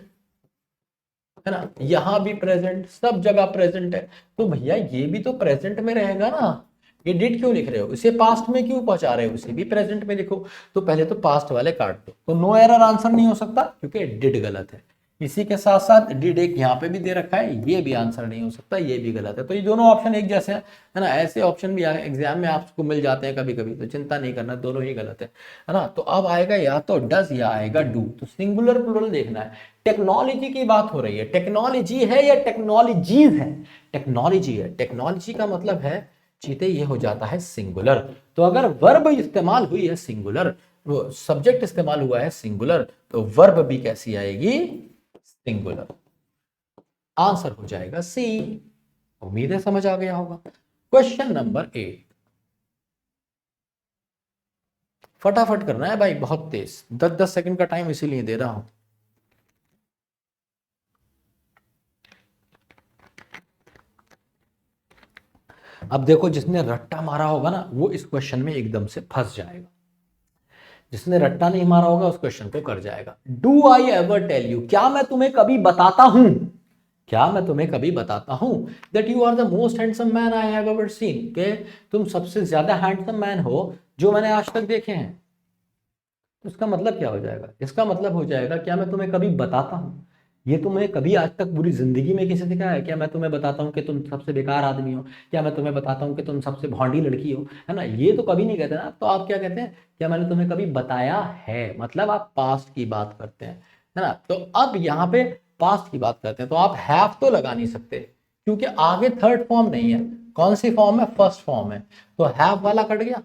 है ना, यहां भी प्रेजेंट, सब जगह प्रेजेंट है, तो भैया ये भी तो प्रेजेंट में रहेगा ना, ये डिड क्यों लिख रहे हो, इसे पास्ट में क्यों पहुंचा रहे हो, इसे भी प्रेजेंट में लिखो। तो पहले तो पास्ट वाले काट दो, तो नो एरर आंसर नहीं हो सकता क्योंकि डिड गलत है। इसी के साथ साथ डिड एक यहाँ पे भी दे रखा है, ये भी आंसर नहीं हो सकता, ये भी गलत है। तो ये दोनों ऑप्शन एक जैसे हैं, है ना। ऐसे ऑप्शन भी एग्जाम में आपको मिल जाते हैं कभी कभी, तो चिंता नहीं करना, दोनों ही गलत है ना। तो अब आएगा या तो डज या आएगा डू। तो सिंगुलर प्लूरल देखना है। टेक्नोलॉजी की बात हो रही है, टेक्नोलॉजी है या टेक्नोलॉजीज है? टेक्नोलॉजी है। टेक्नोलॉजी का मतलब है चीते, ये हो जाता है सिंगुलर। तो अगर वर्ब इस्तेमाल हुई है सिंगुलर, वो सब्जेक्ट इस्तेमाल हुआ है सिंगुलर, तो वर्ब भी कैसी आएगी? सिंगुलर। आंसर हो जाएगा सी। उम्मीद है समझ आ गया होगा। क्वेश्चन नंबर 8, फटाफट करना है भाई, बहुत तेज, 10-10 सेकंड का टाइम इसीलिए दे रहा हूं। अब देखो, जिसने रट्टा मारा होगा ना, वो इस क्वेश्चन में एकदम से फंस जाएगा। जिसने रट्टा नहीं मारा होगा उस क्वेश्चन को कर जाएगा। Do I ever tell you, क्या मैं तुम्हें कभी बताता हूं, क्या मैं तुम्हें कभी बताता हूं that you are the most handsome man I have ever seen, के तुम सबसे ज्यादा हैंडसम मैन हो जो मैंने आज तक देखे हैं। तो इसका मतलब क्या हो जाएगा? इसका मतलब हो जाएगा, क्या मैं तुम्हें कभी बताता हूं, ये तुम्हें कभी आज तक पूरी जिंदगी में किसी ने कहा है? क्या मैं तुम्हें बताता हूँ कि तुम सबसे बेकार आदमी हो, क्या मैं तुम्हें बताता हूँ कि तुम सबसे भौंडी लड़की हो, है ना, ये तो कभी नहीं कहते ना। तो आप क्या कहते हैं? क्या मैंने तुम्हें कभी बताया है, मतलब आप पास्ट की बात करते हैं, है ना। तो अब यहाँ पे पास्ट की बात करते हैं, तो आप हैव तो लगा नहीं सकते, क्योंकि आगे थर्ड फॉर्म नहीं है। कौन सी फॉर्म है? फर्स्ट फॉर्म है, तो हैव वाला कट गया।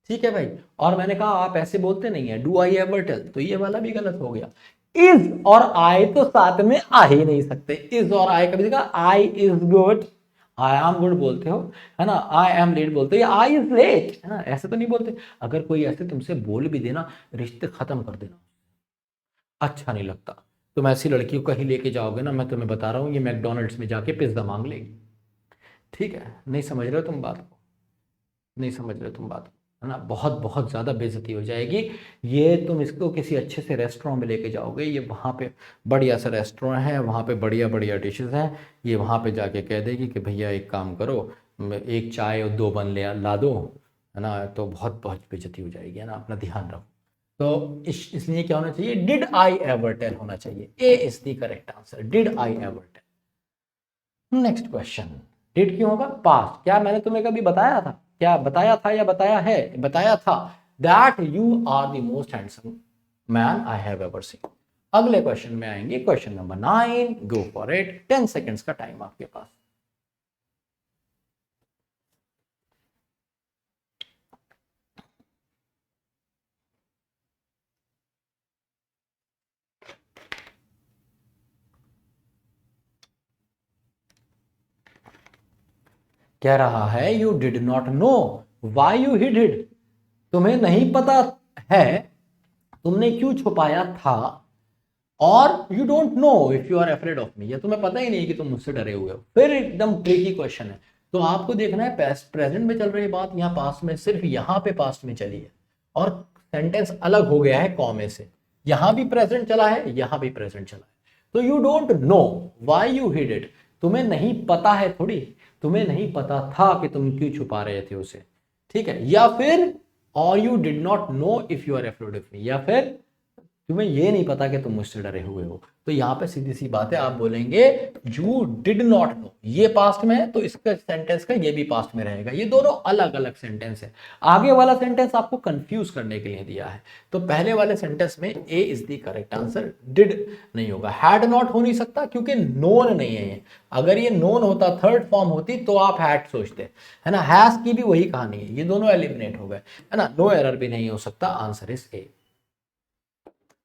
ठीक है भाई। और मैंने कहा आप ऐसे बोलते नहीं है, डू आई एवर टेल, तो ये वाला भी गलत हो गया। इज और आई तो साथ में आ ही नहीं सकते। इज और आई कभी देखा? I is good, I am good बोलते हो, है ना, आई एम लेट बोलते हो, आई इज लेट, है ना, ऐसे तो नहीं बोलते। अगर कोई ऐसे तुमसे बोल भी देना, रिश्ते खत्म कर देना, अच्छा नहीं लगता। तुम ऐसी लड़की को कहीं लेके जाओगे ना, मैं तुम्हें बता रहा हूँ, ये मैकडोनल्ड्स में जाके पिज्जा मांग लेगी। ठीक है, नहीं समझ रहे हो तुम बात को, नहीं समझ रहे हो तुम बात को, है ना। बहुत बहुत ज़्यादा बेइज्जती हो जाएगी। ये तुम इसको किसी अच्छे से रेस्टोरेंट में लेके जाओगे, ये वहाँ पे बढ़िया सा रेस्टोरेंट है, वहाँ पे बढ़िया बढ़िया डिशेस हैं, ये वहाँ पे जाके कह देगी कि भैया एक काम करो, एक चाय और 2 बन ले ला दो, है ना। तो बहुत बहुत बेइज्जती हो जाएगी, है ना, अपना ध्यान रखो। तो इसलिए क्या होना चाहिए? डिड आई एवर टेल होना चाहिए। A is the correct answer, did I ever tell. Next question, did क्यों होगा? पास्ट। क्या मैंने तुम्हें कभी बताया था, क्या बताया था या बताया है? बताया था that you are the most handsome man I have ever seen. अगले क्वेश्चन में आएंगे, question number 9, go for it, 10 seconds का टाइम आपके पास। कह रहा है you did not know why you hid it, तुम्हें नहीं पता है तुमने क्यों छुपाया था, और you don't know if you are afraid of me, या तुम्हें पता ही नहीं कि तुम मुझसे डरे हुए हो। फिर एकदम ट्रिकी क्वेश्चन है, तो आपको देखना है पास्ट प्रेजेंट में चल रही बात, यहाँ पास्ट में, सिर्फ यहाँ पे पास्ट में चली है, और सेंटेंस अलग हो गया है कॉमे से। यहाँ भी प्रेजेंट चला है, यहाँ भी प्रेजेंट चला है। तो you don't know why you hid it, तुम्हें नहीं पता है, थोड़ी तुम्हें नहीं पता था कि तुम क्यों छुपा रहे थे उसे। ठीक है, या फिर और you did not know if you are afraid of me, या फिर तुम्हें ये नहीं पता कि तुम मुझसे डरे हुए हो। तो यहाँ पे सीधी सी बात है, आप बोलेंगे यू डिड नॉट नो, ये पास्ट में है तो इसका सेंटेंस का ये भी पास्ट में रहेगा। ये दोनों अलग अलग सेंटेंस है। आगे वाला सेंटेंस आपको कंफ्यूज करने के लिए दिया है। तो पहले वाले सेंटेंस में A is the correct answer, did नहीं होगा। हैड नॉट हो नहीं सकता क्योंकि नोन नहीं है ये। अगर ये नोन होता, थर्ड फॉर्म होती, तो आप हैड सोचते, है ना। हैज की भी वही कहानी है, ये दोनों एलिमिनेट हो गए, है ना। नो एरर भी नहीं हो सकता, आंसर इज ए।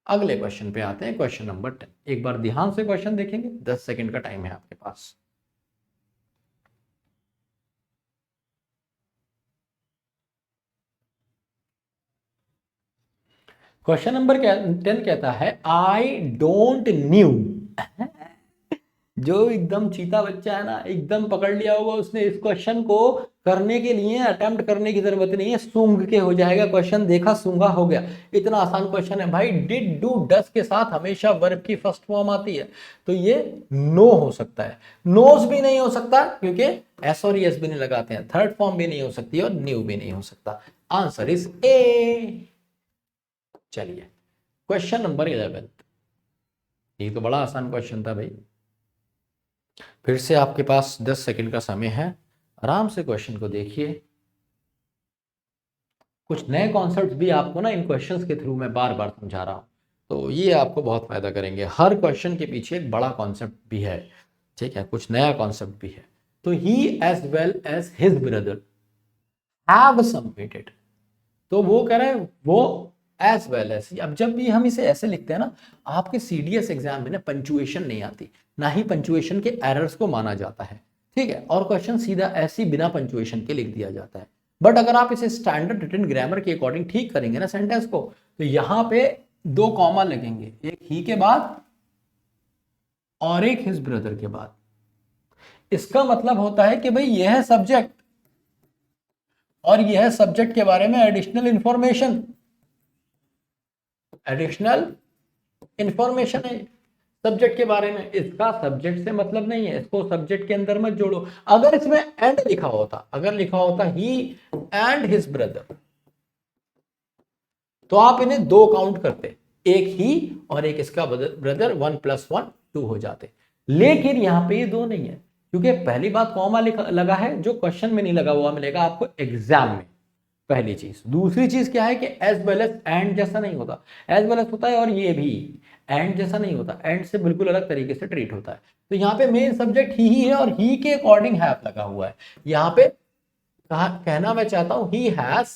अगले क्वेश्चन पे आते हैं, क्वेश्चन नंबर 10। एक बार ध्यान से क्वेश्चन देखेंगे, 10 सेकंड का टाइम है आपके पास। क्वेश्चन नंबर 10 कहता है आई डोंट न्यू। जो एकदम चीता बच्चा है ना, एकदम पकड़ लिया होगा उसने, इस क्वेश्चन को करने के लिए अटेम्प्ट करने की जरूरत नहीं है, सूंघ के हो जाएगा क्वेश्चन। देखा, सूंघा हो गया, इतना आसान क्वेश्चन है भाई। डिड डू डस के साथ हमेशा वर्ब की फर्स्ट फॉर्म आती है, तो ये नो हो सकता है। नोज भी नहीं हो सकता क्योंकि एस और एस भी नहीं लगाते हैं। थर्ड फॉर्म भी नहीं हो सकती और न्यू भी नहीं हो सकता। आंसर इज ए। चलिए क्वेश्चन नंबर 11, ये तो बड़ा आसान क्वेश्चन था भाई। फिर से आपके पास 10 सेकंड का समय है, आराम से क्वेश्चन को देखिए। कुछ नए कॉन्सेप्ट भी आपको ना इन क्वेश्चंस के थ्रू मैं बार बार समझा रहा हूँ, तो ये आपको बहुत फायदा करेंगे। हर क्वेश्चन के पीछे एक बड़ा कॉन्सेप्ट भी है, ठीक है, कुछ नया कॉन्सेप्ट भी है। तो he as well as his brother have submitted, तो वो कह रहे हैं वो एज वेल एज। अब जब भी हम इसे ऐसे लिखते हैं ना, आपके सीडीएस एग्जाम में ना पंचुएशन नहीं आती, ना ही पंचुएशन के एरर्स को माना जाता है, ठीक है, और क्वेश्चन सीधा ऐसे बिना पंचुएशन के लिख दिया जाता है। बट अगर आप इसे स्टैंडर्ड रिटन ग्रामर के अकॉर्डिंग ठीक करेंगे ना सेंटेंस को, तो यहां पे 2 कॉमा लगेंगे, एक ही के बाद और एक हिज ब्रदर के बाद। इसका मतलब होता है कि भाई यह है सब्जेक्ट और यह है सब्जेक्ट के बारे में एडिशनल इंफॉर्मेशन है सब्जेक्ट के बारे में। इसका सब्जेक्ट से मतलब नहीं है, इसको सब्जेक्ट के अंदर मत जोड़ो। अगर इसमें एंड लिखा होता, अगर लिखा होता ही एंड हिज ब्रदर, तो आप इन्हें 2 काउंट करते, एक ही और एक इसका ब्रदर, 1 + 1 2 हो जाते। लेकिन यहां पे ये 2 नहीं है, क्योंकि पहली बात कॉमा लगा है जो क्वेश्चन में नहीं लगा हुआ मिलेगा आपको एग्जाम में, पहली चीज। दूसरी चीज क्या है कि एज वेल एज एंड जैसा नहीं होता, एज वेल एज होता है और ये भी एंड जैसा नहीं होता, एंड से बिल्कुल अलग तरीके से ट्रीट होता है। तो यहाँ पे मेन सब्जेक्ट ही है और ही के अकॉर्डिंग हैव लगा हुआ है। यहाँ पे कहना मैं चाहता हूं he has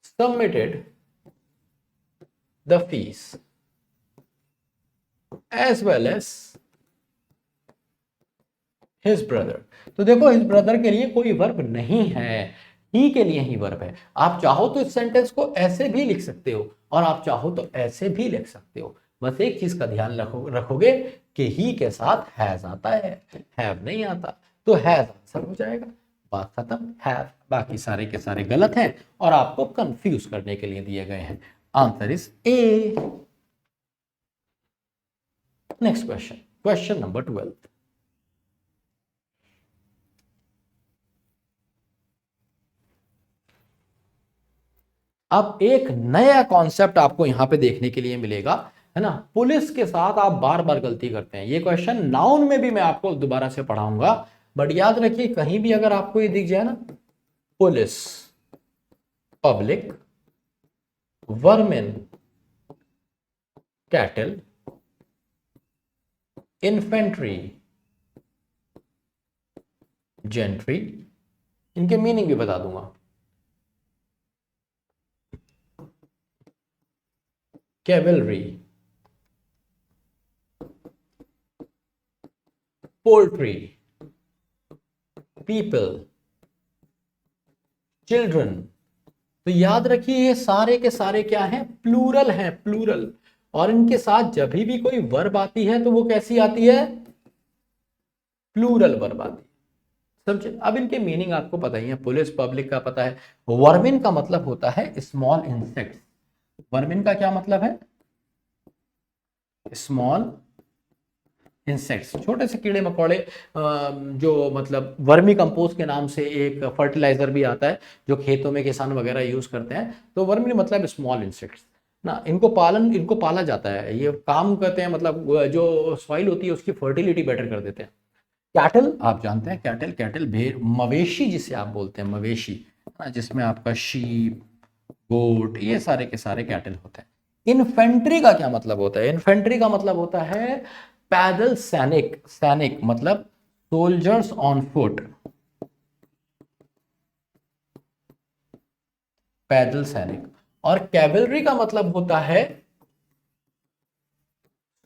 submitted the fees as well as his brother. तो देखो हिज ब्रदर के लिए कोई वर्ब नहीं है, ही के लिए ही वर्ब है। आप चाहो तो इस सेंटेंस को ऐसे भी लिख सकते हो और आप चाहो तो ऐसे भी लिख सकते हो। बस एक चीज का ध्यान रखोगे कि ही के साथ हैज आता है, हैव नहीं आता, तो हैज आंसर हो जाएगा, बात खत्म। हैव बाकी सारे के सारे गलत हैं और आपको कंफ्यूज करने के लिए दिए गए हैं। Answer is A. Next question, question number 12। अब एक नया कॉन्सेप्ट आपको यहां पे देखने के लिए मिलेगा, है ना। पुलिस के साथ आप बार बार गलती करते हैं। ये क्वेश्चन नाउन में भी मैं आपको दोबारा से पढ़ाऊंगा, बट याद रखिए कहीं भी अगर आपको ये दिख जाए ना, police, public, vermin, cattle, infantry, gentry, इनके मीनिंग भी बता दूंगा। Cavalry, poultry, people, children. तो याद रखिए ये सारे के सारे क्या हैं, प्लूरल हैं, प्लूरल। और इनके साथ जब भी कोई वर्ब आती है तो वो कैसी आती है, प्लूरल वर्ब आती है, समझे। अब इनके मीनिंग आपको पता ही है, पुलिस, पब्लिक का पता है। वर्मिन का मतलब होता है स्मॉल इंसेक्ट्स। वर्मिन का क्या मतलब है, स्मॉल इंसेक्ट्स, छोटे से कीड़े मकोड़े। जो मतलब वर्मी कंपोस्ट के नाम से एक फर्टिलाइजर भी आता है जो खेतों में किसान वगैरह यूज करते हैं। तो वर्मी मतलब स्मॉल इंसेक्ट्स ना। इनको पाला जाता है, ये काम करते हैं, मतलब जो सॉइल होती है उसकी फर्टिलिटी बेटर कर देते हैं। कैटल आप जानते हैं, कैटल भेड़, मवेशी जिसे आप बोलते हैं, मवेशी, जिसमें आपका शीप, गोट, ये सारे के सारे कैटल होते हैं। इन्फेंट्री का क्या मतलब होता है, इन्फेंट्री का मतलब होता है पैदल सैनिक, सैनिक मतलब सोल्जर्स ऑन फुट, पैदल सैनिक। और कैवलरी का मतलब होता है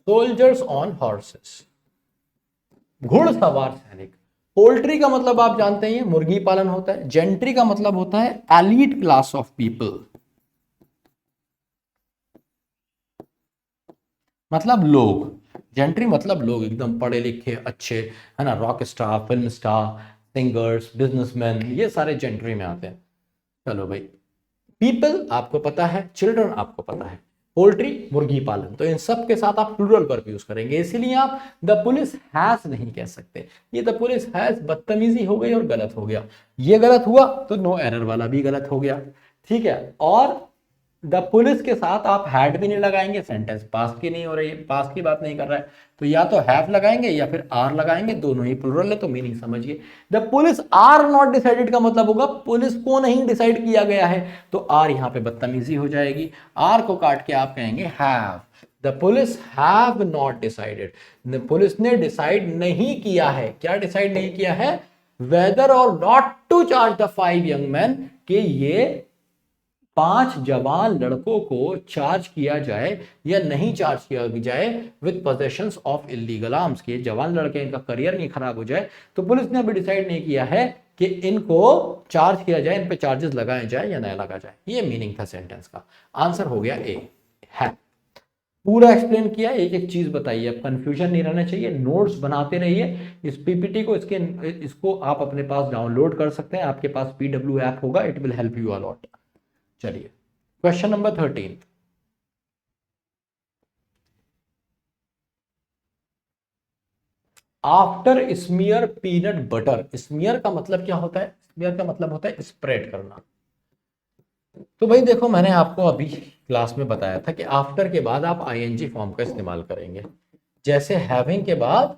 सोल्जर्स ऑन हॉर्सेस, घुड़सवार सैनिक। पोल्ट्री का मतलब आप जानते हैं मुर्गी पालन होता है। जेंट्री का मतलब होता है एलीट क्लास ऑफ पीपल, मतलब लोग। जेंट्री मतलब लोग एकदम पढ़े लिखे अच्छे, है ना, rock star, film star, singers, businessman, ये सारे जेंट्री में आते हैं। चलो भाई, पीपल आपको पता है, चिल्ड्रन आपको पता है, पोल्ट्री मुर्गी पालन। तो इन सब के साथ आप प्लूरल वर्ब यूज करेंगे, इसीलिए आप द पुलिस हैज नहीं कह सकते। ये द पुलिस हैज बदतमीजी हो गई और गलत हो गया। ये गलत हुआ तो नो एरर वाला भी गलत हो गया, ठीक है। और द पुलिस के साथ आप हैड भी नहीं लगाएंगे, सेंटेंस पास की नहीं हो रही है, पास की बात नहीं कर रहा है, तो या तो हैव लगाएंगे या फिर आर लगाएंगे, दोनों ही प्लुरल है तो मीनिंग समझिए। The police are not decided का मतलब होगा पुलिस को नहीं डिसाइड किया गया है, तो आर यहां पे बदतमीजी हो जाएगी, आर को काट के आप कहेंगे have. The police have not decided, police ने डिसाइड नहीं किया है, क्या डिसाइड नहीं किया है, वेदर और not to charge the 5 young man, कि ये 5 जवान लड़कों को चार्ज किया जाए या नहीं चार्ज किया जाए with possessions of illegal arms, के जवान लड़के इनका करियर नहीं खराब हो जाए, तो पुलिस ने अभी डिसाइड नहीं किया है कि इनको चार्ज किया जाए, इन पे चार्जेस लगाए जाए या नहीं लगा जाए। ये मीनिंग था सेंटेंस का, आंसर हो गया ए है। पूरा एक्सप्लेन किया, एक एक चीज बताइए, अब कंफ्यूजन नहीं रहना चाहिए, नोट्स बनाते रहिए। इस पीपीटी को इसको आप अपने पास डाउनलोड कर सकते हैं, आपके पास पीडब्ल्यू ऐप होगा, it will help you a lot. चलिए question number 13, after smear peanut butter. Smear का मतलब क्या होता है, स्मीयर का मतलब होता है स्प्रेड करना। तो भाई देखो, मैंने आपको अभी क्लास में बताया था कि आफ्टर के बाद आप आईएनजी फॉर्म का इस्तेमाल करेंगे, जैसे हैविंग के बाद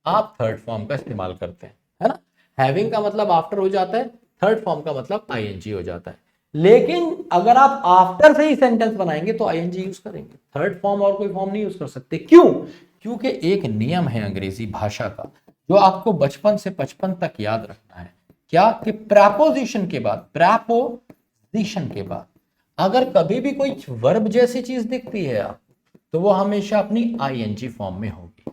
आप थर्ड फॉर्म का इस्तेमाल करते हैं, है ना। हैविंग का मतलब आफ्टर हो जाता है, थर्ड फॉर्म का मतलब आईएनजी हो जाता है। लेकिन अगर आप आफ्टर से ही सेंटेंस बनाएंगे तो आईएनजी यूज करेंगे, थर्ड फॉर्म और कोई फॉर्म नहीं यूज कर सकते। क्यों? क्योंकि एक नियम है अंग्रेजी भाषा का जो आपको बचपन से 55 तक याद रखना है, क्या कि प्रेपोजिशन के बाद, प्रेपोजिशन के बाद अगर कभी भी कोई वर्ब जैसी चीज दिखती है आप, तो वो हमेशा अपनी आईएनजी फॉर्म में होगी।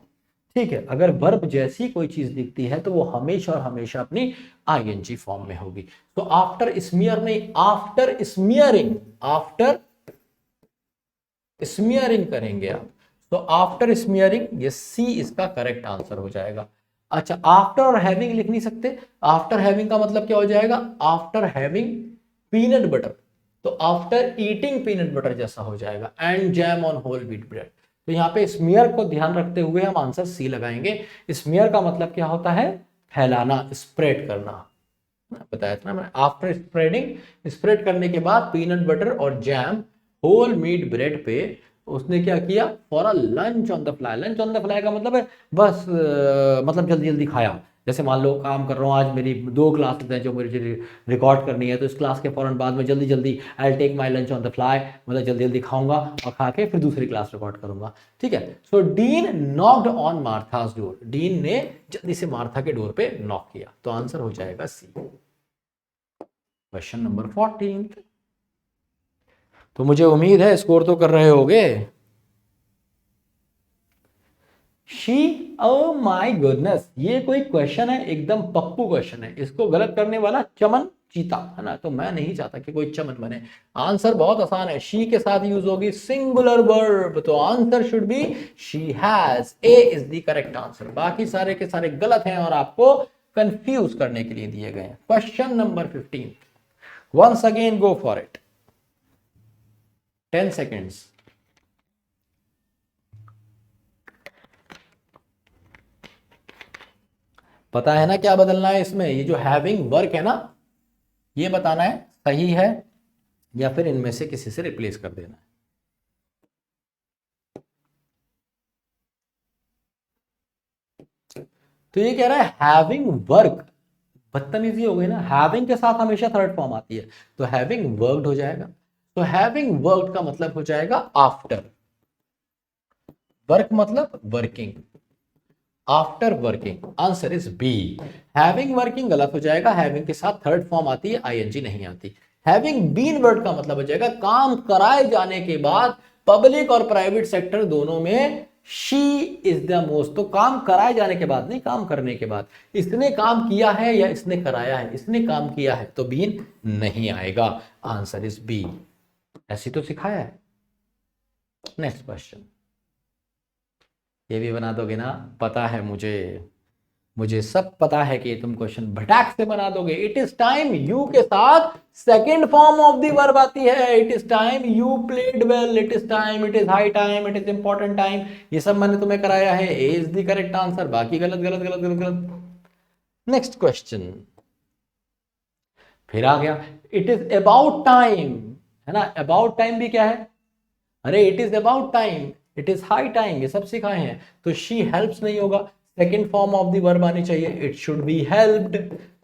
ठीक है, अगर वर्ब जैसी कोई चीज दिखती है तो वो हमेशा और हमेशा अपनी आईएनजी फॉर्म में होगी। तो आफ्टर स्मीयर नहीं, आफ्टर स्मीयरिंग, आफ्टर स्मीयरिंग करेंगे आप, तो आफ्टर स्मीयरिंग, ये सी इसका करेक्ट आंसर हो जाएगा। अच्छा, आफ्टर और हैविंग लिख नहीं सकते, आफ्टर हैविंग का मतलब क्या हो जाएगा, आफ्टर हैविंग पीनट बटर, तो आफ्टर ईटिंग पीनट बटर जैसा हो जाएगा, and jam on whole wheat bread. तो यहाँ पे स्मीयर को ध्यान रखते हुए हम आंसर सी लगाएंगे। स्मीयर का मतलब क्या होता है, फैलाना, स्प्रेड करना, बताया था ना मैं। आफ्टर स्प्रेडिंग, स्प्रेड करने के बाद पीनट बटर और जैम होल मीट ब्रेड पे उसने क्या किया, for a lunch on the fly. Lunch on the fly का मतलब है बस मतलब जल्दी जल्दी खाया। जैसे मान लो काम कर रहा हूँ, आज मेरी 2 क्लासेस हैं जो मुझे रिकॉर्ड करनी है, तो इस क्लास के फौरन बाद में जल्दी जल्दी I will take my lunch on the fly, मतलब जल्दी जल्दी खाऊंगा और खा के फिर दूसरी क्लास रिकॉर्ड करूंगा। ठीक है, so Dean knocked on Martha's door, Dean ने जल्दी से मार्था के डोर पे नॉक किया, तो आंसर हो जाएगा सी। क्वेश्चन नंबर 14, तो मुझे उम्मीद है स्कोर तो कर रहे होगे। शी, ओ माय गुडनेस, ये कोई क्वेश्चन है, एकदम पप्पू क्वेश्चन है, इसको गलत करने वाला चमन चीता, है ना, तो मैं नहीं चाहता कि कोई चमन बने। आंसर बहुत आसान है, शी के साथ यूज होगी सिंगुलर वर्ब, तो answer should be she has, A is the correct answer. बाकी सारे के सारे गलत हैं और आपको कंफ्यूज करने के लिए दिए गए हैं। Question number 15, once again go for it, 10 seconds. पता है ना क्या बदलना है इसमें, ये जो हैविंग वर्क है ना, ये बताना है सही है या फिर इनमें से किसी से रिप्लेस कर देना है। तो ये कह रहा है हैविंग वर्क, बदतमीजी हो गई ना, हैविंग के साथ हमेशा थर्ड फॉर्म आती है, तो हैविंग वर्कड हो जाएगा। तो हैविंग वर्कड का मतलब हो जाएगा आफ्टर, वर्क मतलब working, after working, answer is B. Having working गलत हो जाएगा, हैविंग के साथ थर्ड फॉर्म आती है, आईएनजी नहीं आती। हैविंग बीन वर्ड का मतलब हो जाएगा काम कराए जाने के बाद, पब्लिक और प्राइवेट सेक्टर दोनों में शी इज द मोस्ट, तो काम कराए जाने के बाद नहीं, काम करने के बाद। इसने काम किया है या इसने कराया है, इसने काम किया है तो बीन नहीं आएगा, आंसर इज बी। ऐसी तो सिखाया है। नेक्स्ट क्वेश्चन, ये भी बना दोगे ना, पता है मुझे सब पता है कि तुम क्वेश्चन भटाक से बना दोगे। इट इज टाइम, यू के साथ second form of the verb आती है। It is time, you played well, it is time, it is high time, it is important time, ये सब मैंने तुम्हें कराया है। ए इज द करेक्ट आंसर, बाकी गलत गलत गलत गलत गलत। नेक्स्ट क्वेश्चन फिर आ गया, इट इज अबाउट टाइम, है ना। अबाउट टाइम भी क्या है, अरे it is about time, it is high time, ये सब सिखाए हैं। तो शी हेल्प्स नहीं होगा, second form of the verb आनी चाहिए, इट शुड बी हेल्प्ड।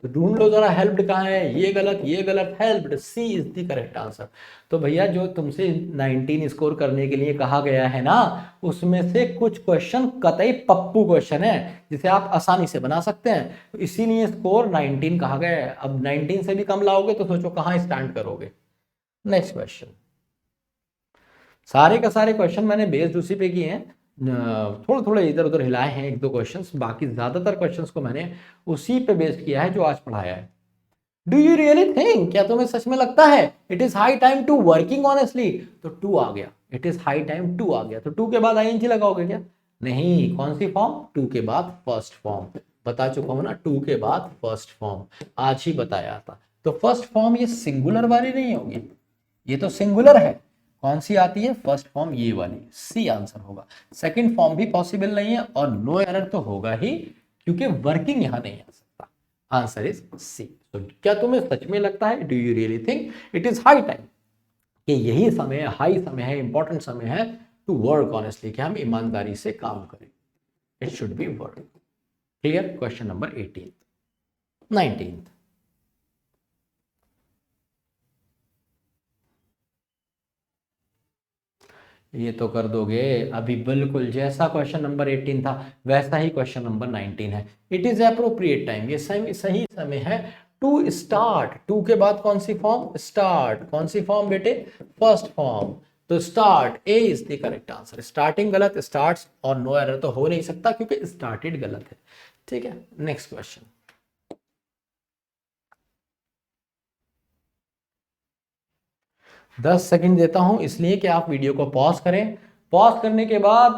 तो ढूंढ लो जरा हेल्प्ड कहाँ है, ये गलत, helped, C is the correct answer. तो भैया जो तुमसे 19 स्कोर करने के लिए कहा गया है ना, उसमें से कुछ क्वेश्चन कतई पप्पू क्वेश्चन है जिसे आप आसानी से बना सकते हैं, तो इसीलिए स्कोर 19 कहा गया है। अब 19 से भी कम लाओगे तो सोचो कहाँ स्टैंड करोगे। नेक्स्ट क्वेश्चन, सारे का सारे क्वेश्चन मैंने बेस्ड उसी पे किए हैं, थोड़े थोड़े इधर उधर हिलाए हैं एक दो क्वेश्चंस, बाकी ज्यादातर क्वेश्चंस को मैंने उसी पे बेस्ड किया है जो आज पढ़ाया है। डू यू रियली थिंक, क्या तुम्हें सच में लगता है, it is high time to working honestly, तो टू आ गया, it is high time to आ गया, तो टू के बाद आईएनजी लगाओगे क्या, नहीं, कौन सी फॉर्म, टू के बाद फर्स्ट फॉर्म, बता चुका हूं ना, टू के बाद फर्स्ट फॉर्म, आज ही बताया था। तो फर्स्ट फॉर्म ये सिंगुलर वाली नहीं होगी, ये तो सिंगुलर है, कौन सी आती है, फर्स्ट फॉर्म ये वाली, सी आंसर होगा। सेकंड फॉर्म भी पॉसिबल नहीं है और नो एरर तो होगा ही, क्योंकि वर्किंग यहां नहीं आ सकता, आंसर इज सी। तो क्या तुम्हें सच में लगता है, do you really think it is high time, कि यही समय हाई समय है, इंपॉर्टेंट समय है टू वर्क ऑनेस्टली, कि हम ईमानदारी से काम करें, it should B work. Clear, question number 18। 19, ये तो कर दोगे अभी, बिल्कुल जैसा क्वेश्चन नंबर 18 था वैसा ही क्वेश्चन नंबर 19 है। इट इज अप्रोप्रिएट टाइम, ये सही समय है टू स्टार्ट, टू के बाद कौन सी फॉर्म, स्टार्ट, कौन सी फॉर्म बेटे, फर्स्ट फॉर्म, तो start, A is the correct answer. Starting गलत, स्टार्ट्स और नो एरर तो हो नहीं सकता क्योंकि स्टार्टेड गलत है। ठीक है, नेक्स्ट क्वेश्चन, 10 सेकंड देता हूं इसलिए कि आप वीडियो को पॉज करें, पॉज करने के बाद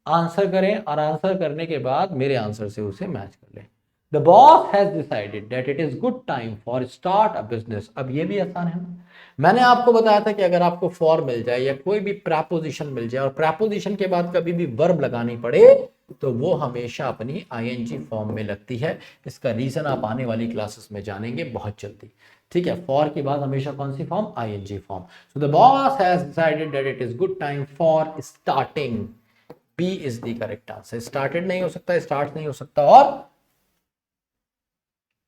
आंसर करें और आंसर करने के बाद मेरे आंसर से उसे मैच कर लें। The boss has decided that it is good time for start a business. अब ये भी आसान है ना, मैंने आपको बताया था कि अगर आपको फॉर मिल जाए या कोई भी प्रैपोजिशन मिल जाए और प्रैपोजिशन के बाद कभी भी वर्ब लगानी पड़े तो वो हमेशा अपनी आईएनजी फॉर्म में लगती है। इसका रीजन आप आने वाली क्लासेस में जानेंगे बहुत जल्दी। ठीक है, फॉर के बाद हमेशा कौन सी form, ING form. So the boss has decided that it is good time for starting, B is the correct answer. Started नहीं हो सकता, स्टार्ट नहीं हो सकता और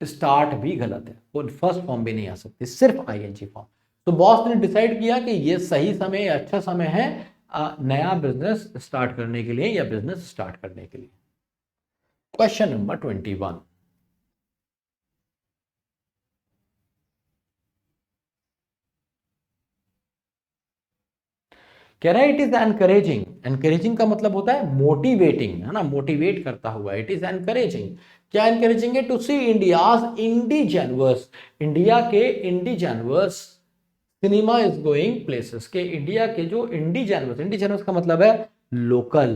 स्टार्ट भी गलत है, वो फर्स्ट फॉर्म भी नहीं आ सकती, सिर्फ आईएनजी फॉर्म। तो बॉस ने डिसाइड किया कि ये सही समय, अच्छा समय है नया बिजनेस स्टार्ट करने के लिए या बिजनेस स्टार्ट करने के लिए। क्वेश्चन नंबर 21, कह रहा है इट इज एनकरेजिंग, एनकरेजिंग का मतलब होता है मोटिवेटिंग, है ना, मोटिवेट करता हुआ, इट इज एनकरेजिंग। क्या एनकरेजिंग है, टू सी इंडियाज इंडिजेनवर्स, इंडिया के इंडिजेनवर्स सिनेमा इज गोइंग प्लेसेस, के इंडिया के जो इंडिजेनवर्स, इंडिजेनवर्स का मतलब है लोकल,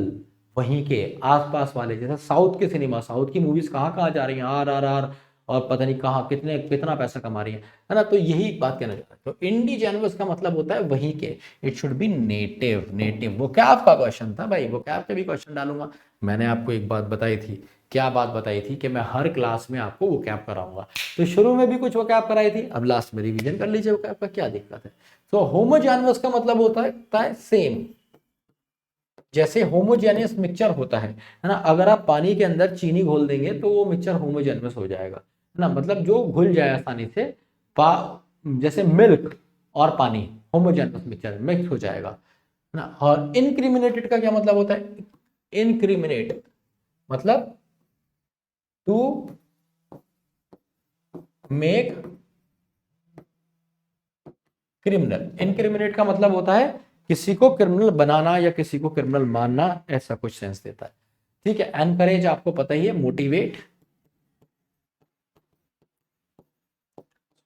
वहीं के आसपास वाले, जैसे साउथ के सिनेमा, साउथ की मूवीज कहाँ कहाँ जा रही हैं, RRR और पता नहीं कहाँ कितने कितना पैसा कमा रही है ना, तो यही बात कहना चाहता है। तो इंडिजेनवर्स का मतलब होता है वहीं के, it should B native, native. वो क्या आपका क्वेश्चन था भाई, वो क्या आपके भी क्वेश्चन डालूंगा। मैंने आपको एक बात बताई थी, क्या बात बताई थी, कि मैं हर क्लास में आपको वो कैप कराऊंगा। तो शुरू में भी कुछ वो कैप कराई थी, अब लास्ट में रिवीजन कर लीजिए वो कैप का, क्या दिक्कत है। तो होमोजेनस का मतलब होता है सेम, जैसे होमोजेनियस मिक्सचर होता है ना, अगर आप पानी के अंदर चीनी घोल देंगे तो वो मिक्सचर होमोजेनस हो जाएगा, है ना, मतलब जो घुल जाए आसानी से, जैसे मिल्क और पानी होमोजेनस मिक्सचर मिक्स हो जाएगा, है ना। और इनक्रिमिनेटेड का क्या मतलब होता है, इनक्रिमिनेट मतलब टू मेक क्रिमिनल, इनक्रिमिनेट का मतलब होता है किसी को क्रिमिनल बनाना या किसी को क्रिमिनल मानना, ऐसा कुछ सेंस देता है। ठीक है, एनकरेज आपको पता ही है, मोटिवेट,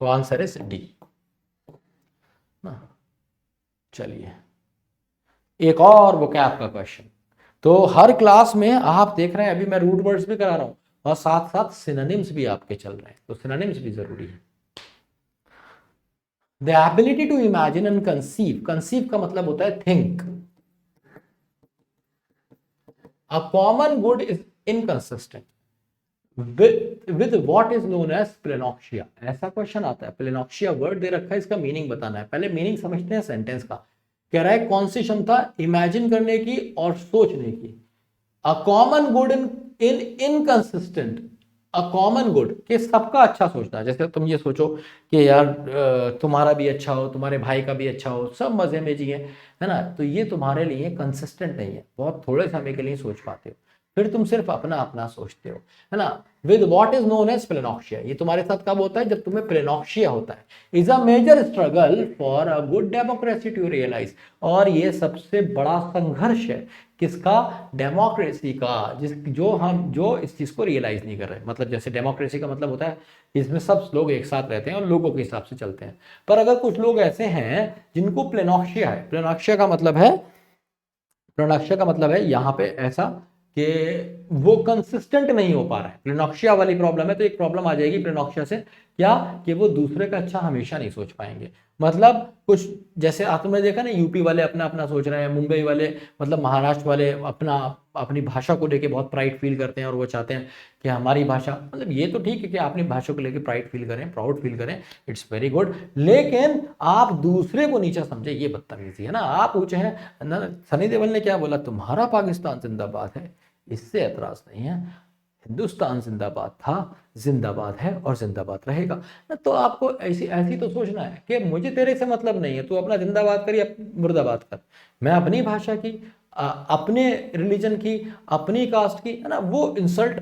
तो आंसर इज डी। चलिए एक और वो क्या आपका क्वेश्चन, तो हर क्लास में आप देख रहे हैं अभी मैं रूट वर्ड्स भी करा रहा हूं और साथ साथ सिनोनिम्स भी आपके चल रहे हैं, तो सिनोनिम्स भी जरूरी है। The ability to imagine and conceive, conceive का मतलब होता है think. A common good is inconsistent, with what is known as pleonexia. ऐसा क्वेश्चन आता है, प्लेनोक्सिया वर्ड दे रखा है, इसका मीनिंग बताना है। पहले मीनिंग समझते हैं सेंटेंस का। कह रहा है कौन सी क्षमता, इमेजिन करने की और सोचने की। अ common good in inconsistent, a common good कि सबका अच्छा सोचना है। जैसे तुम ये सोचो कि यार तुम्हारा भी अच्छा हो, तुम्हारे भाई का भी अच्छा हो, सब मजे में जिए, है ना, तो ये तुम्हारे लिए कंसिस्टेंट नहीं है, बहुत थोड़े समय के लिए सोच पाते हो, फिर तुम सिर्फ अपना अपना सोचते हो, है ना। With what is known as pleonexia, ये तुम्हारे साथ कब होता है, जब तुम्हें प्लेनोक्सिया होता है। Is a major struggle for a good democracy to realize, और ये सबसे बड़ा संघर्ष है किसका, डेमोक्रेसी का, जो इस चीज को रियलाइज नहीं कर रहे। मतलब जैसे डेमोक्रेसी का मतलब होता है इसमें सब लोग एक साथ रहते हैं और लोगों के हिसाब से चलते हैं। पर अगर कुछ लोग ऐसे हैं जिनको प्लेनोक्सिया है, प्लेनोक्सिया का मतलब है यहाँ पे ऐसा कि वो कंसिस्टेंट नहीं हो पा रहा है, प्लेनोक्सिया वाली प्रॉब्लम है। तो एक प्रॉब्लम आ जाएगी प्लेनोक्सिया से, क्या कि वो दूसरे का अच्छा हमेशा नहीं सोच पाएंगे। मतलब कुछ जैसे तुमने देखा ना, यूपी वाले अपना अपना सोच रहे हैं, मुंबई वाले मतलब महाराष्ट्र वाले अपना अपनी भाषा को लेके बहुत प्राइड फील करते हैं और वो चाहते हैं कि हमारी भाषा, मतलब ये तो ठीक है कि अपनी भाषा को लेके प्राइड फील करें, प्राउड फील करें, इट्स वेरी गुड, लेकिन आप दूसरे को नीचा समझे, ये बदतमीजी है ना। आप ऊंचे हैं ना, सनी देओल ने क्या बोला, तुम्हारा पाकिस्तान जिंदाबाद है, इससे एतराज नहीं है, हिंदुस्तान जिंदाबाद था, जिंदाबाद है और जिंदाबाद रहेगा ना। तो आपको ऐसी ऐसी तो सोचना है कि मुझे तेरे से मतलब नहीं है, तू अपना जिंदाबाद कर या मुर्दाबाद कर, मैं अपनी भाषा की, अपने रिलीजन की, अपनी कास्ट की, है ना, वो इंसल्ट,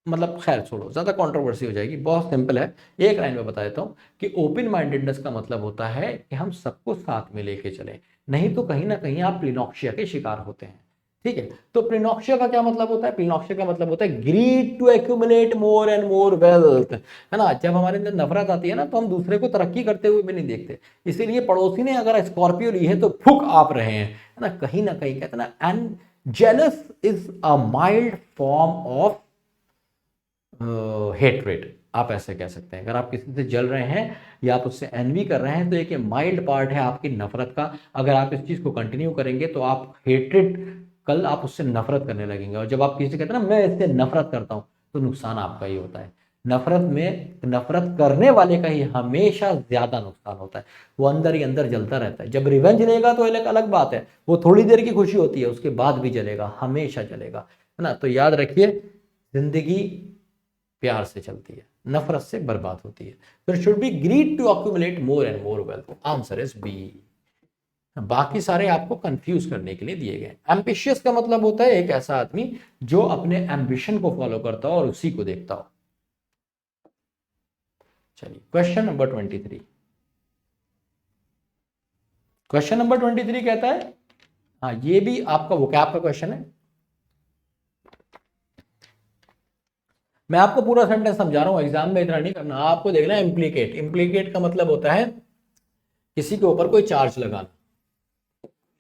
मतलब खैर छोड़ो, ज्यादा कंट्रोवर्सी हो जाएगी, बहुत सिंपल है, एक लाइन में बता देता हूं कि ओपन माइंडेडनेस का मतलब होता है कि हम सबको साथ में लेके चलें, नहीं तो कहीं ना कहीं आप प्लिनोक्सिया के शिकार होते हैं। ठीक है, तो प्लिनोक्सिया का क्या मतलब होता है, प्लिनोक्सिया का मतलब होता है greed to accumulate more and more wealth, है ना। जब हमारे अंदर नफरत आती है ना, तो हम दूसरे को तरक्की करते हुए भी नहीं देखते, इसीलिए पड़ोसी ने अगर स्कॉर्पियो ली है तो फुक आप रहे हैं, है ना, कहीं कहते हैं ना। And jealous is a mild form of hatred, आप ऐसे कह सकते हैं। अगर आप किसी से जल रहे हैं या आप उससे एनवी कर रहे हैं, तो एक माइल्ड पार्ट है आपकी नफरत का। अगर आप इस चीज को कंटिन्यू करेंगे तो आप हेट्रेट, कल आप उससे नफरत करने लगेंगे। और जब आप किसी से कहते हैं ना मैं इससे नफरत करता हूं, तो नुकसान आपका ही होता है। नफरत करने वाले का ही हमेशा ज्यादा नुकसान होता है, वो अंदर ही अंदर जलता रहता है। जब रिवेंज लेगा तो एक अलग बात है, वो थोड़ी देर की खुशी होती है, उसके बाद भी जलेगा, हमेशा जलेगा, है ना। तो याद रखिए, जिंदगी प्यार से चलती है, नफरत से बर्बाद होती है। तो it should be greed to accumulate more and more wealth, answer is B. बाकी सारे आपको कंफ्यूज करने के लिए दिए गए। एम्बिशियस का मतलब होता है एक ऐसा आदमी जो अपने एम्बिशन को फॉलो करता हो और उसी को देखता हो। चलिए क्वेश्चन नंबर 23, क्वेश्चन नंबर 23 कहता है, हाँ ये भी आपका वोकैब का क्वेश्चन है। मैं आपको पूरा सेंटेंस समझा रहा हूं, एग्जाम में इतना नहीं करना, आपको देखना है इम्प्लीकेट। इम्प्लीकेट का मतलब होता है किसी के ऊपर कोई चार्ज लगाना,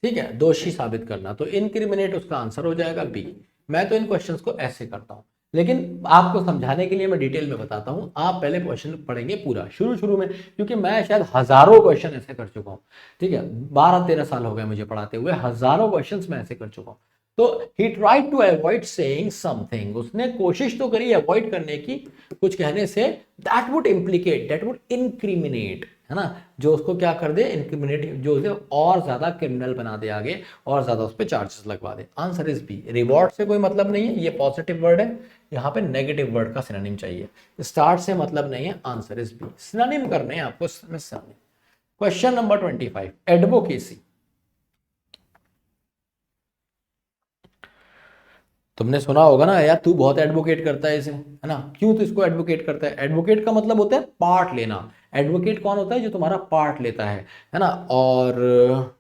ठीक है, दोषी साबित करना। तो इनक्रिमिनेट उसका आंसर हो जाएगा बी। मैं तो इन क्वेश्चंस को ऐसे करता हूं, लेकिन आपको समझाने के लिए मैं डिटेल में बताता हूं। आप पहले क्वेश्चन पढ़ेंगे पूरा शुरू में, क्योंकि मैं शायद हजारों क्वेश्चन ऐसे कर चुका हूं, ठीक है, 12-13 साल हो गए मुझे पढ़ाते हुए, हजारों क्वेश्चन मैं ऐसे कर चुका हूं। तो he tried to avoid saying something, उसने कोशिश तो करी अवॉइड करने की कुछ कहने से, that would implicate, that would incriminate, है ना, जो उसको क्या कर दे, इनक्रिमिनेट, जो उसे और ज्यादा क्रिमिनल बना दे आगे, और ज्यादा उस पर चार्जेस लगवा दे। Answer is B. रिवॉर्ड से कोई मतलब नहीं है, ये पॉजिटिव वर्ड है, यहाँ पे नेगेटिव वर्ड का सिनोनिम चाहिए, स्टार्ट से मतलब नहीं है। आंसर इज बी, सिनोनिम करने हैं आपको सिनोनिम। Question number 25, advocacy. तुमने सुना होगा ना, यार तू बहुत एडवोकेट करता है इसे, है ना, क्यों तू इसको एडवोकेट करता है। एडवोकेट का मतलब होता है पार्ट लेना। एडवोकेट कौन होता है, जो तुम्हारा पार्ट लेता है ना। और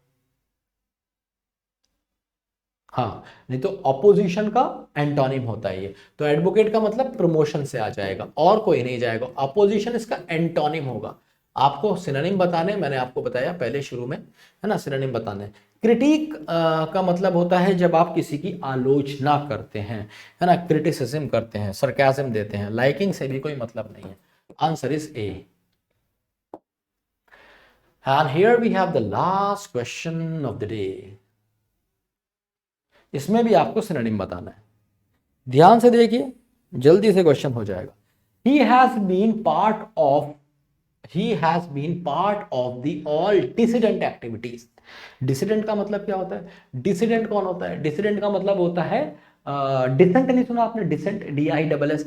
हाँ, नहीं तो अपोजिशन का एंटोनिम होता है ये। तो एडवोकेट का मतलब प्रमोशन से आ जाएगा और कोई नहीं जाएगा, अपोजिशन इसका एंटोनिम होगा। आपको सिनोनिम बताने, मैंने आपको बताया पहले शुरू में, है ना, सिनोनिम बताने। क्रिटिक का मतलब होता है जब आप किसी की आलोचना करते हैं, है ना, क्रिटिसिज्म करते हैं, सरकाज़म देते हैं। लाइकिंग से भी कोई मतलब नहीं है। Answer is A. And here we have the last question of the day. इसमें भी आपको सिनोनिम बताना है, ध्यान से देखिए। जल्दी से क्वेश्चन हो जाएगा। He has been part of the all dissident activities. Dissident का मतलब क्या होता है? डिसिडेंट कौन होता है? डिसिडेंट का मतलब होता है डिसेंट, नहीं सुना आपने? Decent, DISS।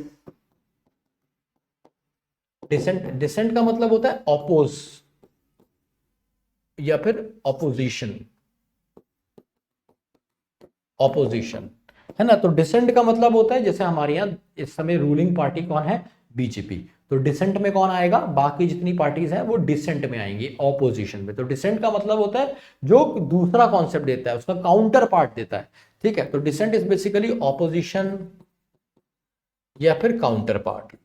डिसेंट का मतलब होता है ऑपोज या फिर ऑपोजिशन, है ना। तो डिसेंट का मतलब होता है, जैसे हमारे यहाँ इस समय रूलिंग पार्टी कौन है? बीजेपी। तो डिसेंट में कौन आएगा? बाकी जितनी पार्टीज हैं वो डिसेंट में आएंगी, ऑपोजिशन में। तो डिसेंट का मतलब होता है जो दूसरा कॉन्सेप्ट देता है, उसका काउंटर पार्ट देता है, ठीक है। तो डिसेंट इज बेसिकली ऑपोजिशन या फिर काउंटर पार्ट।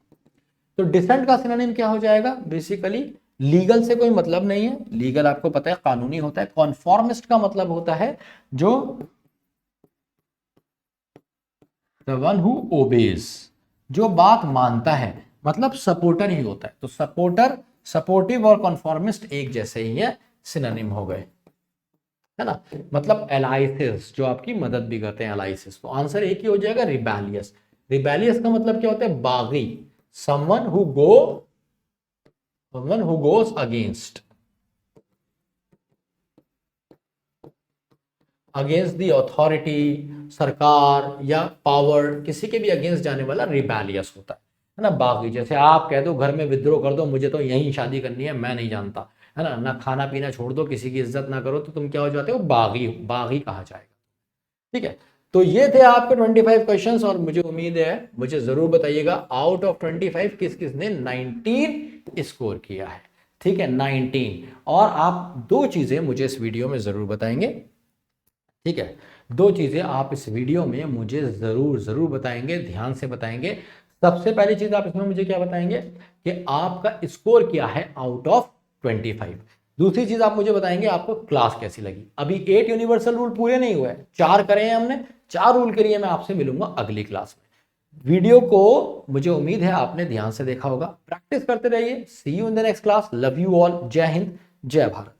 तो डिसेंट का सिनोनिम क्या हो जाएगा? बेसिकली लीगल से कोई मतलब नहीं है, लीगल आपको पता है कानूनी होता है। कॉन्फॉर्मिस्ट का मतलब होता है जो द वन हु ओबेज, जो बात मानता है, मतलब सपोर्टर ही होता है। तो सपोर्टर, सपोर्टिव और कॉन्फॉर्मिस्ट एक जैसे ही है, सिनोनिम हो गए, है ना। मतलब एलाइसिस, जो आपकी मदद भी करते हैं, एलाइसिस। तो आंसर एक ही हो जाएगा, रिबेलियस। रिबेलियस का मतलब क्या होता है? बागी, someone who goes against the authority, सरकार या पावर, किसी के भी अगेंस्ट जाने वाला रिबेलियस होता है ना। बागी, जैसे आप कह दो घर में विद्रोह कर दो, मुझे तो यहीं शादी करनी है, मैं नहीं जानता, है ना, ना खाना पीना छोड़ दो, किसी की इज्जत ना करो, तो तुम क्या हो जाते हो? बागी, बागी कहा जाएगा, ठीक है। तो ये थे आपके 25 क्वेश्चंस, और मुझे उम्मीद है, मुझे जरूर बताइएगा आउट ऑफ 25 किस किस ने 19 स्कोर किया है, ठीक है, 19। और आप दो चीजें मुझे इस वीडियो में जरूर बताएंगे, ठीक है। दो चीजें आप इस वीडियो में मुझे जरूर जरूर बताएंगे, ध्यान से बताएंगे। सबसे पहली चीज आप इसमें मुझे क्या बताएंगे कि आपका स्कोर क्या है आउट ऑफ 25। दूसरी चीज आप मुझे बताएंगे आपको क्लास कैसी लगी। अभी 8 यूनिवर्सल रूल पूरे नहीं हुए, 4 करे हैं हमने, 4 रूल के लिए मैं आपसे मिलूंगा अगली क्लास में। वीडियो को मुझे उम्मीद है आपने ध्यान से देखा होगा, प्रैक्टिस करते रहिए। See you in the next class. Love you all. जय हिंद, जय भारत।